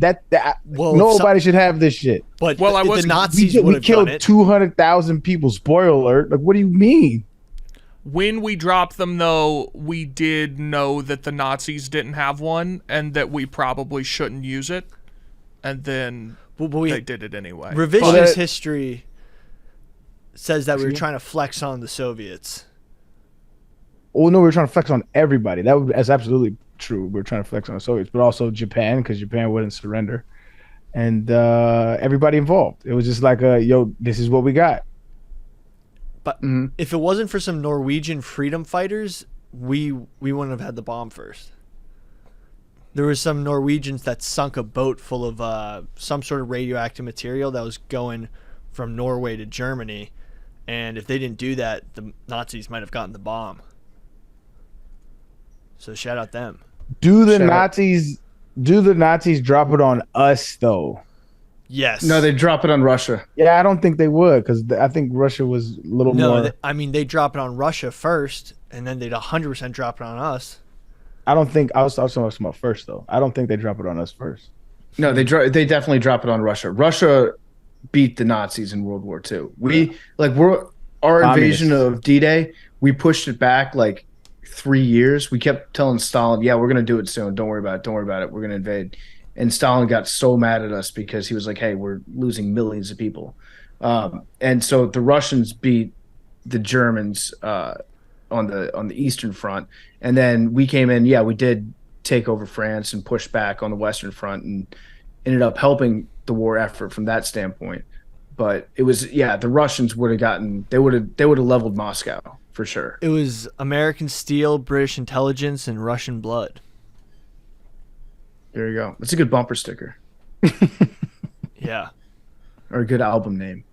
Nobody should have this shit. But Well, the Nazis would We have killed done it. 200,000 people. Spoiler alert. Like, what do you mean? When we dropped them, though, we did know that the Nazis didn't have one and that we probably shouldn't use it. And then they did it anyway. Revisionist history says that we were trying to flex on the Soviets. Oh no, we were trying to flex on everybody. That's absolutely true. We were trying to flex on the Soviets, but also Japan, because Japan wouldn't surrender, and everybody involved. It was just like, yo, this is what we got. But if it wasn't for some Norwegian freedom fighters, we wouldn't have had the bomb first. There was some Norwegians that sunk a boat full of some sort of radioactive material that was going from Norway to Germany, and if they didn't do that, the Nazis might have gotten the bomb. So shout out them. Do the Nazis drop it on us though? Yes. No, they drop it on Russia. Yeah, I don't think they would, because I think Russia was a little more. They drop it on Russia first, and then they'd 100% drop it on us. I don't think I was talking about first though. I don't think they drop it on us first. No, they definitely drop it on Russia. Russia beat the Nazis in World War II. Our invasion of D-Day, we pushed it back like 3 years. We kept telling Stalin, yeah, we're going to do it soon. Don't worry about it. We're going to invade. And Stalin got so mad at us because he was like, hey, we're losing millions of people. And so the Russians beat the Germans on the Eastern Front. And then we came in, we did take over France and push back on the Western Front and ended up helping the war effort from that standpoint. But it was, the Russians would have leveled Moscow for sure. It was American steel, British intelligence, and Russian blood. There you go. It's a good bumper sticker. Yeah. Or a good album name.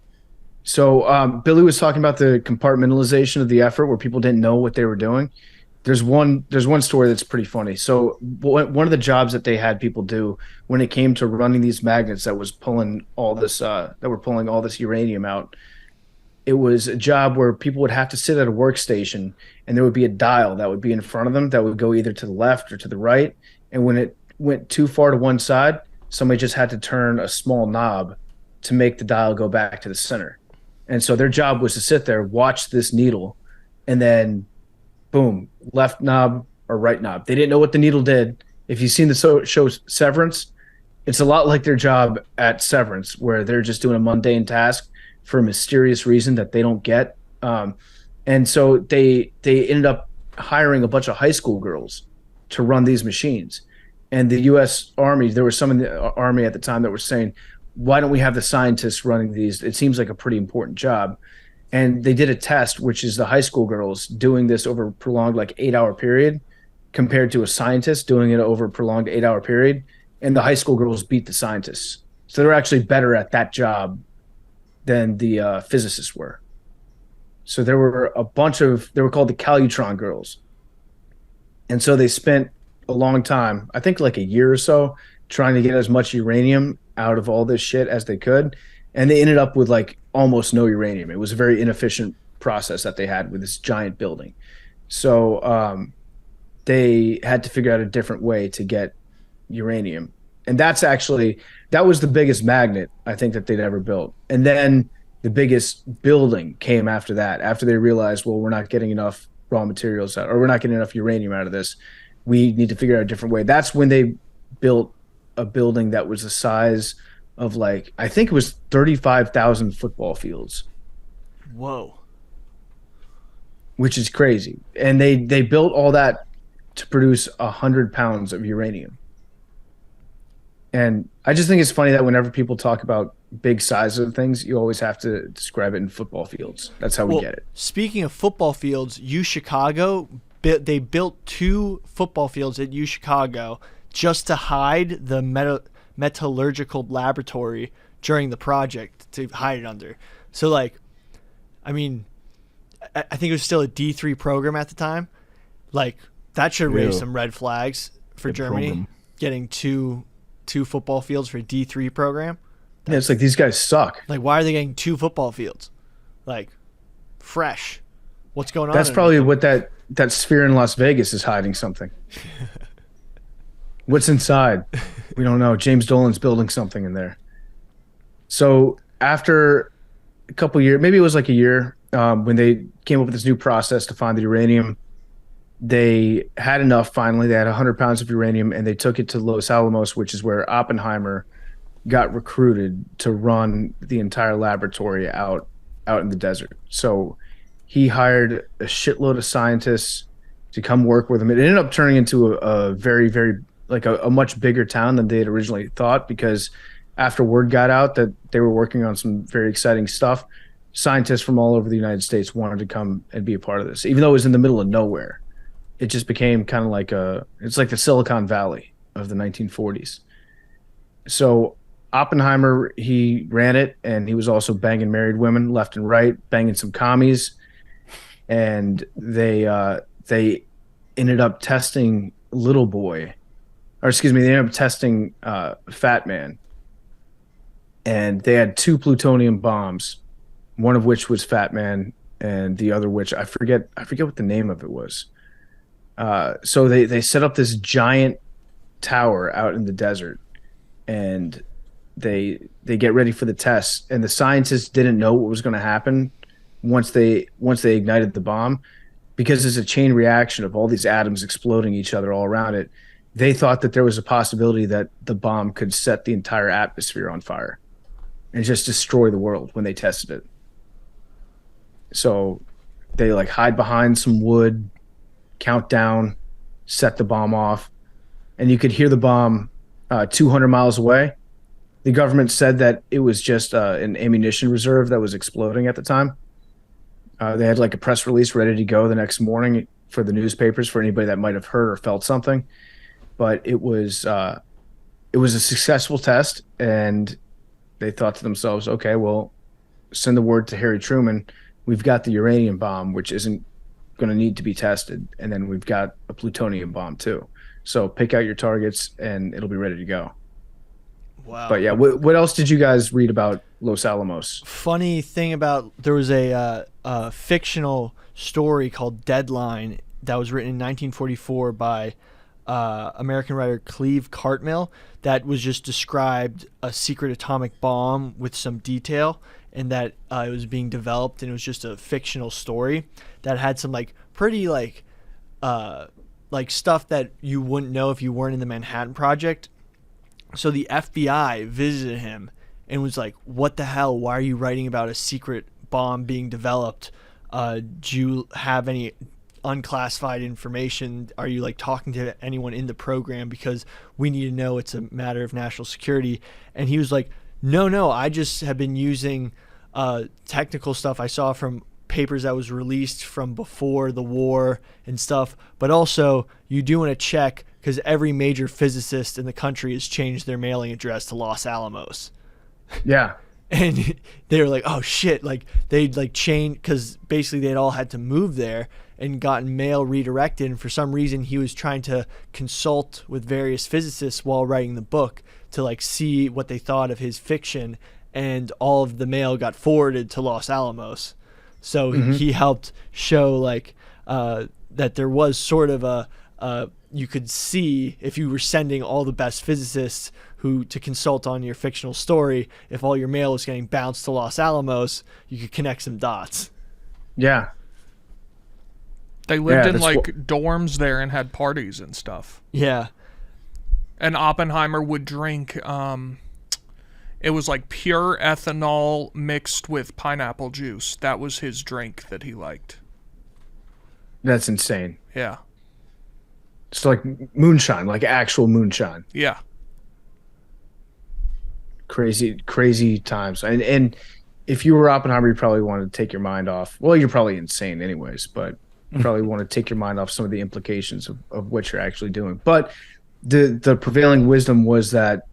So Billy was talking about the compartmentalization of the effort where people didn't know what they were doing. There's one story that's pretty funny. So one of the jobs that they had people do when it came to running these magnets that was pulling all this uranium out, it was a job where people would have to sit at a workstation and there would be a dial that would be in front of them that would go either to the left or to the right. And when it went too far to one side, somebody just had to turn a small knob to make the dial go back to the center. And so their job was to sit there, watch this needle, and then boom, left knob or right knob. They didn't know what the needle did. If you've seen the show Severance, it's a lot like their job at Severance, where they're just doing a mundane task for a mysterious reason that they don't get. And so they ended up hiring a bunch of high school girls to run these machines. And the U.S. Army, there were some in the Army at the time that were saying, why don't we have the scientists running these? It seems like a pretty important job. And they did a test, which is the high school girls doing this over a prolonged 8-hour period compared to a scientist doing it over a prolonged 8-hour period. And the high school girls beat the scientists. So they were actually better at that job than the physicists were. So there were they were called the Calutron girls. And so they spent a long time, I think like a year or so, trying to get as much uranium out of all this shit as they could. And they ended up with almost no uranium. It was a very inefficient process that they had with this giant building. So they had to figure out a different way to get uranium. And that was the biggest magnet I think that they'd ever built. And then the biggest building came after that, after they realized, well, we're not getting enough raw materials out, or we're not getting enough uranium out of this. We need to figure out a different way. That's when they built a building that was the size of I think it was 35,000 football fields. Whoa. Which is crazy. And they built all that to produce 100 pounds of uranium. And I just think it's funny that whenever people talk about big size of things, you always have to describe it in football fields. That's how we get it. Speaking of football fields, Chicago, they built 2 football fields at Chicago just to hide the metallurgical laboratory during the project, to hide it under. So I think it was still a D3 program at the time. That should raise some red flags for Germany, program. Getting two football fields for a D3 program. It's these guys suck. Why are they getting 2 football fields? Fresh. What's going on? That's probably what that that sphere in Las Vegas is hiding something. What's inside? We don't know. James Dolan's building something in there. So after a couple years, maybe it was like a year, when they came up with this new process to find the uranium, they had enough finally. They had 100 pounds of uranium, and they took it to Los Alamos, which is where Oppenheimer got recruited to run the entire laboratory out in the desert. So he hired a shitload of scientists to come work with him. It ended up turning into a very, very, like a much bigger town than they had originally thought, because after word got out that they were working on some very exciting stuff, scientists from all over the United States wanted to come and be a part of this, even though it was in the middle of nowhere. It just became kind of like it's like the Silicon Valley of the 1940s. So Oppenheimer, he ran it, and he was also banging married women left and right, banging some commies. And they ended up testing Little Boy, or excuse me, they ended up testing Fat Man. And they had 2 plutonium bombs, one of which was Fat Man, and the other which I forget what the name of it was. So they set up this giant tower out in the desert, and they get ready for the test. And the scientists didn't know what was going to happen once they ignited the bomb, because there's a chain reaction of all these atoms exploding each other all around it. They thought that there was a possibility that the bomb could set the entire atmosphere on fire and just destroy the world when they tested it. So they like hide behind some wood, count down, set the bomb off, and you could hear the bomb 200 miles away. The government said that it was just an ammunition reserve that was exploding at the time. They had like a press release ready to go the next morning for the newspapers for anybody that might have heard or felt something. But it was a successful test, and they thought to themselves, okay, well, send the word to Harry Truman. We've got the uranium bomb, which isn't going to need to be tested, and then we've got a plutonium bomb too. So pick out your targets, and it'll be ready to go. Wow. But yeah, what else did you guys read about Los Alamos? Funny thing about, there was a fictional story called Deadline that was written in 1944 by American writer Cleve Cartmill that was just described a secret atomic bomb with some detail, and that it was being developed, and it was just a fictional story that had some like pretty like stuff that you wouldn't know if you weren't in the Manhattan Project. So the FBI visited him and was like, what the hell? Why are you writing about a secret bomb being developed? Do you have any unclassified information? Are you like talking to anyone in the program? Because we need to know, it's a matter of national security. And he was like, no, I just have been using technical stuff I saw from papers that was released from before the war and stuff. But also, you do want to check, because every major physicist in the country has changed their mailing address to Los Alamos. Yeah. And they were like, oh shit, like they'd like changed, because basically they'd all had to move there and gotten mail redirected. And for some reason he was trying to consult with various physicists while writing the book to like see what they thought of his fiction, and all of the mail got forwarded to Los Alamos. So he helped show like that there was sort of a you could see, if you were sending all the best physicists to consult on your fictional story, if all your mail was getting bounced to Los Alamos, you could connect some dots. Yeah. They lived in like dorms there and had parties and stuff. Yeah. And Oppenheimer would drink, it was like pure ethanol mixed with pineapple juice. That was his drink that he liked. That's insane. Yeah. So like moonshine, like actual moonshine. Yeah. Crazy times. And if you were Oppenheimer, you probably want to take your mind off. Well, you're probably insane anyways, but you probably want to take your mind off some of the implications of what you're actually doing. But the prevailing wisdom was that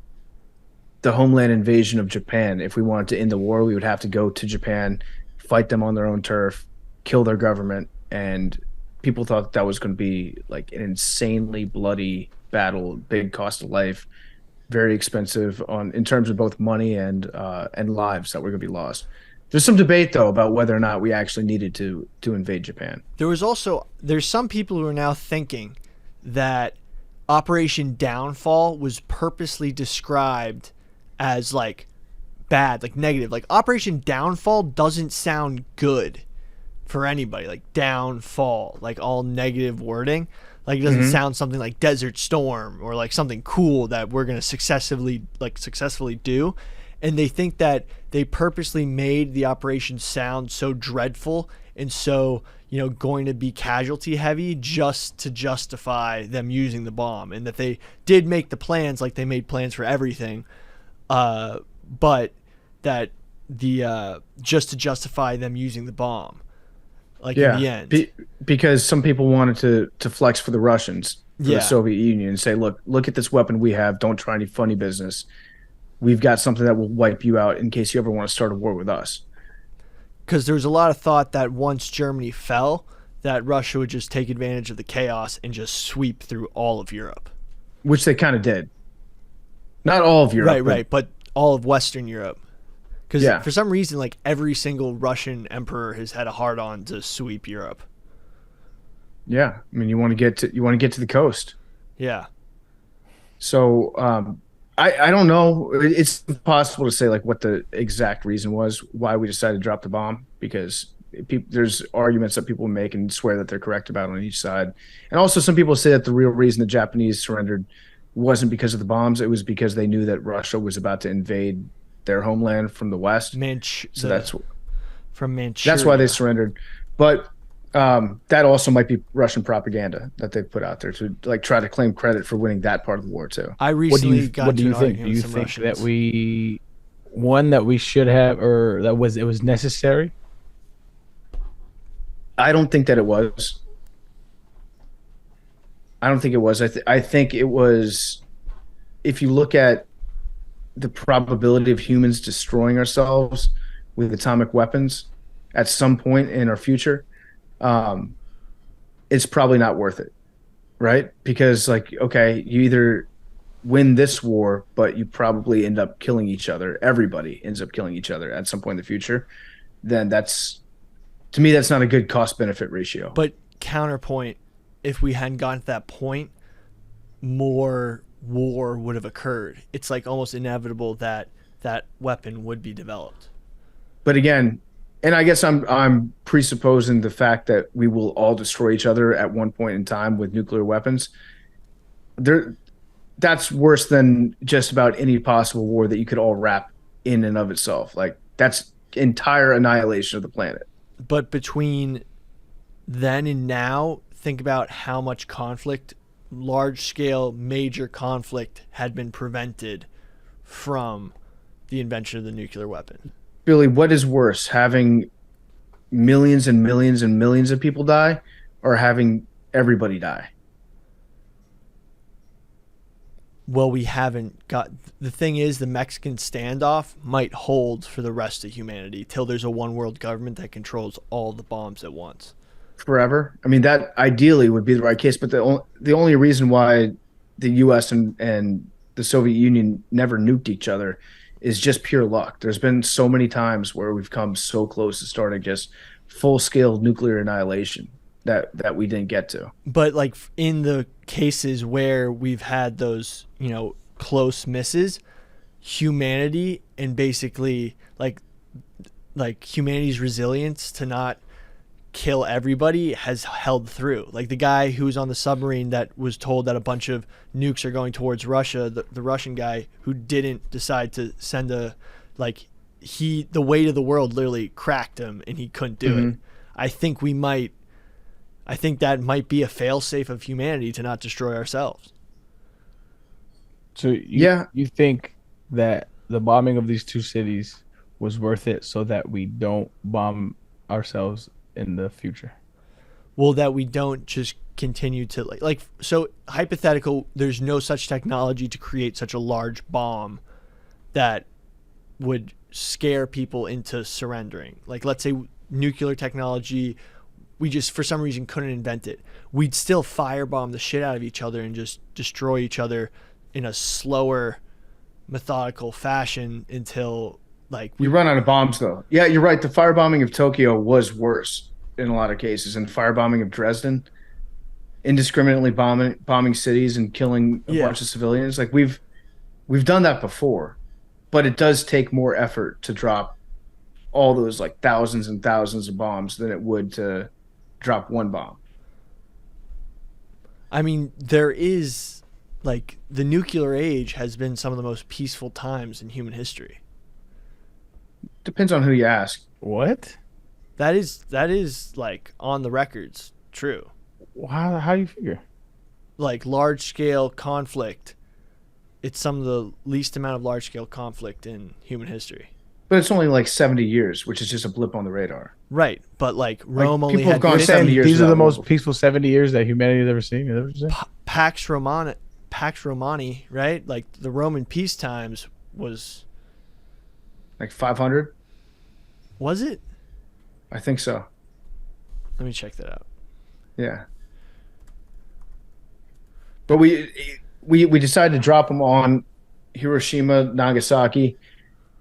the homeland invasion of Japan, if we wanted to end the war, we would have to go to Japan, fight them on their own turf, kill their government. And people thought that was going to be like an insanely bloody battle, big cost of life, very expensive in terms of both money and lives that were going to be lost. There's some debate though about whether or not we actually needed to invade Japan. There's some people who are now thinking that Operation Downfall was purposely described as like bad, like negative. Like Operation Downfall doesn't sound good for anybody. Like downfall, like all negative wording. Like it doesn't sound something like Desert Storm or like something cool that we're gonna successfully do. And they think that they purposely made the operation sound so dreadful and so, going to be casualty heavy just to justify them using the bomb. And that they did make the plans, like they made plans for everything, but that the just to justify them using the bomb, like in the end. Because some people wanted to flex for the Russians, for the Soviet Union, and say, look at this weapon we have. Don't try any funny business. We've got something that will wipe you out in case you ever want to start a war with us. Because there was a lot of thought that once Germany fell, that Russia would just take advantage of the chaos and just sweep through all of Europe. Which they kind of did. Not all of Europe. Right, but all of Western Europe. Because for some reason, like every single Russian emperor has had a hard-on to sweep Europe. Yeah, I mean, you want to get to the coast. Yeah. So, I don't know. It's impossible to say like what the exact reason was why we decided to drop the bomb, because there's arguments that people make and swear that they're correct about on each side. And also some people say that the real reason the Japanese surrendered wasn't because of the bombs. It was because they knew that Russia was about to invade their homeland from the west. So that's from Manchuria. That's why they surrendered. But that also might be Russian propaganda that they put out there to like try to claim credit for winning that part of the war too. I recently got what do you into an think? argument Do you with some think Russians. that we should have, or that it was necessary? I don't think that it was. I don't think it was. I think it was. If you look at the probability of humans destroying ourselves with atomic weapons at some point in our future, it's probably not worth it, right? Because like, okay, you either win this war, but you probably end up killing each other. Everybody ends up killing each other at some point in the future. Then to me, that's not a good cost benefit ratio. But counterpoint, if we hadn't gotten to that point, more war would have occurred. It's like almost inevitable that that weapon would be developed. But again, and I guess I'm presupposing the fact that we will all destroy each other at one point in time with nuclear weapons. That's worse than just about any possible war that you could all wrap in and of itself. Like that's entire annihilation of the planet. But between then and now, think about how much conflict, large-scale, major conflict had been prevented from the invention of the nuclear weapon. Billy, what is worse, having millions and millions and millions of people die or having everybody die? Well, we haven't got... The thing is, the Mexican standoff might hold for the rest of humanity till there's a one-world government that controls all the bombs at once. Forever? I mean, that ideally would be the right case, but the only reason why the U.S. and the Soviet Union never nuked each other is just pure luck. There's been so many times where we've come so close to starting just full-scale nuclear annihilation that we didn't get to. But like in the cases where we've had those, close misses, humanity and basically like humanity's resilience to not kill everybody has held through. Like the guy who was on the submarine that was told that a bunch of nukes are going towards Russia, the Russian guy who didn't decide to send the weight of the world literally cracked him and he couldn't do it. I think that might be a fail-safe of humanity to not destroy ourselves. So you think that the bombing of these two cities was worth it so that we don't bomb ourselves in the future? Well, that we don't just continue to so hypothetical, there's no such technology to create such a large bomb that would scare people into surrendering. Like let's say nuclear technology, we just for some reason couldn't invent it. We'd still firebomb the shit out of each other and just destroy each other in a slower, methodical fashion until Like you run out of bombs, though. Yeah, you're right. The firebombing of Tokyo was worse in a lot of cases, and firebombing of Dresden, indiscriminately bombing cities and killing a bunch of civilians. Like we've done that before, but it does take more effort to drop all those like thousands and thousands of bombs than it would to drop one bomb. I mean, there is like the nuclear age has been some of the most peaceful times in human history. Depends on who you ask. What? That is like on the records true. How do you figure? Like large scale conflict. It's some of the least amount of large scale conflict in human history. But it's only like 70 years, which is just a blip on the radar. Right, but like Rome only people had have gone 50 70 years. These are the without most war. peaceful 70 years that humanity has ever seen. Pax Romani, right? Like the Roman peace times was Like 500? it? I think so. Let me check that out. Yeah. But we decided to drop them on Hiroshima, Nagasaki,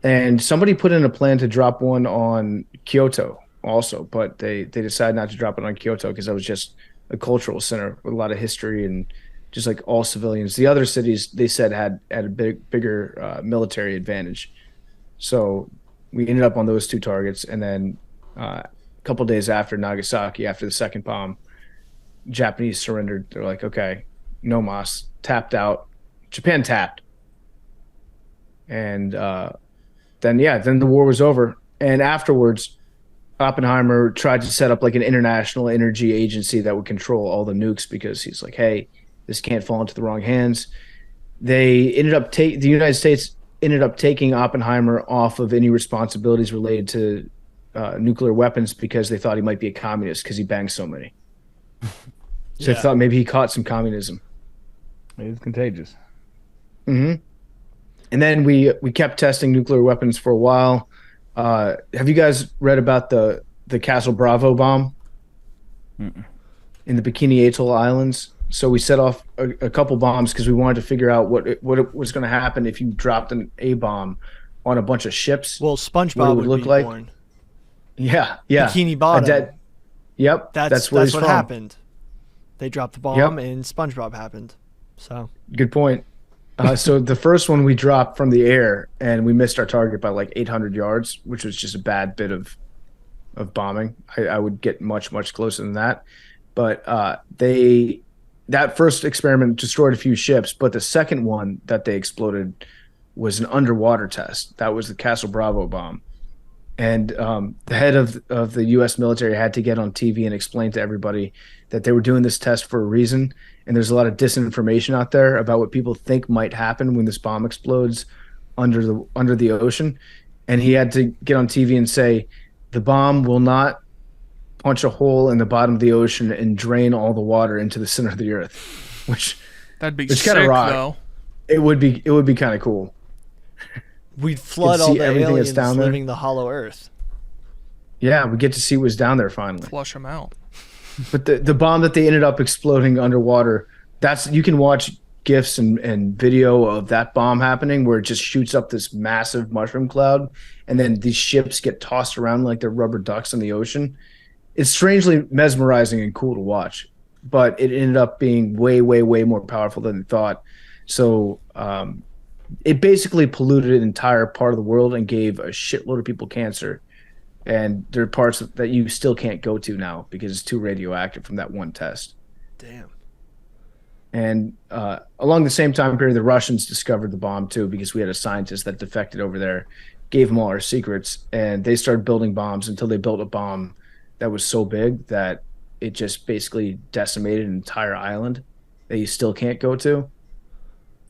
and somebody put in a plan to drop one on Kyoto also, but they decided not to drop it on Kyoto because that was just a cultural center with a lot of history and just like all civilians. The other cities they said had a bigger military advantage. So we ended up on those two targets, and then a couple days after Nagasaki, after the second bomb, Japanese surrendered. They're like, okay, no mas, tapped out. Japan tapped. And then the war was over. And afterwards, Oppenheimer tried to set up like an international energy agency that would control all the nukes because he's like, hey, this can't fall into the wrong hands. They ended up the United States ended up taking Oppenheimer off of any responsibilities related to nuclear weapons because they thought he might be a communist because he banged so many. So they thought maybe he caught some communism. It's contagious. Mm-hmm. And then we kept testing nuclear weapons for a while. Have you guys read about the Castle Bravo bomb in the Bikini Atoll Islands? So we set off a couple bombs because we wanted to figure out what was going to happen if you dropped an A bomb on a bunch of ships. Well, SpongeBob would look like. Born. Yeah. Bikini Bottom. Yep. That's what from. Happened. They dropped the bomb and SpongeBob happened. So good point. So the first one we dropped from the air and we missed our target by like 800 yards, which was just a bad bit of bombing. I would get much, much closer than that. But that first experiment destroyed a few ships, but the second one that they exploded was an underwater test. That was the Castle Bravo bomb. And the head of the U.S. military had to get on TV and explain to everybody that they were doing this test for a reason. And there's a lot of disinformation out there about what people think might happen when this bomb explodes under the ocean. And he had to get on TV and say, the bomb will not punch a hole in the bottom of the ocean and drain all the water into the center of the earth, which sick, though. It would be kind of cool. We'd flood all the aliens living the hollow earth. Yeah, we get to see what's down there finally. Flush them out. But the bomb that they ended up exploding underwater, you can watch GIFs and video of that bomb happening where it just shoots up this massive mushroom cloud and then these ships get tossed around like they're rubber ducks in the ocean. It's strangely mesmerizing and cool to watch, but it ended up being way, way, way more powerful than they thought. So it basically polluted an entire part of the world and gave a shitload of people cancer. And there are parts that you still can't go to now because it's too radioactive from that one test. Damn. And along the same time period, the Russians discovered the bomb too because we had a scientist that defected over there, gave them all our secrets, and they started building bombs until they built a bomb that was so big that it just basically decimated an entire island that you still can't go to.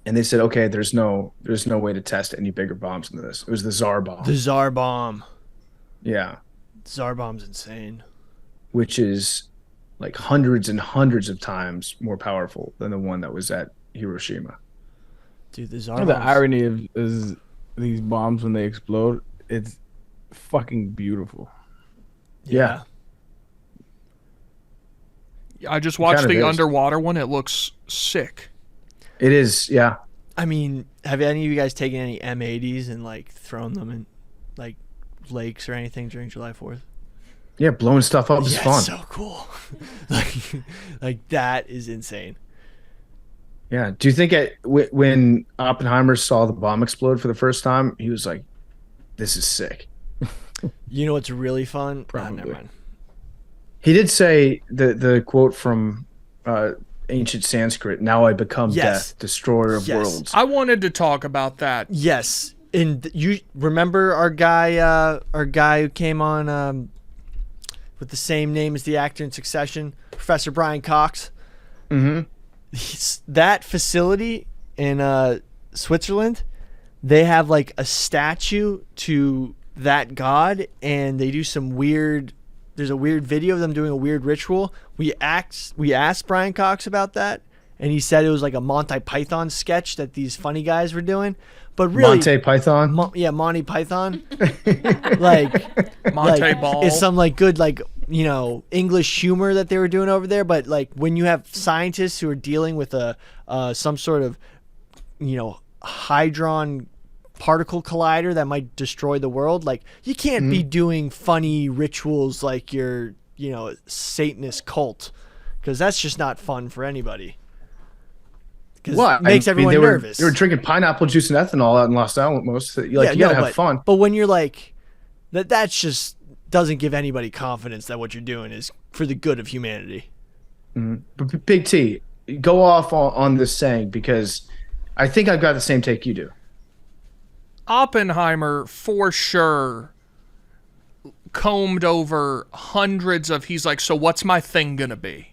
And they said, okay, there's no way to test any bigger bombs than this. It was the Tsar bomb. The Tsar bomb. Yeah. Tsar bomb's insane. Which is like hundreds and hundreds of times more powerful than the one that was at Hiroshima. Dude, the Tsar The irony is these bombs when they explode, it's fucking beautiful. Yeah. I just watched the underwater one. It looks sick. It is, yeah. I mean, have any of you guys taken any M80s and like thrown them in lakes or anything during July 4th? Yeah, blowing stuff up is Yeah, fun. it's so cool. like that is insane. Yeah. Do you think when Oppenheimer saw the bomb explode for the first time, he was like, "This is sick"? You know what's really fun? Probably. Never mind. He did say the quote from ancient Sanskrit, "Now I become death, destroyer of worlds." I wanted to talk about that. Yes, and you remember our guy who came on with the same name as the actor in Succession, Professor Brian Cox. Mm-hmm. That facility in Switzerland, they have like a statue to that god, and they do some weird. There's a weird video of them doing a weird ritual. We asked Brian Cox about that, and he said it was like a Monty Python sketch that these funny guys were doing. But really, Monty Python. Monty Python. like Monty Ball. It's some like good English humor that they were doing over there. But like when you have scientists who are dealing with some sort of hadron particle collider that might destroy the world, like you can't be doing funny rituals like your Satanist cult, because that's just not fun for anybody. It makes everyone nervous. They were drinking pineapple juice and ethanol out in Los Alamos. You gotta have fun. But when you're like that's just doesn't give anybody confidence that what you're doing is for the good of humanity. Mm-hmm. But Big T, go off on this saying, because I think I've got the same take you do. Oppenheimer, for sure, combed over hundreds of. He's like, so what's my thing gonna be?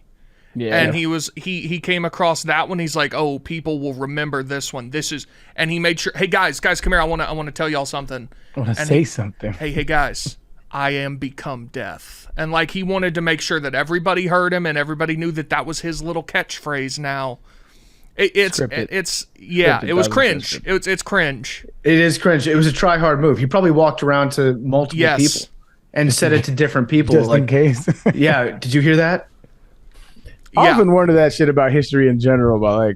Yeah. And he came across that one. He's like, oh, people will remember this one. This is, and he made sure. Hey guys, come here. I want to tell y'all something. I want to say something. Hey guys, I am become death. And like he wanted to make sure that everybody heard him and everybody knew that was his little catchphrase. Now, it was cringe. It's cringe. It is cringe. It was a try hard move. He probably walked around to multiple people and said it to different people, just in case. Yeah. Did you hear that? I often wonder that shit about history in general, about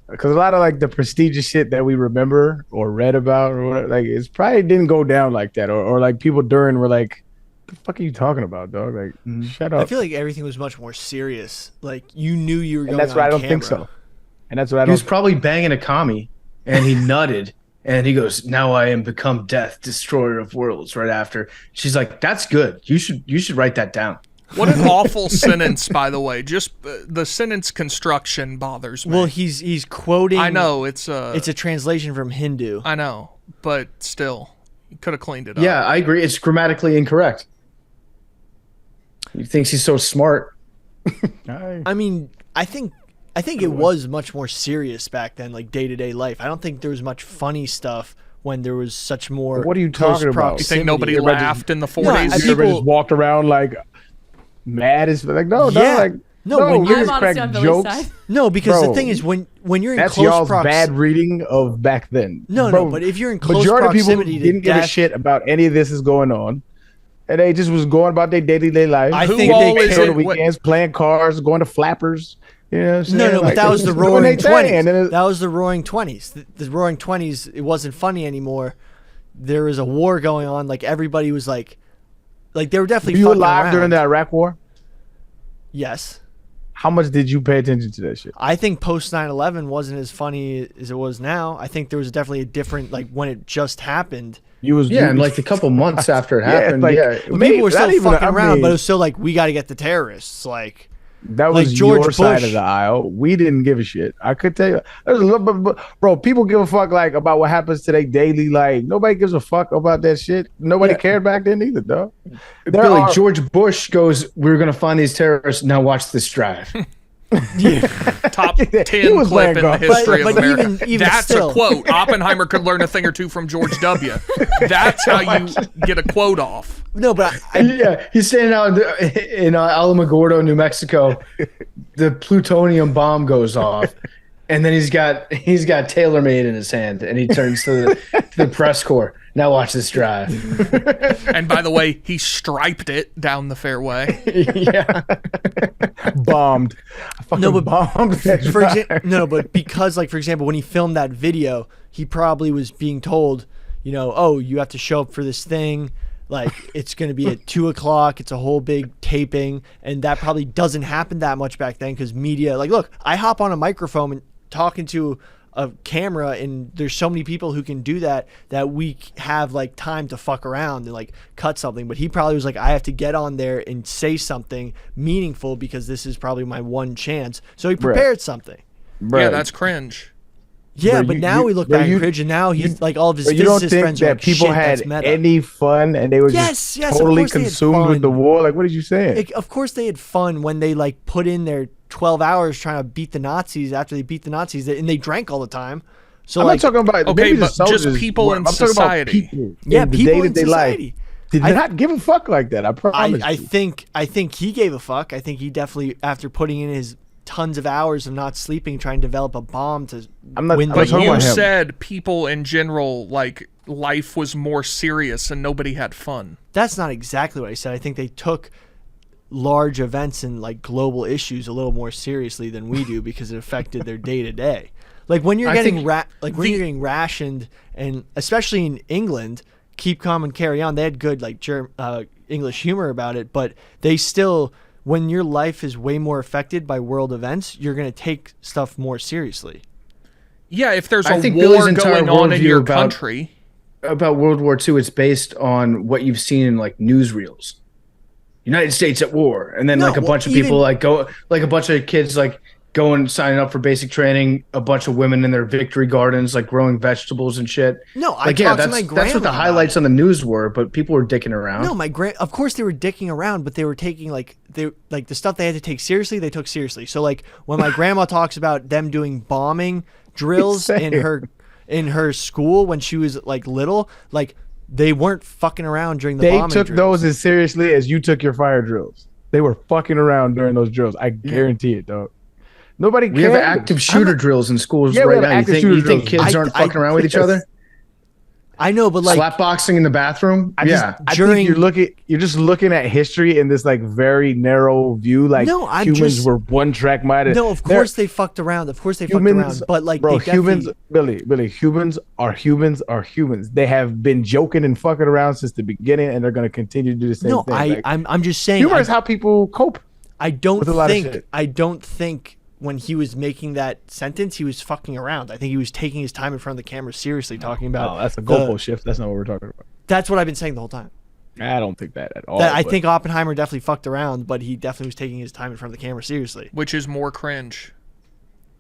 because a lot of like the prestigious shit that we remember or read about or whatever, like it's probably didn't go down like that, or like people during were like, "The fuck are you talking about, dog? Like, shut up." I feel like everything was much more serious. Like you knew you were going. And that's why I don't think so. And that's what I don't. He was probably banging a commie, and he nutted, and he goes, "Now I am become death, destroyer of worlds." Right after, she's like, "That's good. You should write that down." What an awful sentence, by the way. Just the sentence construction bothers me. Well, he's quoting. I know it's a translation from Hindu. I know, but still, you could have cleaned it up. Yeah, I agree. It's grammatically incorrect. He thinks he's so smart. I mean, I think it was much more serious back then, like day-to-day life. I don't think there was much funny stuff when there was such more. What are you talking about? You think nobody laughed in the 40s? No, everybody just walked around like mad as like when you're crack jokes. No, because the thing is when you're in that's close y'all's bad reading of back then. No, but if you're in close majority proximity of people didn't give a shit about any of this is going on, and they just was going about their day-to-day life. I think they go to weekends, playing cars, going to flappers. You know what I'm saying? No, but that was the Roaring 20s. That was the Roaring 20s. The Roaring 20s, it wasn't funny anymore. There was a war going on. Like everybody was like they were definitely. Were you alive during the Iraq War? Yes. How much did you pay attention to that shit? I think post 9/11 wasn't as funny as it was now. I think there was definitely a different, like when it just happened. And like a couple months after it happened. People were still fucking around, but it was still like, we got to get the terrorists. Like that was your side of the aisle. We didn't give a shit. I could tell you, there's a little, bro. People give a fuck like about what happens today daily. Like nobody gives a fuck about that shit. Nobody cared back then either, though. George Bush goes, "We're gonna find these terrorists. Now watch this drive." Top 10 clip in the history of America. Even that's still. A quote. Oppenheimer could learn a thing or two from George W. That's how you get a quote off. No, but he's standing out in Alamogordo, New Mexico. The plutonium bomb goes off, and then he's got TaylorMade in his hand, and he turns to the press corps. Now watch this drive. And by the way, he striped it down the fairway. Yeah. Bombed. Bombed. But because, like, for example, when he filmed that video, he probably was being told, you have to show up for this thing. Like, it's going to be at 2:00. It's a whole big taping. And that probably doesn't happen that much back then because media, like, look, I hop on a microphone and talking to a camera, and there's so many people who can do that we have like time to fuck around and like cut something. But he probably was like, I have to get on there and say something meaningful because this is probably my one chance. So he prepared something. Yeah, that's cringe. Yeah, but now we look back at cringe, and now he's like all of his physicist friends are like, people had any fun and they were just totally consumed with the war? Like, what are you saying? Of course they had fun when they like put in their 12 hours trying to beat the Nazis after they beat the Nazis, and they drank all the time. So I'm not talking about just people in society. People people in society did not give a fuck like that. I promise. I think he gave a fuck. I think he definitely, after putting in his tons of hours of not sleeping, trying to develop a bomb to win the war. But you said people in general, like, life was more serious and nobody had fun. That's not exactly what I said. I think they took large events and like global issues a little more seriously than we do because it affected their day to day. Like when you're getting you're getting rationed, and especially in England, keep calm and carry on. They had good like English humor about it, but they still, when your life is way more affected by world events, you're going to take stuff more seriously. Yeah, if there's a war going on in your country. About World War II, it's based on what you've seen in like newsreels. United States at war, and then a bunch of people like go, like a bunch of kids like going signing up for basic training, a bunch of women in their victory gardens like growing vegetables and shit. No, like that's what the highlights on the news were, but people were dicking around. No, of course they were dicking around, but they were taking the stuff they had to take seriously, they took seriously. So like when my grandma talks about them doing bombing drills in her school when she was like little, like they weren't fucking around during the bombing They took drills. those as seriously as you took your fire drills. They were fucking around during those drills. I guarantee it, dog. Nobody cared. We have active shooter drills in schools right now. You think kids aren't fucking around with each other? I know, but like slap boxing in the bathroom. I think you're just looking at history in this like very narrow view. Like humans were one track minded. No, of course they fucked around. Of course they fucked around. But like, humans, Billy, humans are humans. They have been joking and fucking around since the beginning, and they're gonna continue to do the same thing. I'm just saying. Humor is how people cope. I don't think when he was making that sentence, he was fucking around. I think he was taking his time in front of the camera seriously, talking about. Oh, that's a goalpost shift. That's not what we're talking about. That's what I've been saying the whole time. I don't think that at all. I think Oppenheimer definitely fucked around, but he definitely was taking his time in front of the camera seriously. Which is more cringe.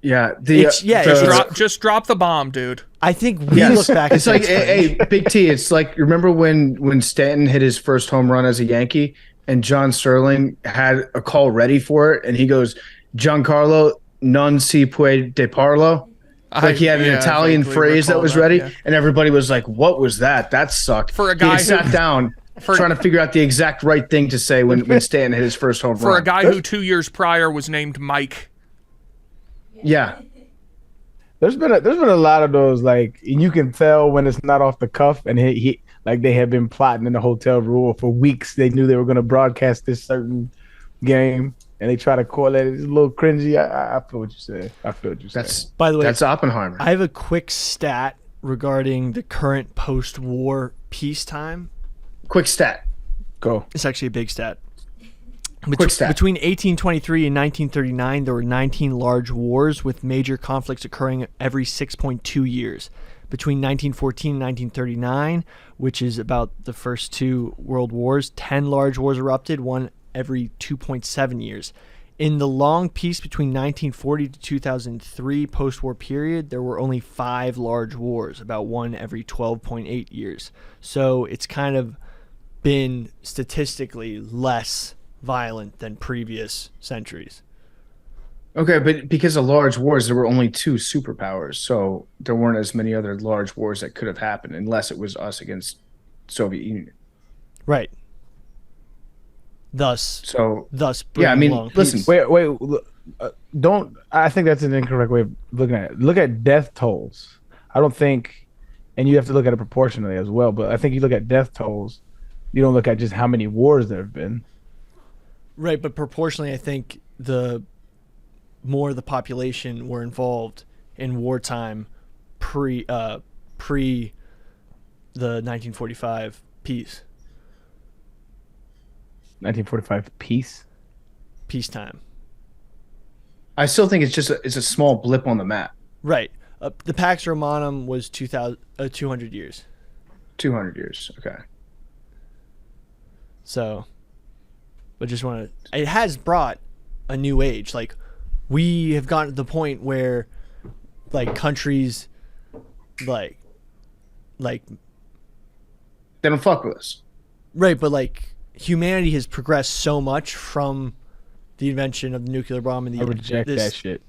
Yeah. Just drop the bomb, dude. I think we look back. It's like, hey, Big T, it's like, remember when Stanton hit his first home run as a Yankee and John Sterling had a call ready for it, and he goes, Giancarlo non si può de parlo. Like he had an Italian phrase that was ready, and everybody was like, what was that? That sucked. For a guy who sat down trying to figure out the exact right thing to say when Stanton hit his first home run. For a guy who 2 years prior was named Mike. Yeah. There's been a lot of those, like, and you can tell when it's not off the cuff, and he like they had been plotting in the hotel room for weeks. They knew they were going to broadcast this certain game, and they try to correlate it. It's a little cringy. I feel what you said. By the way, that's Oppenheimer. I have a quick stat regarding the current post-war peacetime. Quick stat. Go. It's actually a big stat. Quick stat. Between 1823 and 1939, there were 19 large wars with major conflicts occurring every 6.2 years. Between 1914 and 1939, which is about the first two world wars, 10 large wars erupted, one every 2.7 years. In the long peace between 1940 to 2003 post-war period, there were only 5 large wars, about one every 12.8 years. So it's kind of been statistically less violent than previous centuries. Okay, but because of large wars, there were only 2 superpowers, so there weren't as many other large wars that could have happened unless it was us against Soviet Union. Right. Thus, yeah, I mean, listen. Wait. Don't. I think that's an incorrect way of looking at it. Look at death tolls. I don't think, and you have to look at it proportionally as well. But I think you look at death tolls. You don't look at just how many wars there have been. Right, but proportionally, I think the more the population were involved in wartime pre the 1945 peace. 1945 peace. Peacetime. I still think it's a small blip on the map. Right. The Pax Romanum was 200 years. 200 years. Okay. So, but just want to. It has brought a new age. Like, we have gotten to the point where, like, countries, like they don't fuck with us. Right, but like humanity has progressed so much from the invention of the nuclear bomb and the I reject that shit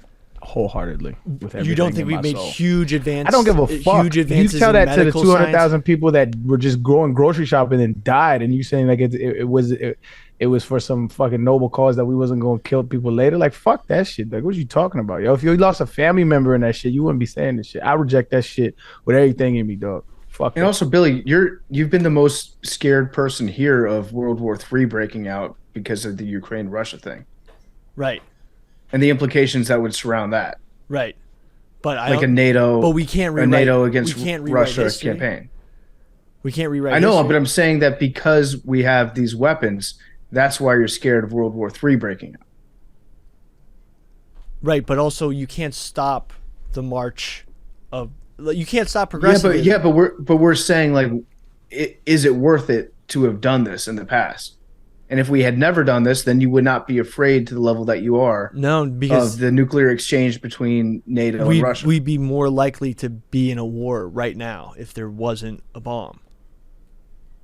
wholeheartedly. With you don't think in we've made soul. huge advances? I don't give a fuck. Huge advances You tell in that to the medical 200,000 science? people that were just going grocery shopping and died, and you saying like it was for some fucking noble cause that we wasn't going to kill people later. Like, fuck that shit. Like, what you talking about, yo? If you lost a family member in that shit, you wouldn't be saying this shit. I reject that shit with everything in me, dog. Fuck. And also, Billy, you've been the most scared person here of World War III breaking out because of the Ukraine-Russia thing. Right. And the implications that would surround that. Right. But like a NATO, but we can't rewrite, a NATO against we can't rewrite Russia history. campaign. We can't rewrite. I know, history. but I'm saying that because we have these weapons, that's why you're scared of World War III breaking out. Right, but also you can't stop the march of. You can't stop progressing. But we're saying, like, is it worth it to have done this in the past? And if we had never done this, then you would not be afraid to the level that you are. No, because of the nuclear exchange between NATO and Russia. We'd be more likely to be in a war right now if there wasn't a bomb.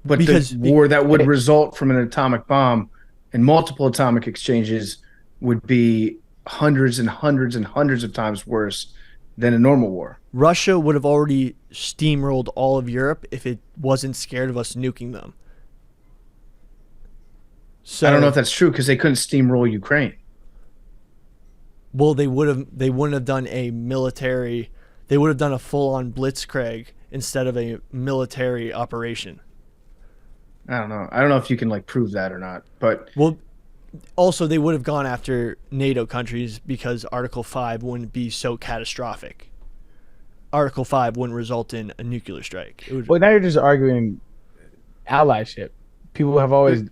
But the war that would result from an atomic bomb and multiple atomic exchanges would be hundreds and hundreds and hundreds of times worse than a normal war. Russia would have already steamrolled all of Europe if it wasn't scared of us nuking them. So, I don't know if that's true because they couldn't steamroll Ukraine. Well, they wouldn't have done a military. They would have done a full-on blitzkrieg instead of a military operation. I don't know. I don't know if you can like prove that or not. But also they would have gone after NATO countries because Article 5 wouldn't be so catastrophic. Article 5 wouldn't result in a nuclear strike. Well, now you're just arguing allyship. People have always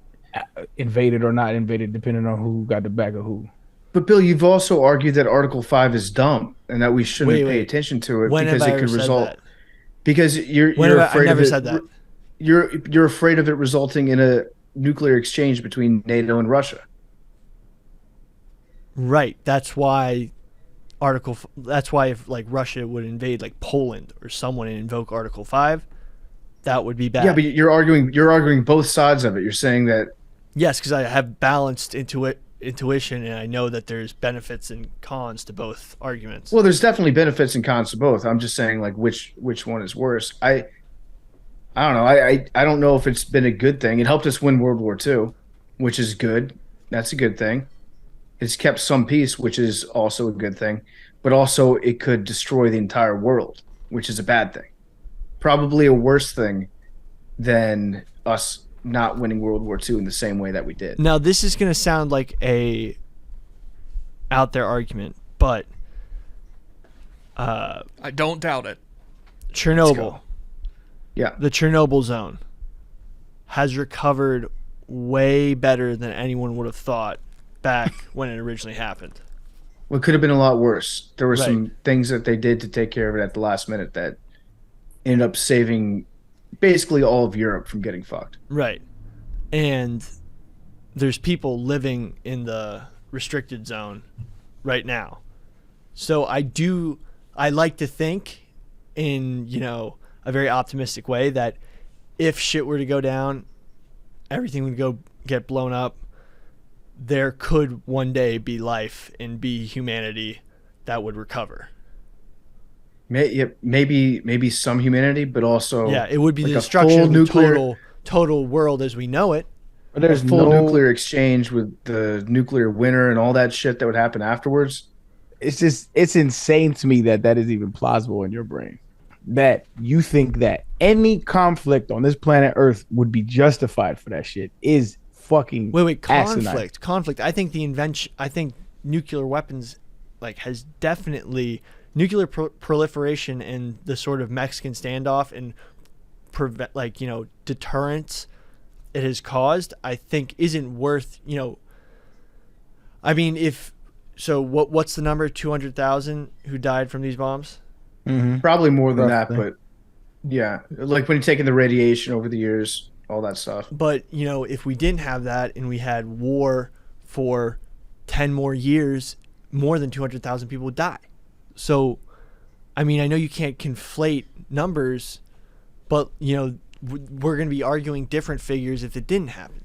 invaded or not invaded depending on who got the back of who. But Bill, you've also argued that Article 5 is dumb and that we shouldn't pay attention to it because it could result. Because you're afraid I never of it. said that. You're afraid of it resulting in a nuclear exchange between NATO and Russia. Right. That's why if like Russia would invade like Poland or someone and invoke Article 5, that would be bad. Yeah, but you're arguing both sides of it. You're saying that. Yes, because I have balanced intuition and I know that there's benefits and cons to both arguments. Well, there's definitely benefits and cons to both. I'm just saying like which one is worse. I don't know. I don't know if it's been a good thing. It helped us win World War II, which is good. That's a good thing. It's kept some peace, which is also a good thing. But also it could destroy the entire world, which is a bad thing. Probably a worse thing than us not winning World War II in the same way that we did. Now, this is going to sound like a out there argument, but I don't doubt it. Chernobyl. Yeah. The Chernobyl zone has recovered way better than anyone would have thought back when it originally happened. Well, it could have been a lot worse. There were some things that they did to take care of it at the last minute that ended up saving basically all of Europe from getting fucked. Right. And there's people living in the restricted zone right now. So I like to think in, a very optimistic way that if shit were to go down, everything would go get blown up, there could one day be life and be humanity that would recover. Maybe some humanity, but also it would be like the destruction of nuclear, the total world as we know it. But there's full nuclear exchange with the nuclear winter and all that shit that would happen afterwards. It's insane to me that is even plausible in your brain. That you think that any conflict on this planet Earth would be justified for that shit is fucking conflict. I think nuclear weapons has definitely nuclear proliferation and the sort of Mexican standoff and deterrence it has caused, I think isn't worth, I mean, what's the number? 200,000 who died from these bombs? Mm-hmm. Probably more than Roughly. that, but yeah, like when you're taking the radiation over the years, all that stuff. But, if we didn't have that and we had war for 10 more years, more than 200,000 people would die. So, I mean, I know you can't conflate numbers, but, we're going to be arguing different figures if it didn't happen.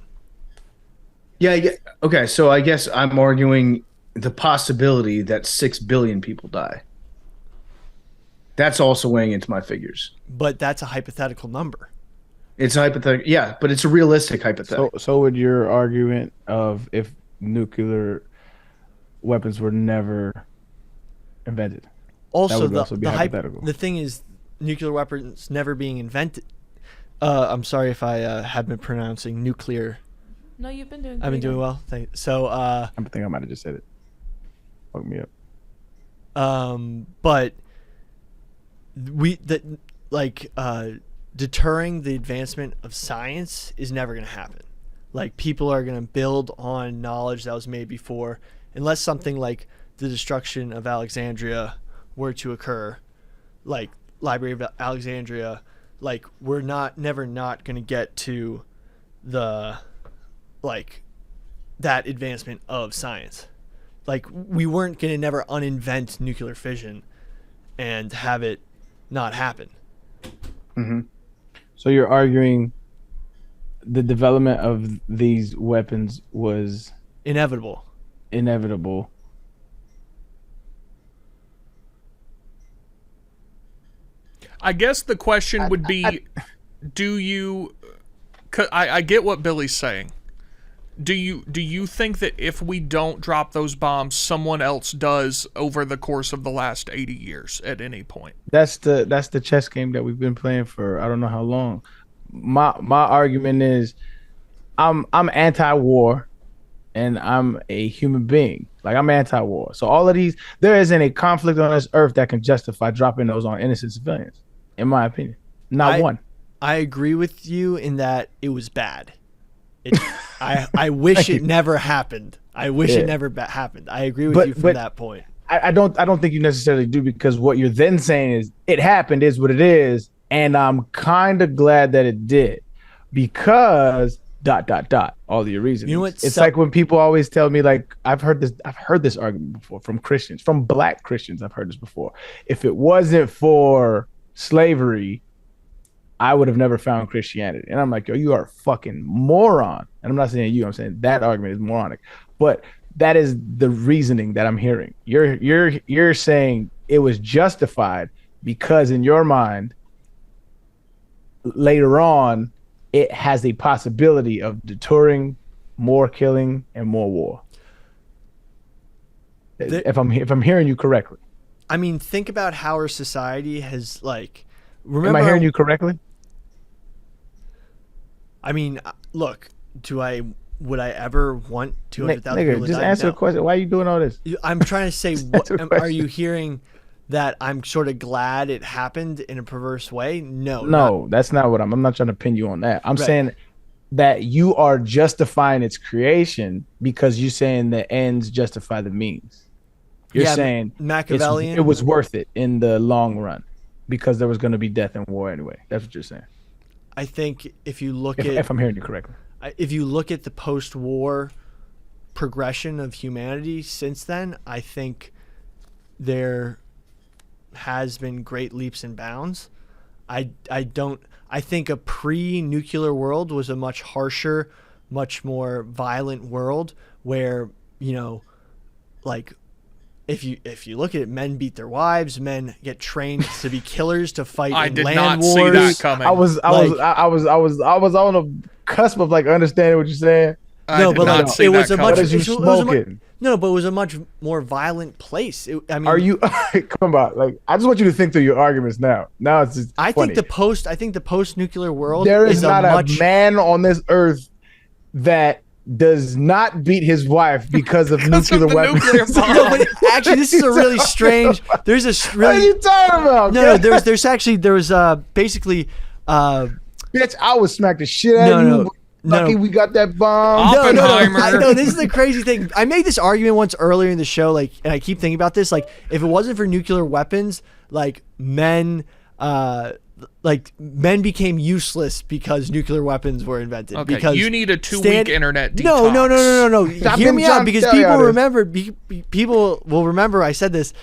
Yeah. Okay. So I guess I'm arguing the possibility that 6 billion people die. That's also weighing into my figures. But that's a hypothetical number. It's a hypothetical. Yeah, but it's a realistic hypothetical. So would your argument of if nuclear weapons were never invented? Also, would also be hypothetical. The thing is, nuclear weapons never being invented. I'm sorry if I have been pronouncing nuclear. No, you've been doing. I've been doing well. So, I think I might have just said it. Fuck me up. But deterring the advancement of science is never going to happen. Like, people are going to build on knowledge that was made before, unless something like the destruction of Alexandria were to occur, like Library of Alexandria. Like, we're never not going to get to the, that advancement of science. Like, we weren't going to never uninvent nuclear fission and have it not happen. Mm-hmm. So you're arguing the development of these weapons was Inevitable. I guess the question would be, do you... I get what Billy's saying. Do you think that if we don't drop those bombs, someone else does over the course of the last 80 years at any point? That's the chess game that we've been playing for I don't know how long. My argument is I'm anti-war and I'm a human being. Like, I'm anti-war. So all of these, there isn't a conflict on this earth that can justify dropping those on innocent civilians, in my opinion. Not one. I agree with you in that it was bad. I wish it never happened. I wish it never happened. I agree with you from that point. I don't think you necessarily do, because what you're then saying is it happened is what it is, and I'm kind of glad that it did, because ... all your reasons. You know what? It's like when people always tell me, like, I've heard this argument before from Christians, from black Christians. I've heard this before. If it wasn't for slavery, I would have never found Christianity. And I'm like, yo, you are a fucking moron. And I'm not saying you, I'm saying that argument is moronic. But that is the reasoning that I'm hearing. You're saying it was justified because in your mind, later on, it has a possibility of deterring more killing and more war. If I'm hearing you correctly. I mean, think about how our society has, like, remember. Am I hearing you correctly? I mean, look, would I ever want 200,000 Nigga, people to just die? answer No. the question. Why are you doing all this? I'm trying to say, are you hearing that I'm sort of glad it happened in a perverse way? No, that's not what I'm not trying to pin you on that. I'm saying that you are justifying its creation because you're saying the ends justify the means. You're saying Machiavellian. It was worth it in the long run because there was going to be death and war anyway. That's what you're saying. I think if you look if I'm hearing you correctly, if you look at the post-war progression of humanity since then, I think there has been great leaps and bounds. I think a pre-nuclear world was a much harsher, much more violent world where, like, if you look at it, men beat their wives, men get trained to be killers to fight in land wars. I did not see that coming. I was on the cusp of, like, understanding what you're saying. But it was a much. No, but it was a much more violent place. Are you? Come on, like, I just want you to think through your arguments now. Now it's just funny. I think the post-nuclear world. There is not a man on this earth that does not beat his wife because of nuclear weapons. No, but actually, this is a really strange. There's a really. What are you talking about? No, there was basically. Bitch, I would smack the shit out of you. Lucky we got that bomb. Oppenheimer. I know, this is the crazy thing. I made this argument once earlier in the show, like, and I keep thinking about this. Like, if it wasn't for nuclear weapons, like men became useless because nuclear weapons were invented. Okay, because you need a 2-week internet detox. No. Stop Hear him, me John, out, because tell you people this. remember. People will remember I said this.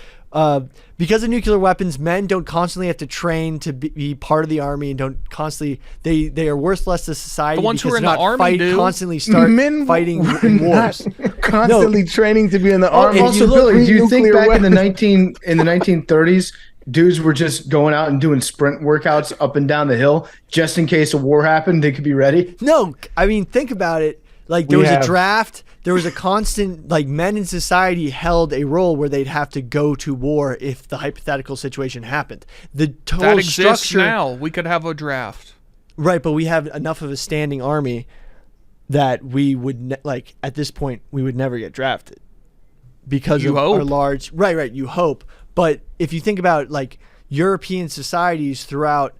Because of nuclear weapons, men don't constantly have to train to be part of the army, and don't constantly. They are worthless to society. The ones who because are in they're the not army fight, do. constantly start Men fighting were in wars. not constantly training to be in the army. Also, look, Billy, do you think nuclear back in the weapons. 1930s, dudes were just going out and doing sprint workouts up and down the hill just in case a war happened? They could be ready. No, I mean, think about it. Like, there was a draft. There was a constant, like, men in society held a role where they'd have to go to war if the hypothetical situation happened. The total That exists structure now. We could have a draft. Right, but we have enough of a standing army that we would at this point we would never get drafted because You of hope. our large. Right. You hope, but if you think about like European societies throughout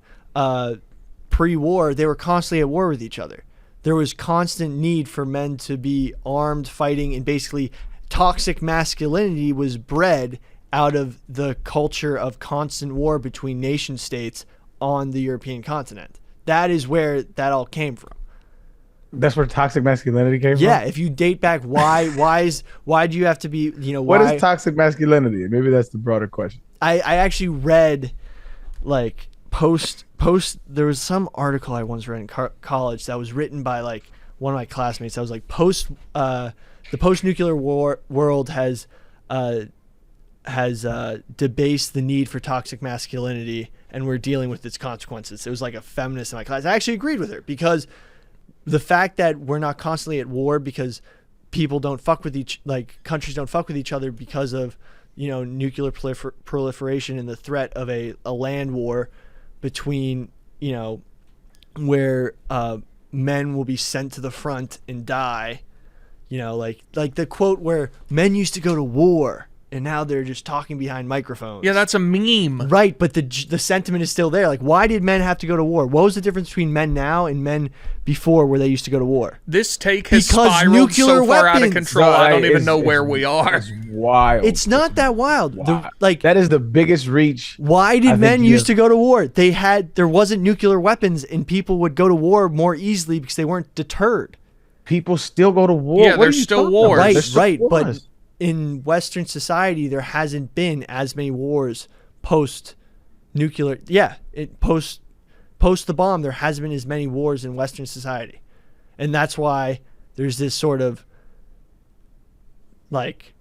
pre-war, they were constantly at war with each other. There was constant need for men to be armed, fighting, and basically toxic masculinity was bred out of the culture of constant war between nation states on the European continent. That is where that all came from. That's where toxic masculinity came from? Yeah, if you date back, why do you have to be, What is toxic masculinity? Maybe that's the broader question. I actually read like post there was some article I once read in college that was written by like one of my classmates. That was like the post-nuclear world has debased the need for toxic masculinity, and we're dealing with its consequences. It was like a feminist in my class. I actually agreed with her because the fact that we're not constantly at war because people don't fuck with countries don't fuck with each other because of nuclear proliferation and the threat of a land war between where men will be sent to the front and die, like the quote where men used to go to war and now they're just talking behind microphones. Yeah, that's a meme. Right, but the sentiment is still there. Like, why did men have to go to war? What was the difference between men now and men before where they used to go to war? This take has Because spiraled nuclear so far out of weapons. control, I don't even know It's where we are. It's wild. It's not that wild. That is the biggest reach. Why I did think men you used to go to war? There wasn't nuclear weapons, and people would go to war more easily because they weren't deterred. People still go to war. Yeah, What there's are you still talking wars. about? There's still Right, but wars. in Western society, there hasn't been as many wars post-nuclear. Yeah, post the bomb, there hasn't been as many wars in Western society, and that's why there's this sort of like,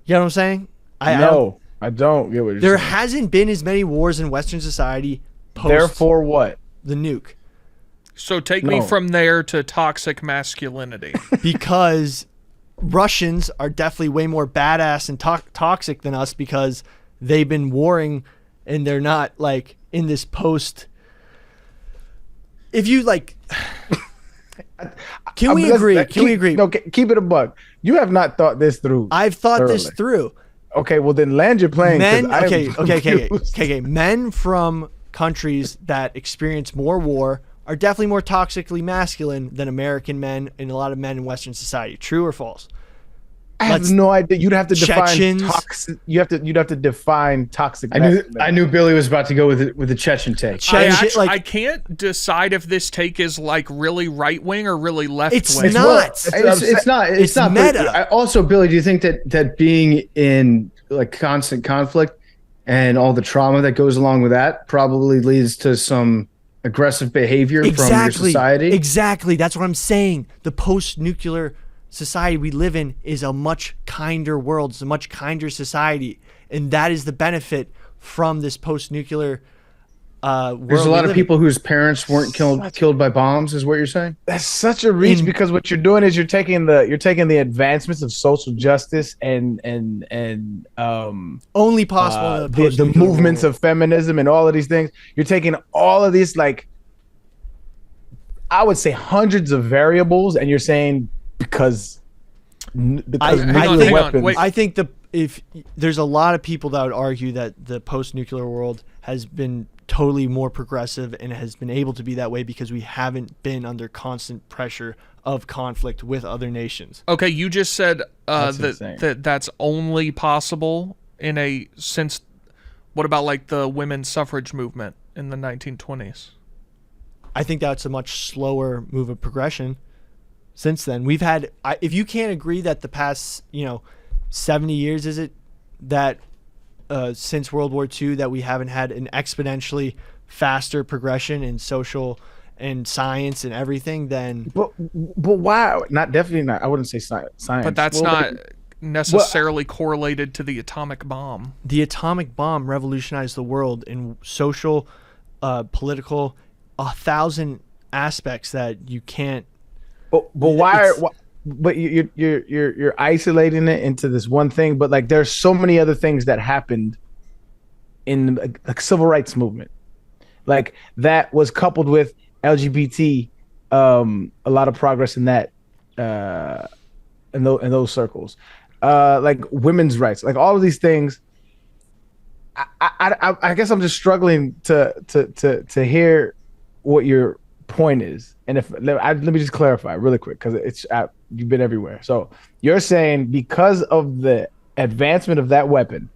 you know what I'm saying? I don't get what you're There saying. hasn't been as many wars in Western society post Therefore, what? the nuke So take me No. from there to toxic masculinity. because Russians are definitely way more badass and toxic than us because they've been warring and they're not like in this post. If you like, can we agree? Can we agree? No, keep it a buck. You have not thought this through. I've thought this thoroughly. through. Okay, well then land your plane. 'cause Men, I am okay. confused. Men from countries that experience more war are definitely more toxically masculine than American men and a lot of men in Western society. True or false? I have no idea. You'd have to define Chechens. toxic. You'd have to define toxic. I knew Billy was about to go with the Chechen take. I can't decide if this take is like really right wing or really left wing. It's not. It's not. It's not. but meta. Also, Billy, do you think that being in like constant conflict and all the trauma that goes along with that probably leads to some aggressive behavior from your society? Exactly. That's what I'm saying. The post-nuclear society we live in is a much kinder world. It's a much kinder society. And that is the benefit from this post-nuclear world. There's a lot of people whose parents weren't killed by bombs, is what you're saying? That's such a reach because what you're doing is you're taking the advancements of social justice and only possible in a the post-nuclear movements world. of feminism and all of these things. You're taking all of these, like, I would say hundreds of variables, and you're saying because nuclear weapons. wait. I think if there's a lot of people that would argue that the post-nuclear world has been totally more progressive, and it has been able to be that way because we haven't been under constant pressure of conflict with other nations. Okay, you just said Insane. that's only possible since. What about like the women's suffrage movement in the 1920s? I think that's a much slower move of progression. Since then, we've had. If you can't agree that the past 70 years is it that since World War II that we haven't had an exponentially faster progression in social and science and everything, then But why? Not definitely not. I wouldn't say science. But that's not necessarily correlated to the atomic bomb. the atomic bomb revolutionized the world in social, political, 1,000 aspects that you can't. But why? But you're isolating it into this one thing. But like, there's so many other things that happened in like civil rights movement, like that was coupled with LGBT. A lot of progress in that, in those circles, like women's rights, like all of these things. I guess I'm just struggling to hear what your point is. And let me just clarify really quick, because you've been everywhere. So you're saying because of the advancement of that weapon,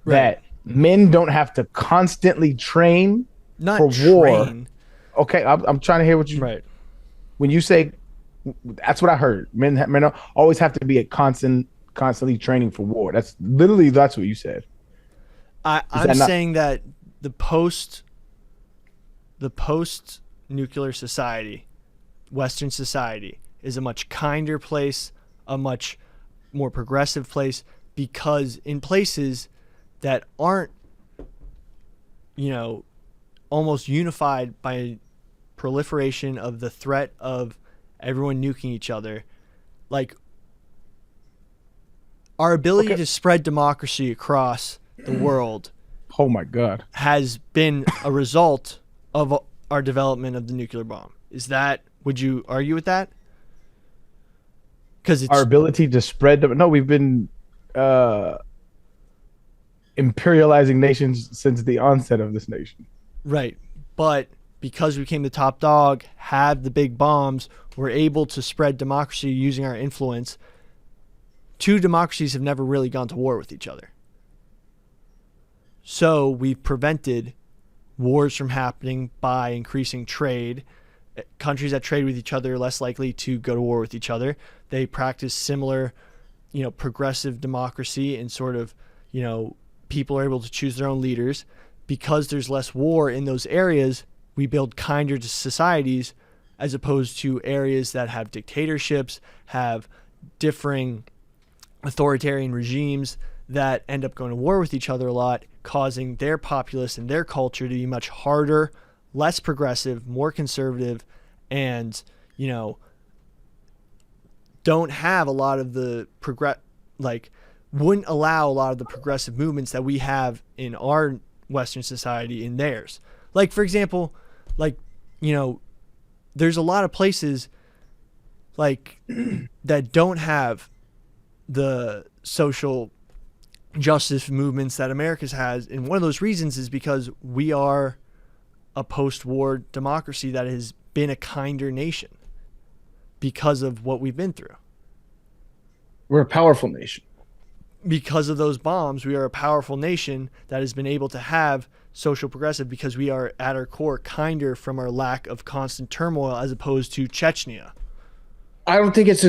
that men don't have to constantly train for war. Okay, I'm trying to hear what you. Right. When you say, that's what I heard. Men always have to be constantly training for war. That's what you said. I'm saying that the post nuclear society, Western society, is a much kinder place, a much more progressive place, because in places that aren't, almost unified by proliferation of the threat of everyone nuking each other, like our ability to spread democracy across the world, oh my God, has been a result of our development of the nuclear bomb. Would you argue with that? Because our ability to spread them. No, we've been imperializing nations since the onset of this nation. Right. But because we became the top dog, have the big bombs, we're able to spread democracy using our influence. Two democracies have never really gone to war with each other. So we've prevented wars from happening by increasing trade. Countries that trade with each other are less likely to go to war with each other. They practice similar, progressive democracy, and sort of, people are able to choose their own leaders. Because there's less war in those areas, we build kinder societies, as opposed to areas that have dictatorships, have differing authoritarian regimes that end up going to war with each other a lot, causing their populace and their culture to be much harder, less progressive, more conservative, and, don't have a lot of the wouldn't allow a lot of the progressive movements that we have in our Western society in theirs. Like, for example, there's a lot of places that don't have the social justice movements that America's has, and one of those reasons is because we are a post-war democracy that has been a kinder nation because of what we've been through. We're a powerful nation. Because of those bombs, we are a powerful nation that has been able to have social progressive, because we are at our core kinder from our lack of constant turmoil, as opposed to Chechnya. I don't think it's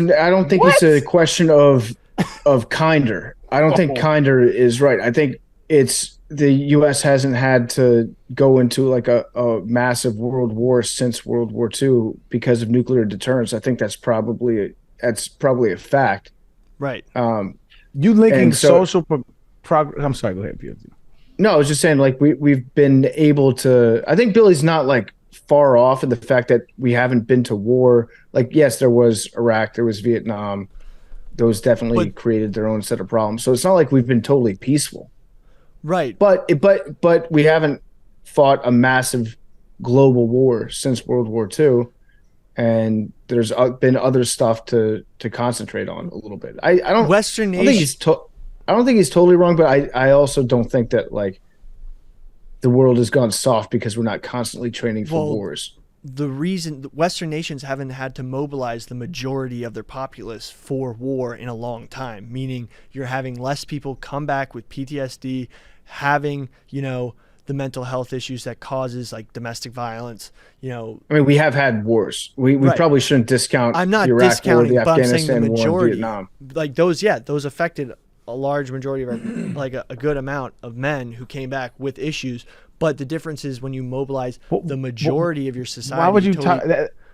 a question of kinder. I don't think kinder is right. I think it's the U.S. hasn't had to go into like a massive world war since World War II because of nuclear deterrence. I think that's probably a fact. Right. You linking social progress. I'm sorry. Go ahead, PLZ. No, I was just saying, like, we've been able to. I think Billy's not like far off in the fact that we haven't been to war. Like, yes, there was Iraq, there was Vietnam. Those definitely created their own set of problems. So it's not like we've been totally peaceful. Right. But we haven't fought a massive global war since World War II, and there's been other stuff to concentrate on a little bit. I don't think he's totally wrong, but I also don't think that like the world has gone soft because we're not constantly training for Well, wars. The reason Western nations haven't had to mobilize the majority of their populace for war in a long time, meaning you're having less people come back with PTSD, having, the mental health issues that causes like domestic violence, I mean, we have had wars. We Right. probably shouldn't discount I'm not the Iraq discounting, war, the but I'm saying the Afghanistan war, and majority, Vietnam. like those affected a large majority of our, like a good amount of men who came back with issues. But the difference is when you mobilize the majority of your society. Why would you talk?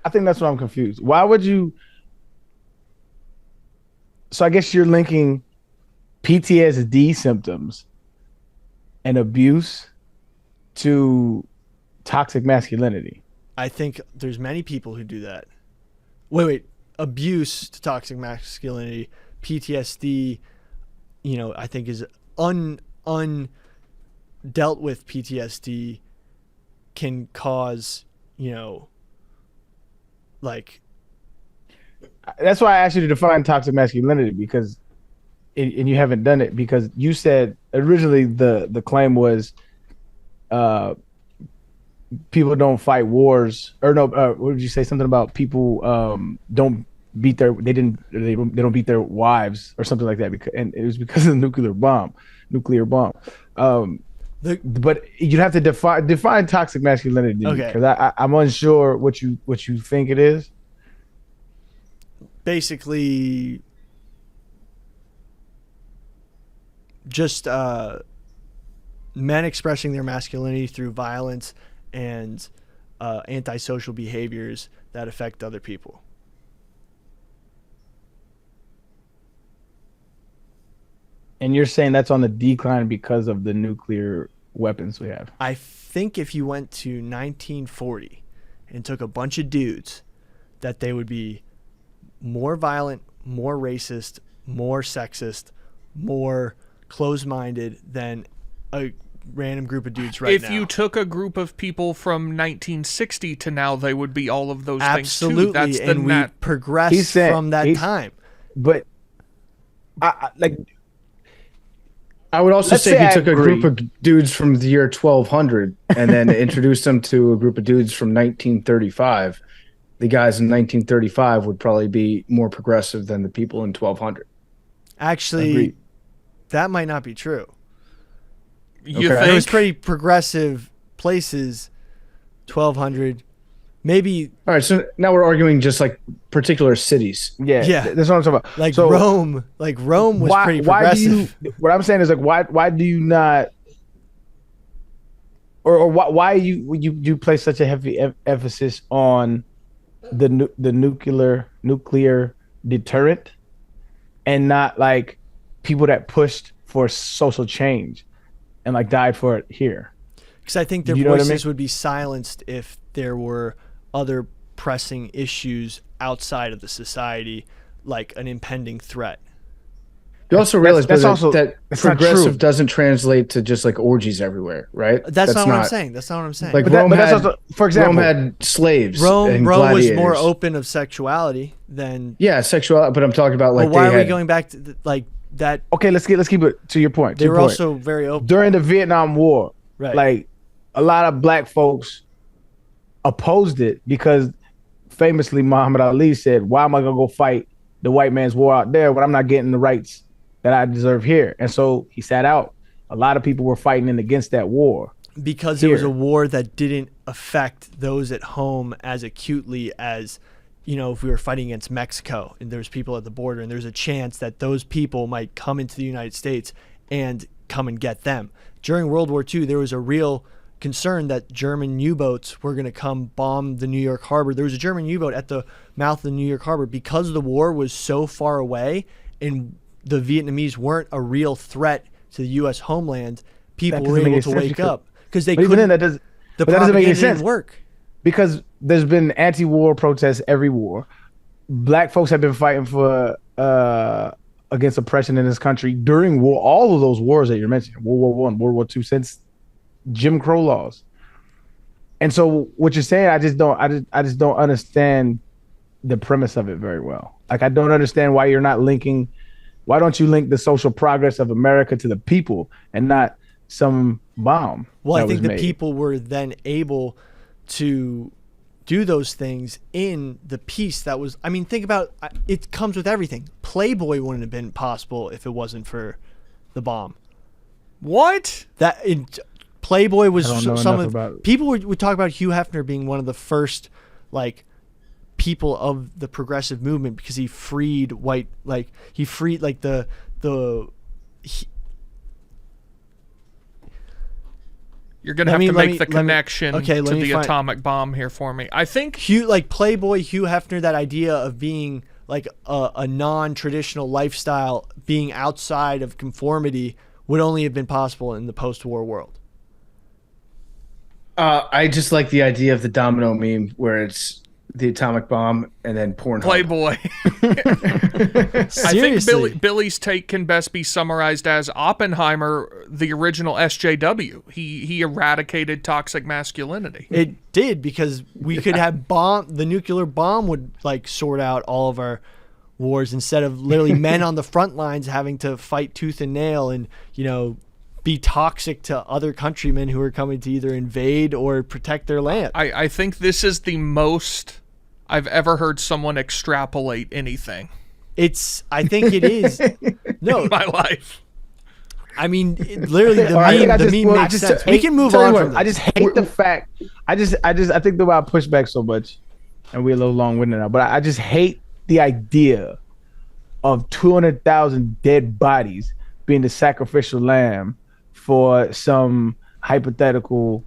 I think that's what I'm confused. Why would you? So I guess you're linking PTSD symptoms and abuse to toxic masculinity. I think there's many people who do that. Wait. Abuse to toxic masculinity, PTSD, I think is dealt with PTSD can cause, like. That's why I asked you to define toxic masculinity because, and you haven't done it because you said originally the claim was, people don't fight wars or no. What did you say? Something about people don't beat they don't beat their wives or something like that because and it was because of the nuclear bomb. But you'd have to define toxic masculinity because I'm unsure what you think it is. Basically, just men expressing their masculinity through violence and antisocial behaviors that affect other people. And you're saying that's on the decline because of the nuclear weapons we have? I think if you went to 1940 and took a bunch of dudes, that they would be more violent, more racist, more sexist, more closed-minded than a random group of dudes right now. If you took a group of people from 1960 to now, they would be all of those Absolutely, things too. That's and we progressed from that time. But I would also say if you took a group of dudes from the year 1200 and then introduced them to a group of dudes from 1935, the guys in 1935 would probably be more progressive than the people in 1200. Actually, Agreed. That might not be true. You There think? was pretty progressive places, 1200, maybe. All right, so now we're arguing just like particular cities. Yeah. That's what I'm talking about. Like So Rome was pretty progressive. What I'm saying is like why do you not or why you place such a heavy emphasis on the nuclear deterrent and not like people that pushed for social change and like died for it here? Because I think their voices would be silenced if there were other pressing issues outside of the society, like an impending threat. You also realize that that's not progressive true. doesn't translate to just like orgies everywhere, right? That's not what I'm saying. That's not what I'm saying. Like But that's also, for example, Rome had slaves. Rome and was gladiators. more open of sexuality than. Yeah, sexuality. But I'm talking about like. But why they are we had- going back to like that? okay, let's keep it to your point. They were also very open. During the Vietnam War, Right. like a lot of black folks opposed it because famously Muhammad Ali said, "Why am I gonna go fight the white man's war out there when I'm not getting the rights that I deserve here?" And so he sat out. A lot of people were fighting in against that war Because it was a war that didn't affect those at home as acutely as, if we were fighting against Mexico and there's people at the border and there's a chance that those people might come into the United States and come and get them. During World War II, there was a real concern that German U-boats were going to come bomb the New York harbor. There was a German U-boat at the mouth of the New York harbor because the war was so far away and the Vietnamese weren't a real threat to the U.S. homeland. People were able to wake up because they couldn't. That doesn't make any sense. Didn't work. Because there's been anti-war protests every war. Black folks have been fighting for against oppression in this country during war. All of those wars that you're mentioning, World War I, World War II, since Jim Crow laws. And so what you're saying, I just don't understand the premise of it very well. Like I don't understand why don't you link the social progress of America to the people and not some bomb. Well, I that think was the made. people were then able to do those things in the piece that was. I mean, think about it. Comes with everything. Playboy wouldn't have been possible if it wasn't for the bomb. What? Playboy was I don't know some enough of about it. people would talk about Hugh Hefner being one of the first like people of the progressive movement because he freed white he freed like the You're gonna have to make the connection to the atomic bomb here for me. I think Playboy Hugh Hefner, that idea of being like a non-traditional lifestyle, being outside of conformity, would only have been possible in the post-war world. I just like the idea of the domino meme where it's the atomic bomb and then Pornhub. Playboy. I think Billy's take can best be summarized as Oppenheimer, the original SJW. He eradicated toxic masculinity. It did, because we could have the nuclear bomb would like sort out all of our wars instead of literally men on the front lines having to fight tooth and nail and, be toxic to other countrymen who are coming to either invade or protect their land. I think this is the most I've ever heard someone extrapolate anything. I think it is. No, in my life. I mean, literally the meme makes sense. We can move on from this. I just hate the fact. I think the way I push back so much, and we're a little long-winded now, but I just hate the idea of 200,000 dead bodies being the sacrificial lamb for some hypothetical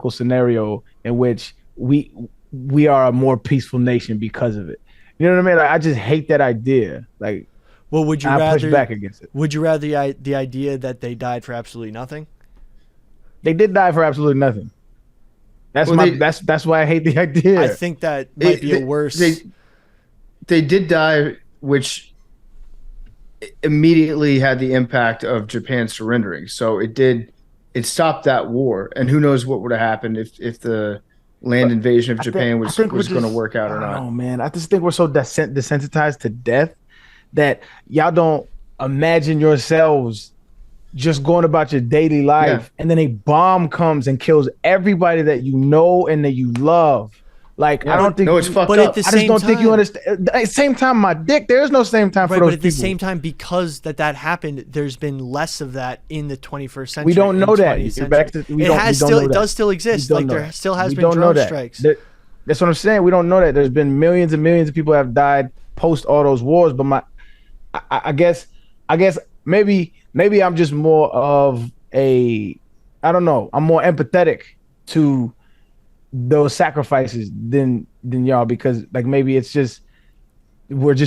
scenario in which we are a more peaceful nation because of it. You know what I mean? Like, I just hate that idea. Like, well, would you I rather push back against it? Would you rather the idea that they died for absolutely nothing? They did die for absolutely nothing. That's why I hate the idea. I think that might be a worse. They did die, which immediately had the impact of Japan surrendering. So it stopped that war, and who knows what would have happened if the land invasion of Japan was going to work out or not. Oh man, I just think we're so desensitized to death that y'all don't imagine yourselves just going about your daily life, and then a bomb comes and kills everybody that you know and that you love. Like, I don't think. No, it's fucked but up. At the I same just don't time, think you understand. At the same time, my dick. There is no same time for those but at people. the same time, because that happened, there's been less of that in the 21st century. We don't know that. It does still exist. Like there still has been drone strikes. That's what I'm saying. We don't know that. There's been millions and millions of people have died post all those wars. But I guess maybe I'm just more of I don't know. I'm more empathetic to those sacrifices than y'all, because like maybe it's just like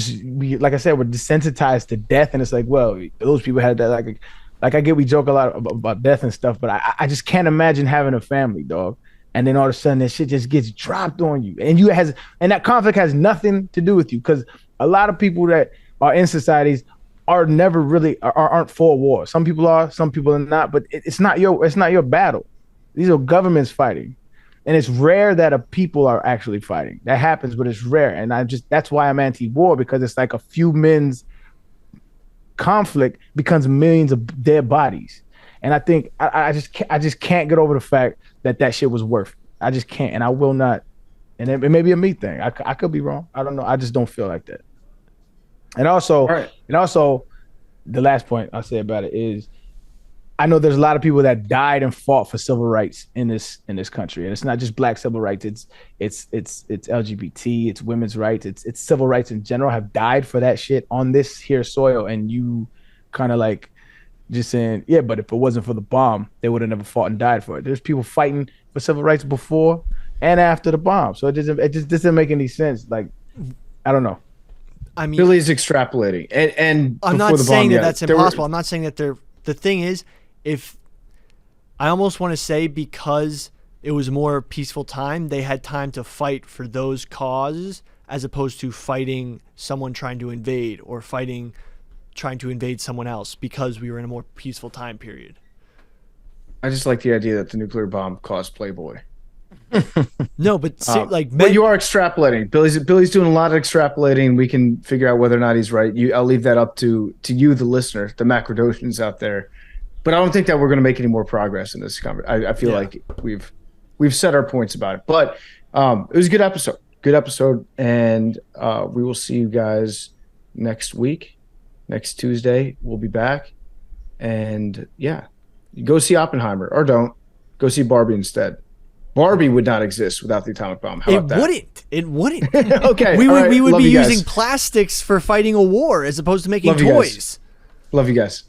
I said, we're desensitized to death, and it's like, well, those people had that. Like I get we joke a lot about death and stuff, but I just can't imagine having a family, dog, and then all of a sudden that shit just gets dropped on you, and that conflict has nothing to do with you, because a lot of people that are in societies are never really aren't for war. Some people are, some people are not, but it's not your battle. These are governments fighting. And it's rare that a people are actually fighting. That happens, but it's rare. And that's why I'm anti-war, because it's like a few men's conflict becomes millions of dead bodies. And I think I just can't get over the fact that shit was worth it. I just can't, and I will not. And it may be a me thing. I could be wrong. I don't know. I just don't feel like that. And also, the last point I'll say about it is, I know there's a lot of people that died and fought for civil rights in this country, and it's not just black civil rights. It's LGBT, it's women's rights, it's civil rights in general have died for that shit on this here soil. And you kind of like just saying, yeah, but if it wasn't for the bomb, they would have never fought and died for it. There's people fighting for civil rights before and after the bomb, so it just doesn't make any sense. Like, I don't know. I mean, Billy's extrapolating, and I'm not saying that's impossible. I'm not saying that the thing is. If I almost want to say, because it was a more peaceful time, they had time to fight for those causes as opposed to fighting someone trying to invade or trying to invade someone else, because we were in a more peaceful time period. I just like the idea that the nuclear bomb caused Playboy. No, but but you are extrapolating. Billy's doing a lot of extrapolating. We can figure out whether or not he's right. I'll leave that up to you, the listener, the macrodocians out there. But I don't think that we're going to make any more progress in this conversation. I feel like we've said our points about it. But it was a good episode. Good episode. And we will see you guys next week. Next Tuesday, we'll be back. And yeah, go see Oppenheimer, or don't. Go see Barbie instead. Barbie would not exist without the atomic bomb. How about that? It wouldn't. Okay. We would Love be you using guys. plastics for fighting a war as opposed to making Love you guys. toys. Love you guys.